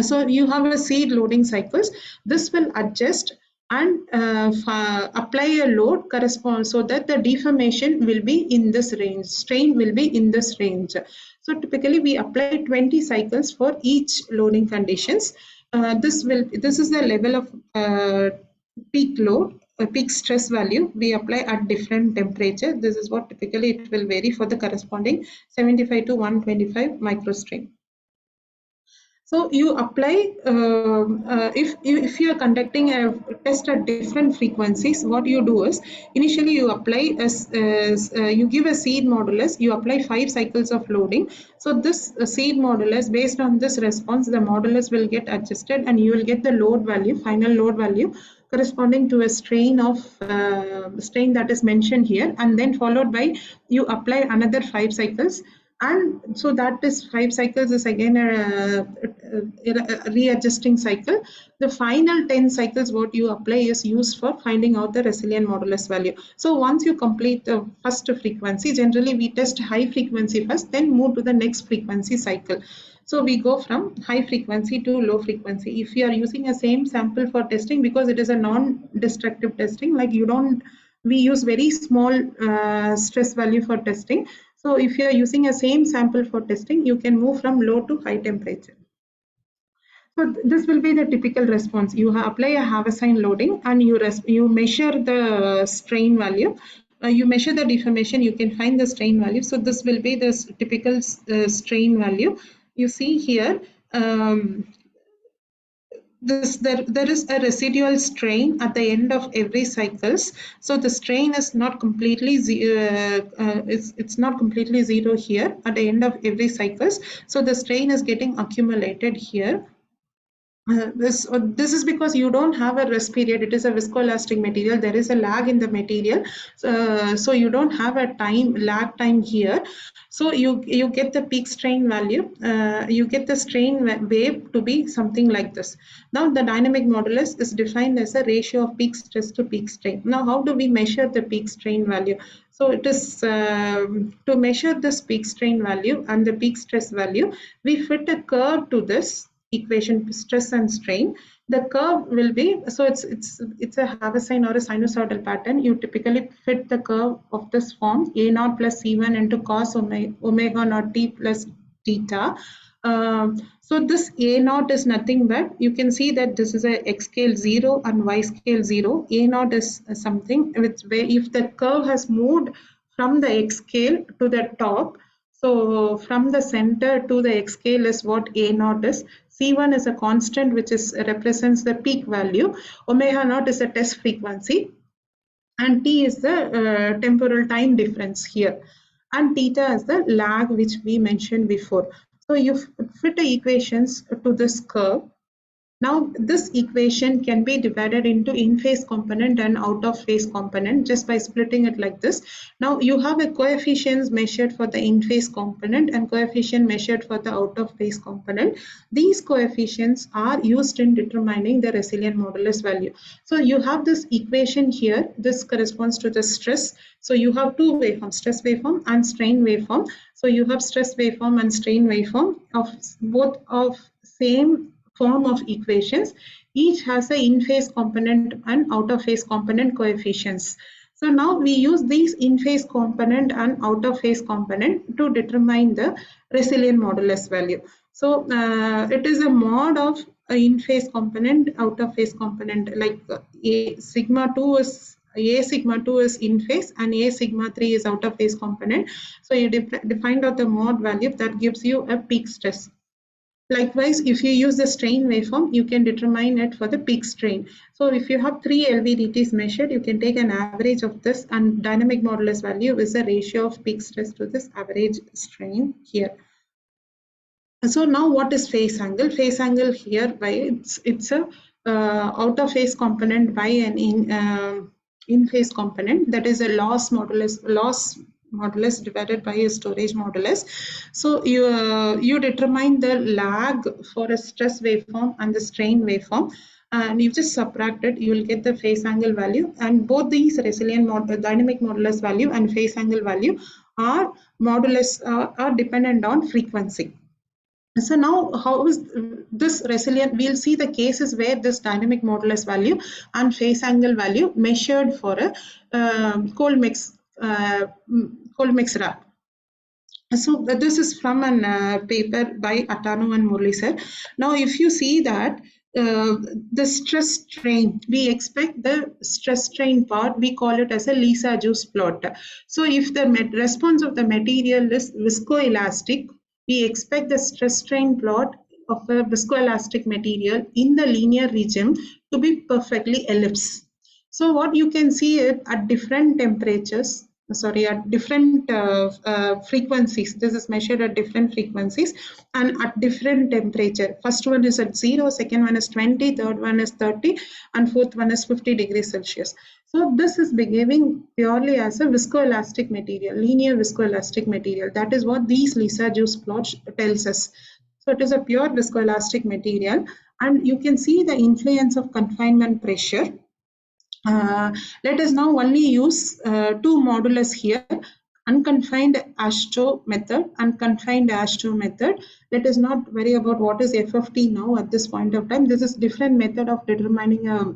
So you have a seed loading cycles. This will adjust and apply a load correspond so that the deformation will be in this range, strain will be in this range. So typically we apply 20 cycles for each loading conditions. This is the level of peak load, peak stress value we apply at different temperature. This is what typically it will vary for the corresponding 75 to 125 microstrain. So you apply, if you are conducting a test at different frequencies, what you do is, initially you apply, you give a seed modulus, you apply 5 cycles of loading. So this seed modulus, based on this response, the modulus will get adjusted and you will get the load value, final load value, corresponding to a strain that is mentioned here, and then followed by you apply another 5 cycles. And so that is 5 cycles is again a readjusting cycle. The final 10 cycles what you apply is used for finding out the resilient modulus value. So once you complete the first frequency, generally we test high frequency first, then move to the next frequency cycle. So we go from high frequency to low frequency. If you are using a same sample for testing, because it is a non-destructive testing, like we use very small stress value for testing. So if you are using a same sample for testing, you can move from low to high temperature. So this will be the typical response. You apply a Haversine loading and you measure the strain value. You measure the deformation, you can find the strain value. So this will be the typical strain value. You see here, there is a residual strain at the end of every cycles. So the strain is not completely it's not completely zero here at the end of every cycles. So the strain is getting accumulated here. This is because you don't have a rest period. It is a viscoelastic material. There is a lag in the material, so you don't have a lag time here. So you get the peak strain value. You get the strain wave to be something like this. Now the dynamic modulus is defined as a ratio of peak stress to peak strain. Now how do we measure the peak strain value? So it is to measure this peak strain value and the peak stress value, we fit a curve to this equation, stress and strain. The curve will be, so it's a Haversine or a sinusoidal pattern. You typically fit the curve of this form, A naught plus C1 into cos omega naught T plus theta. So this A naught is nothing but, you can see that this is a X scale 0 and Y scale 0. A naught is something which, where if the curve has moved from the X scale to the top, so from the center to the X scale is what A naught is. C1 is a constant which represents the peak value. Omega naught is a test frequency. And T is the temporal time difference here. And theta is the lag which we mentioned before. So you fit the equations to this curve. Now this equation can be divided into in-phase component and out-of-phase component just by splitting it like this. Now you have a coefficients measured for the in-phase component and coefficient measured for the out-of-phase component. These coefficients are used in determining the resilient modulus value. So you have this equation here. This corresponds to the stress. So you have two waveforms, stress waveform and strain waveform. So you have stress waveform and strain waveform of both of same form of equations. Each has a in-phase component and out-of-phase component coefficients. So now we use these in-phase component and out-of-phase component to determine the resilient modulus value. So it is a mod of in-phase component, out-of-phase component, like A sigma 2 is in phase and A sigma 3 is out-of-phase component. So you defined out the mod value that gives you a peak stress. Likewise, if you use the strain waveform, you can determine it for the peak strain. So if you have 3 LVDTs measured, you can take an average of this, and dynamic modulus value is the ratio of peak stress to this average strain here. So now what is phase angle? Phase angle here, by it's a out of phase component by an in phase component, that is a loss modulus divided by a storage modulus. So you determine the lag for a stress waveform and the strain waveform, and you just subtract it, you will get the phase angle value. And both these resilient dynamic modulus value and phase angle value are dependent on frequency. So now how is this resilient? We'll see the cases where this dynamic modulus value and phase angle value measured for a cold mix wrap. So this is from a paper by Atano and Murli sir. Now if you see that the stress strain, we expect the stress strain part, we call it as a Lisa-Juice plot. So if the response of the material is viscoelastic, we expect the stress strain plot of a viscoelastic material in the linear region to be perfectly ellipse. So what you can see is at different temperatures, at different frequencies, this is measured at different frequencies and at different temperature. First one is at 0, second one is 20, third one is 30, and fourth one is 50 degrees Celsius. So this is behaving purely as a viscoelastic material, linear viscoelastic material. That is what these Lisa juice plots tells us. So it is a pure viscoelastic material, and you can see the influence of confinement pressure. Let us now only use two modulus here, unconfined AICTE method and confined AICTE method. Let us not worry about what is FFT now at this point of time. This is different method of determining a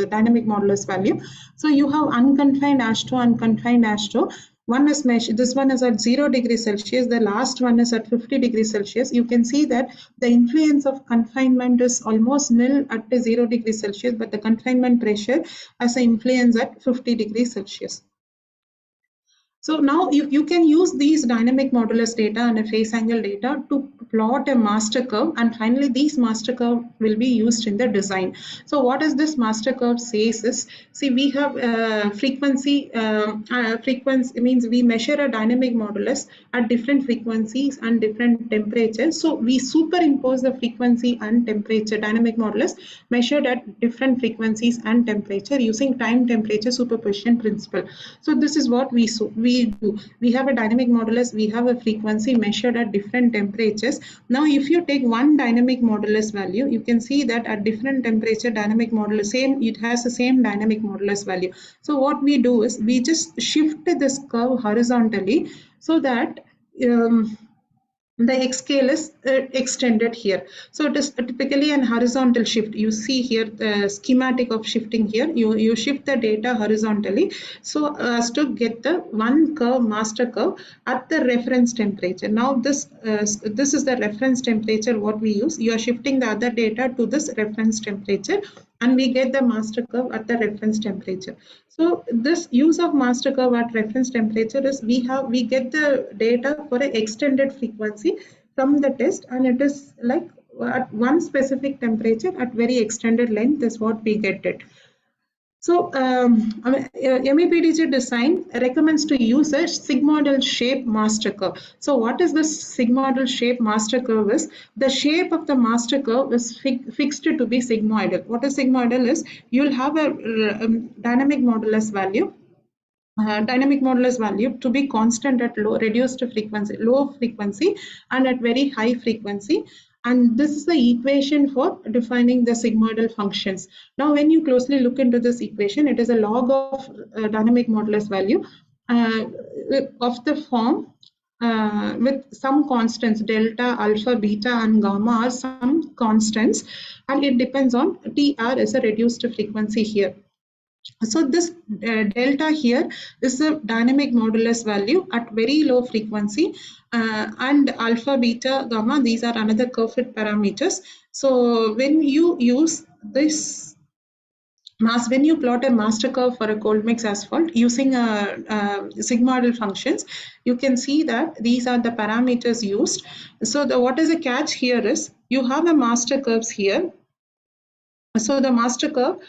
dynamic modulus value. So you have unconfined AICTE and confined AICTE. One is measured, this one is at 0 degrees Celsius, the last one is at 50 degrees Celsius. You can see that the influence of confinement is almost nil at the 0 degrees Celsius, but the confinement pressure has an influence at 50 degrees Celsius. So now you can use these dynamic modulus data and a phase angle data to plot a master curve, and finally these master curve will be used in the design. So what does this master curve says is, see, we have frequency means we measure a dynamic modulus at different frequencies and different temperatures. So we superimpose the frequency and temperature dynamic modulus measured at different frequencies and temperature using time temperature superposition principle. So this is what we do. We have a dynamic modulus, we have a frequency measured at different temperatures. Now if you take one dynamic modulus value, you can see that at different temperature dynamic modulus it has the same dynamic modulus value. So what we do is we just shift this curve horizontally so that the X scale is extended here. So it is typically an horizontal shift. You see here the schematic of shifting here. You shift the data horizontally so as to get the one curve, master curve, at the reference temperature. Now this is the reference temperature what we use. You are shifting the other data to this reference temperature, and we get the master curve at the reference temperature. So this use of master curve at reference temperature is we get the data for an extended frequency from the test, and it is like at one specific temperature at very extended length is what we get it. So MEPDG design recommends to use a sigmoidal shape master curve. So what is this sigmoidal shape master curve is? The shape of the master curve is fixed to be sigmoidal. What is sigmoidal is, you'll have a dynamic modulus value to be constant at low frequency and at very high frequency, and this is the equation for defining the sigmoidal functions. Now when you closely look into this equation, it is a log of dynamic modulus value of the form with some constants, delta, alpha, beta and gamma are some constants, and it depends on TR is a reduced frequency here. So this delta here is the dynamic modulus value at very low frequency, and alpha, beta, gamma, these are another curve fit parameters. So when you use this when you plot a master curve for a cold mix asphalt using sigmoidal functions, you can see that these are the parameters used. So what is the catch here is, you have a master curves here. So the master curve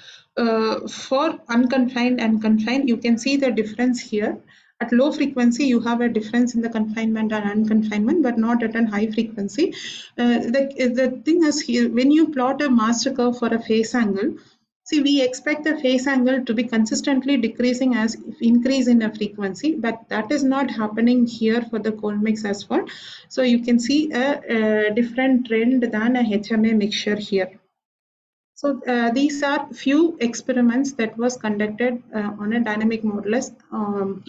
for unconfined and confined, you can see the difference here. At low frequency, you have a difference in the confinement and unconfinement, but not at a high frequency. The thing is here, when you plot a master curve for a phase angle, see, we expect the phase angle to be consistently decreasing as increase in a frequency, but that is not happening here for the cold mix asphalt. So you can see a different trend than a HMA mixture here. So these are few experiments that was conducted on a dynamic modulus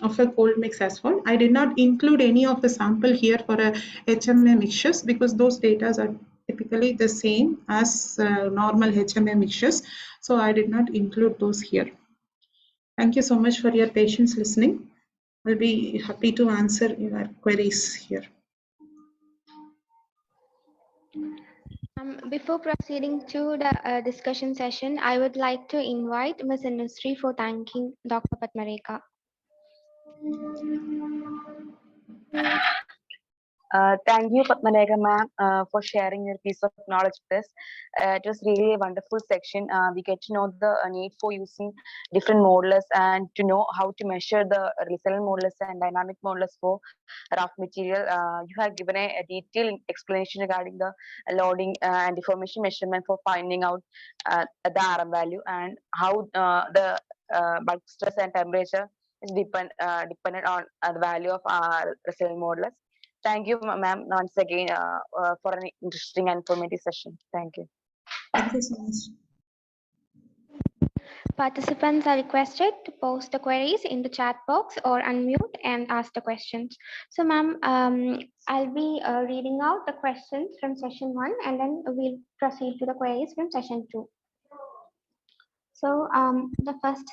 of a cold mix asphalt. I did not include any of the sample here for a HMA mixtures because those data are typically the same as normal HMA mixtures. So I did not include those here. Thank you so much for your patience listening. I'll be happy to answer your queries here. Before proceeding to the discussion session, I would like to invite Ms. Industry for thanking Dr. Padmarekha. Thank you, Padmarekha ma'am, for sharing your piece of knowledge with us. It was really a wonderful section. We get to know the need for using different modulus and to know how to measure the resilient modulus and dynamic modulus for rough material. You have given a detailed explanation regarding the loading and deformation measurement for finding out the RM value and how the bulk stress and temperature is dependent on the value of our cell modulus. Thank you, ma'am, once again for an interesting and informative session. Thank you. Thank you so much. Participants are requested to post the queries in the chat box or unmute and ask the questions. So, ma'am, I'll be reading out the questions from session 1 and then we'll proceed to the queries from session 2. So, the first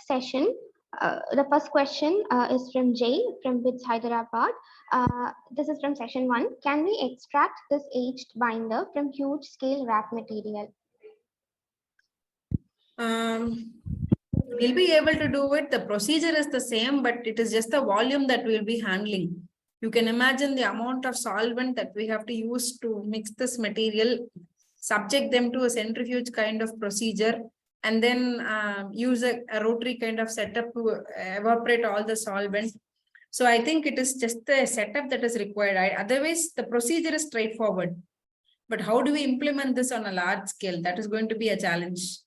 question is from Jay from BITS Hyderabad. This is from session 1. Can we extract this aged binder from huge scale wrap material? We'll be able to do it. The procedure is the same, but it is just the volume that we'll be handling. You can imagine the amount of solvent that we have to use to mix this material, subject them to a centrifuge kind of procedure, and then use a rotary kind of setup to evaporate all the solvent. So I think it is just the setup that is required. Otherwise, the procedure is straightforward. But how do we implement this on a large scale? That is going to be a challenge.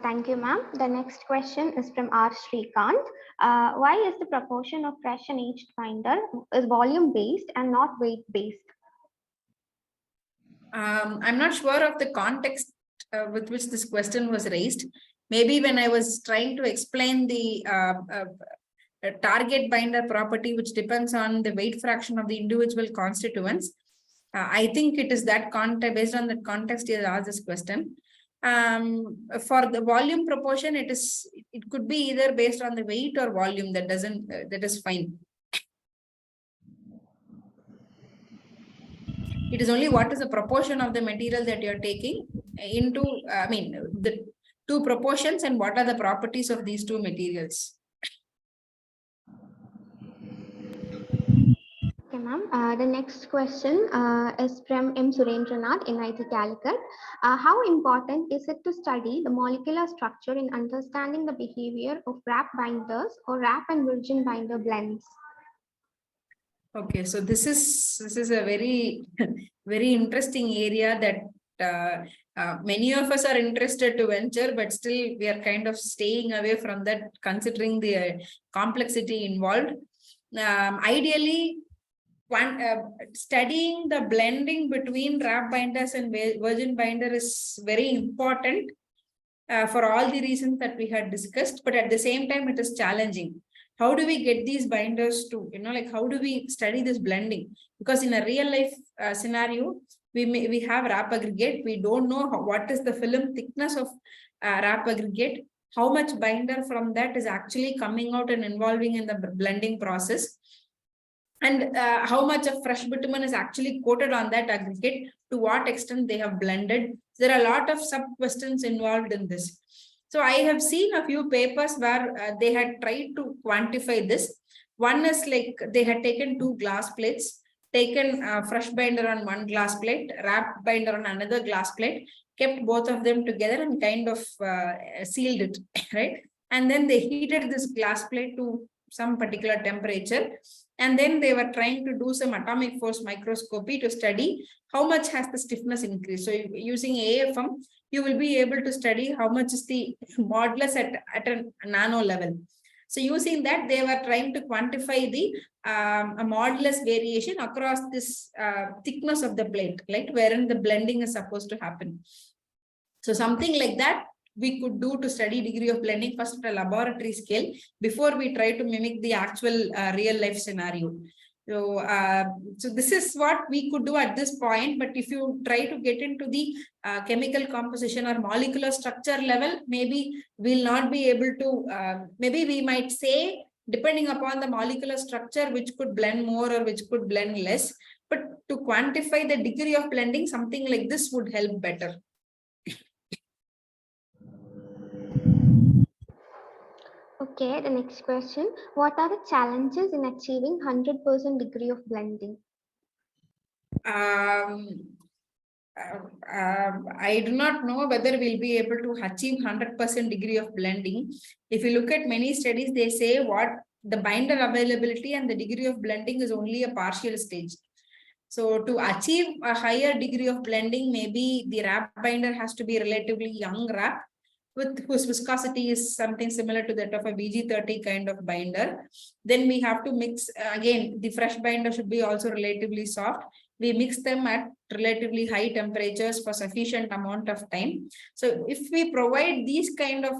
Thank you, ma'am. The next question is from R. Shrikant. Why is the proportion of fresh and aged binder is volume based and not weight based? I'm not sure of the context with which this question was raised. Maybe when I was trying to explain the target binder property, which depends on the weight fraction of the individual constituents, I think it is that context, based on that context, you asked this question. For the volume proportion, it could be either based on the weight or volume. That is fine. It is only what is the proportion of the material that you're taking into, the two proportions and what are the properties of these two materials. Okay, ma'am. The next question is from M. Surendranath in IT Calicut. How important is it to study the molecular structure in understanding the behavior of wrap binders or wrap and virgin binder blends? Okay, so this is a very, very interesting area that many of us are interested to venture, but still we are kind of staying away from that, considering the complexity involved. Ideally, studying the blending between wrap binders and virgin binder is very important for all the reasons that we had discussed, but at the same time it is challenging. How do we get these binders to, how do we study this blending? Because in a real life scenario, we have wrap aggregate. We don't know what is the film thickness of wrap aggregate, how much binder from that is actually coming out and involving in the blending process, and how much of fresh bitumen is actually coated on that aggregate, to what extent they have blended. There are a lot of sub-questions involved in this. So I have seen a few papers where they had tried to quantify this. One is like they had taken two glass plates, taken fresh binder on one glass plate, wrap binder on another glass plate, kept both of them together and kind of sealed it, right? And then they heated this glass plate to some particular temperature. And then they were trying to do some atomic force microscopy to study how much has the stiffness increased. So using AFM, you will be able to study how much is the modulus at a nano level. So using that, they were trying to quantify the a modulus variation across this thickness of the plate, right, wherein the blending is supposed to happen. So something like that we could do to study degree of blending first at a laboratory scale before we try to mimic the actual real life scenario. So, so this is what we could do at this point. But if you try to get into the chemical composition or molecular structure level, maybe we'll not be able to, maybe we might say, depending upon the molecular structure, which could blend more or which could blend less. But to quantify the degree of blending, something like this would help better. Okay, the next question. What are the challenges in achieving 100% degree of blending? I do not know whether we'll be able to achieve 100% degree of blending. If you look at many studies, they say what the binder availability and the degree of blending is only a partial stage. So to achieve a higher degree of blending, maybe the wrap binder has to be relatively young wrap, with whose viscosity is something similar to that of a VG30 kind of binder. Then we have to mix, again, the fresh binder should be also relatively soft. We mix them at relatively high temperatures for sufficient amount of time. So if we provide these kind of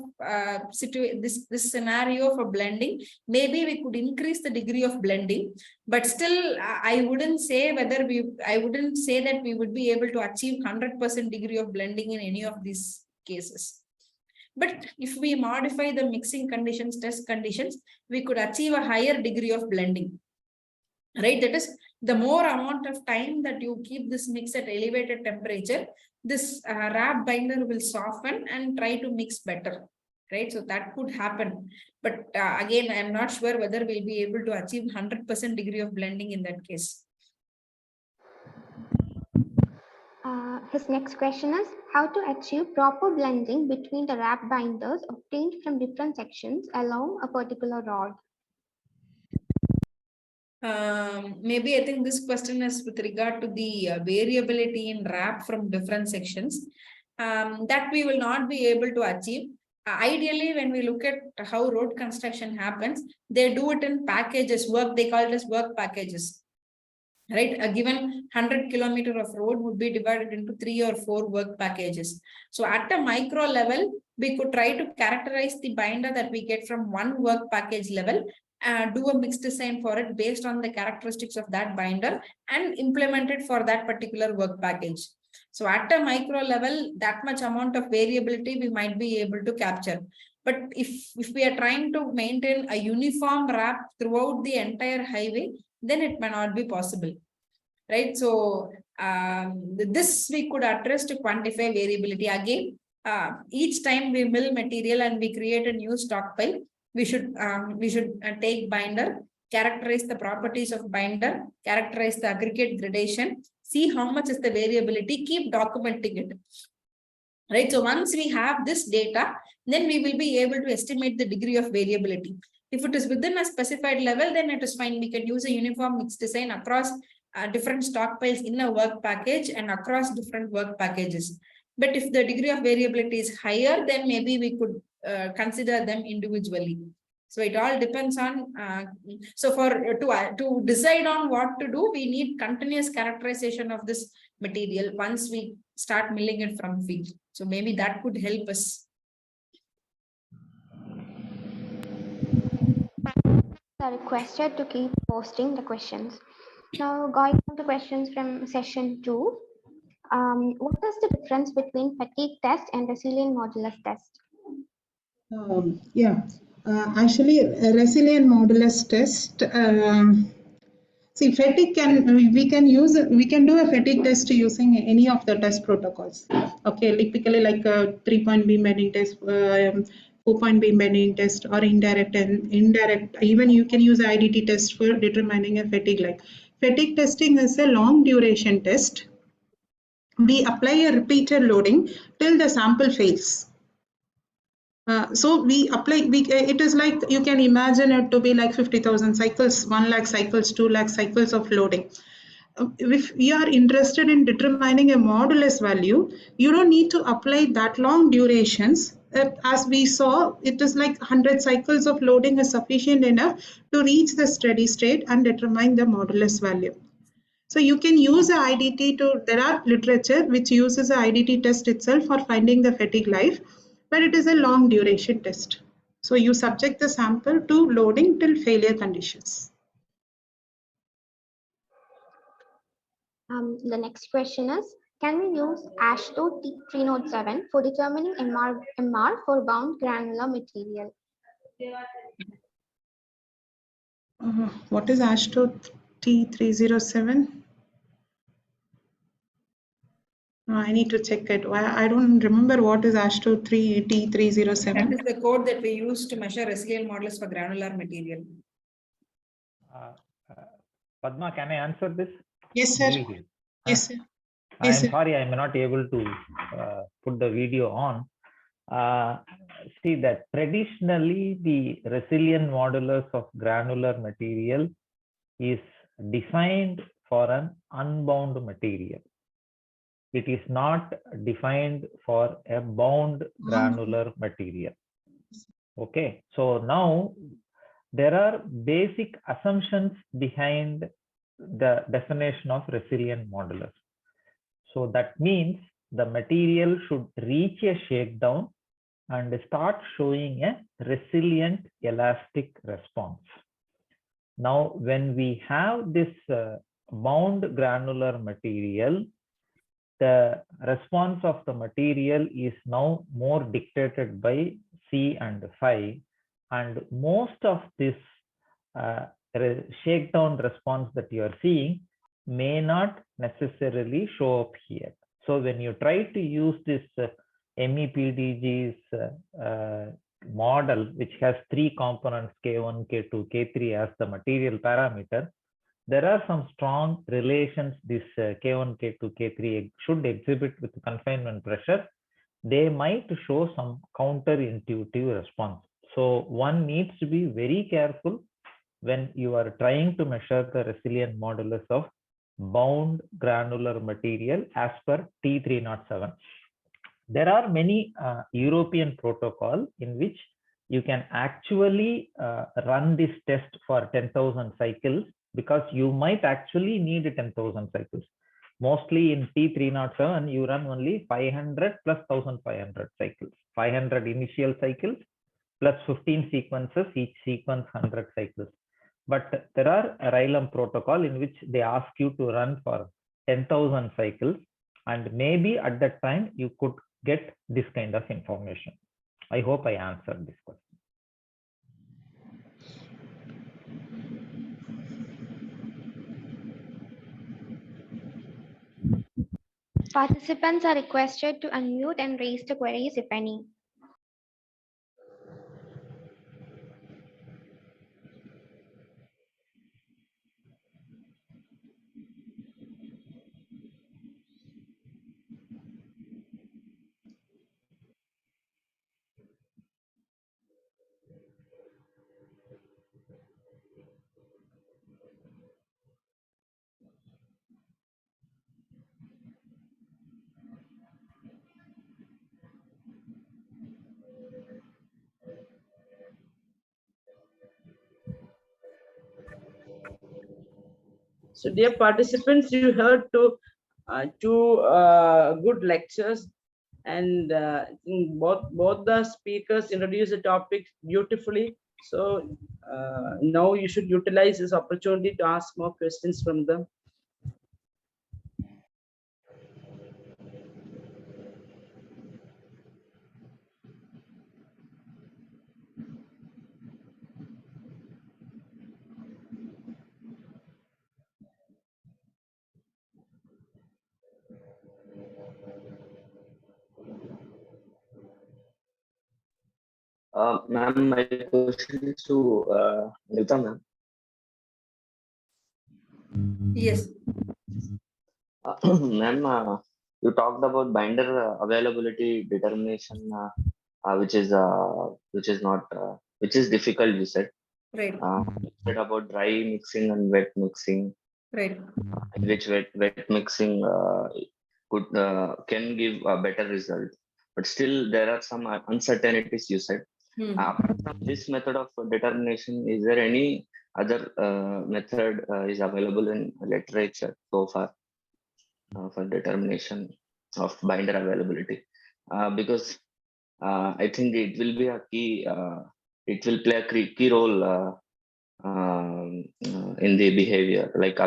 this scenario for blending, maybe we could increase the degree of blending, but still I wouldn't say that we would be able to achieve 100% degree of blending in any of these cases. But if we modify the mixing conditions, test conditions, we could achieve a higher degree of blending, right? That is, the more amount of time that you keep this mix at elevated temperature, this wrap binder will soften and try to mix better, right? So that could happen. But again, I'm not sure whether we'll be able to achieve 100% degree of blending in that case. His next question is how to achieve proper blending between the wrap binders obtained from different sections along a particular rod. Maybe I think this question is with regard to the variability in wrap from different sections that we will not be able to achieve. Ideally, when we look at how road construction happens, they do it in packages, they call it as work packages. Right, a given 100 kilometer of road would be divided into 3 or 4 work packages. So at a micro level, we could try to characterize the binder that we get from one work package level, do a mixed design for it based on the characteristics of that binder and implement it for that particular work package. So at a micro level, that much amount of variability we might be able to capture. But if we are trying to maintain a uniform wrap throughout the entire highway, then it may not be possible, right? So this we could address to quantify variability. Again, each time we mill material and we create a new stockpile, we should take binder, characterize the properties of binder, characterize the aggregate gradation, see how much is the variability, keep documenting it. Right. So once we have this data, then we will be able to estimate the degree of variability. If it is within a specified level, then it is fine. We can use a uniform mix design across different stockpiles in a work package and across different work packages. But if the degree of variability is higher, then maybe we could consider them individually. So it all depends on, to decide on what to do, we need continuous characterization of this material once we start milling it from field. So maybe that could help us. Are requested to keep posting the questions. Now, going on to questions from session 2. What is the difference between fatigue test and resilient modulus test? Actually, a resilient modulus test. See, fatigue we can do a fatigue test using any of the test protocols. Okay, typically like a 3-point beam bending test, 4-point beam bending test, or indirect. Even you can use IDT test for determining a fatigue. Like fatigue testing is a long duration test. We apply a repeated loading till the sample fails. So we apply, it is like, you can imagine it to be like 50,000 cycles, 1 lakh cycles, 2 lakh cycles of loading. If you are interested in determining a modulus value, you don't need to apply that long durations. As we saw, it is like 100 cycles of loading is sufficient enough to reach the steady state and determine the modulus value. So you can use a IDT there are literature which uses a IDT test itself for finding the fatigue life, but it is a long duration test. So you subject the sample to loading till failure conditions. The next question is, can we use AICTE-307 for determining MR for bound granular material? What is AICTE-T307? I need to check it. I don't remember what is AICTE-T307. That is the code that we use to measure resilient modulus for granular material. Padma, can I answer this? Yes, sir. Yes, sir. I'm sorry, I'm not able to put the video on. See that traditionally the resilient modulus of granular material is defined for an unbound material. It is not defined for a bound granular material. Okay, so now there are basic assumptions behind the definition of resilient modulus. So that means the material should reach a shakedown and start showing a resilient elastic response. Now, when we have this bound granular material, the response of the material is now more dictated by C and phi, and most of this shakedown response that you are seeing may not necessarily show up here. So when you try to use this MEPDG's model, which has three components, K1, K2, K3 as the material parameter, there are some strong relations this K1, K2, K3 should exhibit with confinement pressure. They might show some counterintuitive response. So one needs to be very careful when you are trying to measure the resilient modulus of bound granular material as per T307. There are many European protocols in which you can actually run this test for 10,000 cycles, because you might actually need 10,000 cycles. Mostly in T307, you run only 500 plus 1,500 cycles. 500 initial cycles plus 15 sequences, each sequence 100 cycles. But there are a RILEM protocol in which they ask you to run for 10,000 cycles, and maybe at that time you could get this kind of information. I hope I answered this question. Participants are requested to unmute and raise the queries if any. So dear participants, you heard two good lectures, and both the speakers introduced the topic beautifully. So now you should utilize this opportunity to ask more questions from them. Ma'am, my question is to Nivitha, ma'am. Yes. Ma'am, you talked about binder availability determination, which is difficult. You said. Right. You said about dry mixing and wet mixing. Right. In which wet mixing can give a better result, but still there are some uncertainties. You said. Apart from this method of determination, is there any other method is available in literature so far for determination of binder availability? Because I think it will be a key. It will play a key role in the behavior, like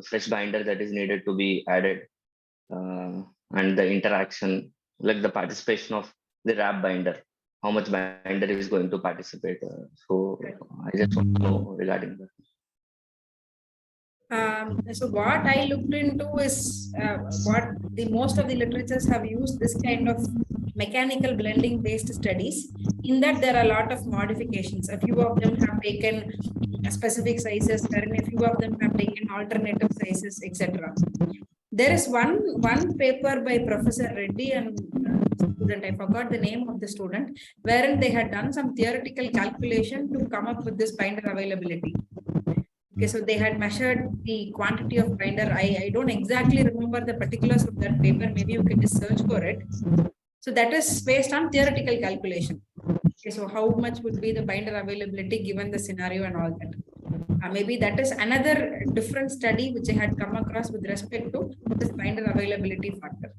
fresh binder that is needed to be added, and the interaction, like the participation of the wrap binder. How much binder is going to participate? So I just want to know regarding that. So what I looked into is what most of the literatures have used this kind of mechanical blending based studies. In that there are a lot of modifications. A few of them have taken specific sizes, wherein a few of them have taken alternative sizes, etc. There is one paper by Professor Reddy and student, I forgot the name of the student, wherein they had done some theoretical calculation to come up with this binder availability. Okay, so they had measured the quantity of binder. I don't exactly remember the particulars of that paper. Maybe you can just search for it. So that is based on theoretical calculation. Okay, so how much would be the binder availability given the scenario and all that? Maybe that is another different study which I had come across with respect to this binder availability factor.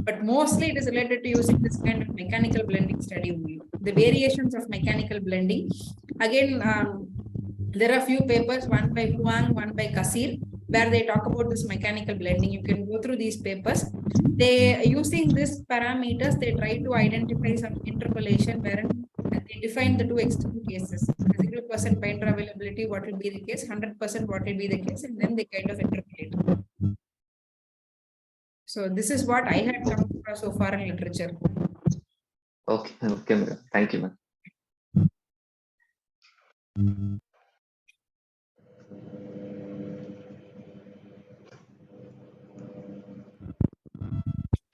But mostly it is related to using this kind of mechanical blending study only. The variations of mechanical blending. Again, there are few papers, one by Huang, one by Kasir, where they talk about this mechanical blending. You can go through these papers. They, using these parameters, they try to identify some interpolation wherein they define the two extreme cases. 0% binder availability, what will be the case, 100% what will be the case, and then they kind of interpolate. So this is what I had come across so far in literature. Okay, okay, madam. Thank you, ma'am.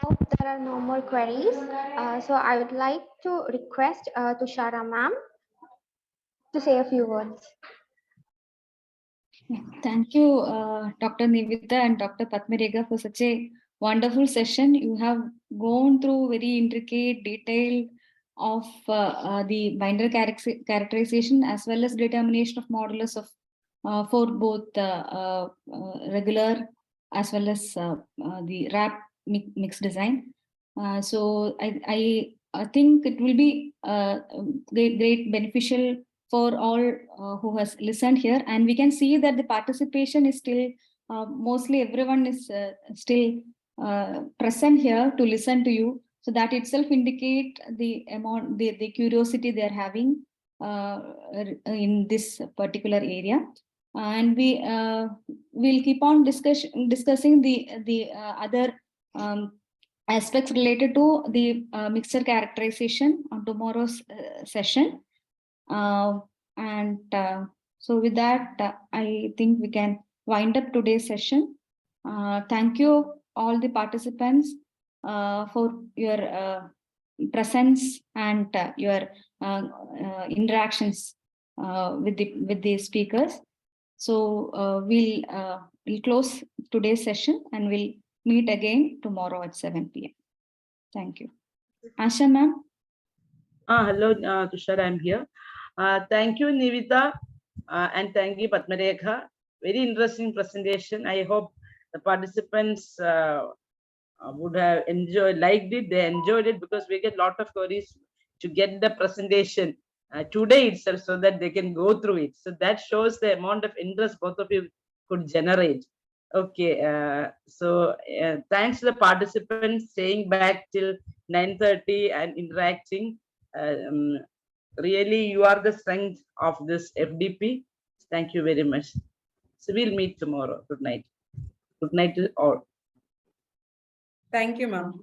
Hope there are no more queries. So I would like to request Tushara ma'am to say a few words. Thank you, Dr. Nivitha and Dr. Padmarekha, for such a wonderful session. You have gone through very intricate detail of the binder characterization as well as determination of modulus of for both regular as well as the wrap mix design. So I think it will be great beneficial for all who has listened here, and we can see that the participation is still mostly everyone is still present here to listen to you. So that itself indicate the amount, the curiosity they are having in this particular area. And we will keep on discussing the other aspects related to the mixture characterization on tomorrow's session. So with that, I think we can wind up today's session. Thank you all the participants for your presence and your interactions with the speakers. So we'll close today's session and we'll meet again tomorrow at 7 p.m. Thank you. Asha ma'am. Hello, Tushar, I'm here. Thank you, Nivitha, and thank you, Padmarekha. Very interesting presentation. I hope the participants would have liked it. They enjoyed it because we get a lot of queries to get the presentation today itself so that they can go through it. So that shows the amount of interest both of you could generate. Okay, so thanks to the participants staying back till 9:30 and interacting. Really, you are the strength of this FDP. Thank you very much. So we'll meet tomorrow. Good night. Good night to all. Thank you, ma'am.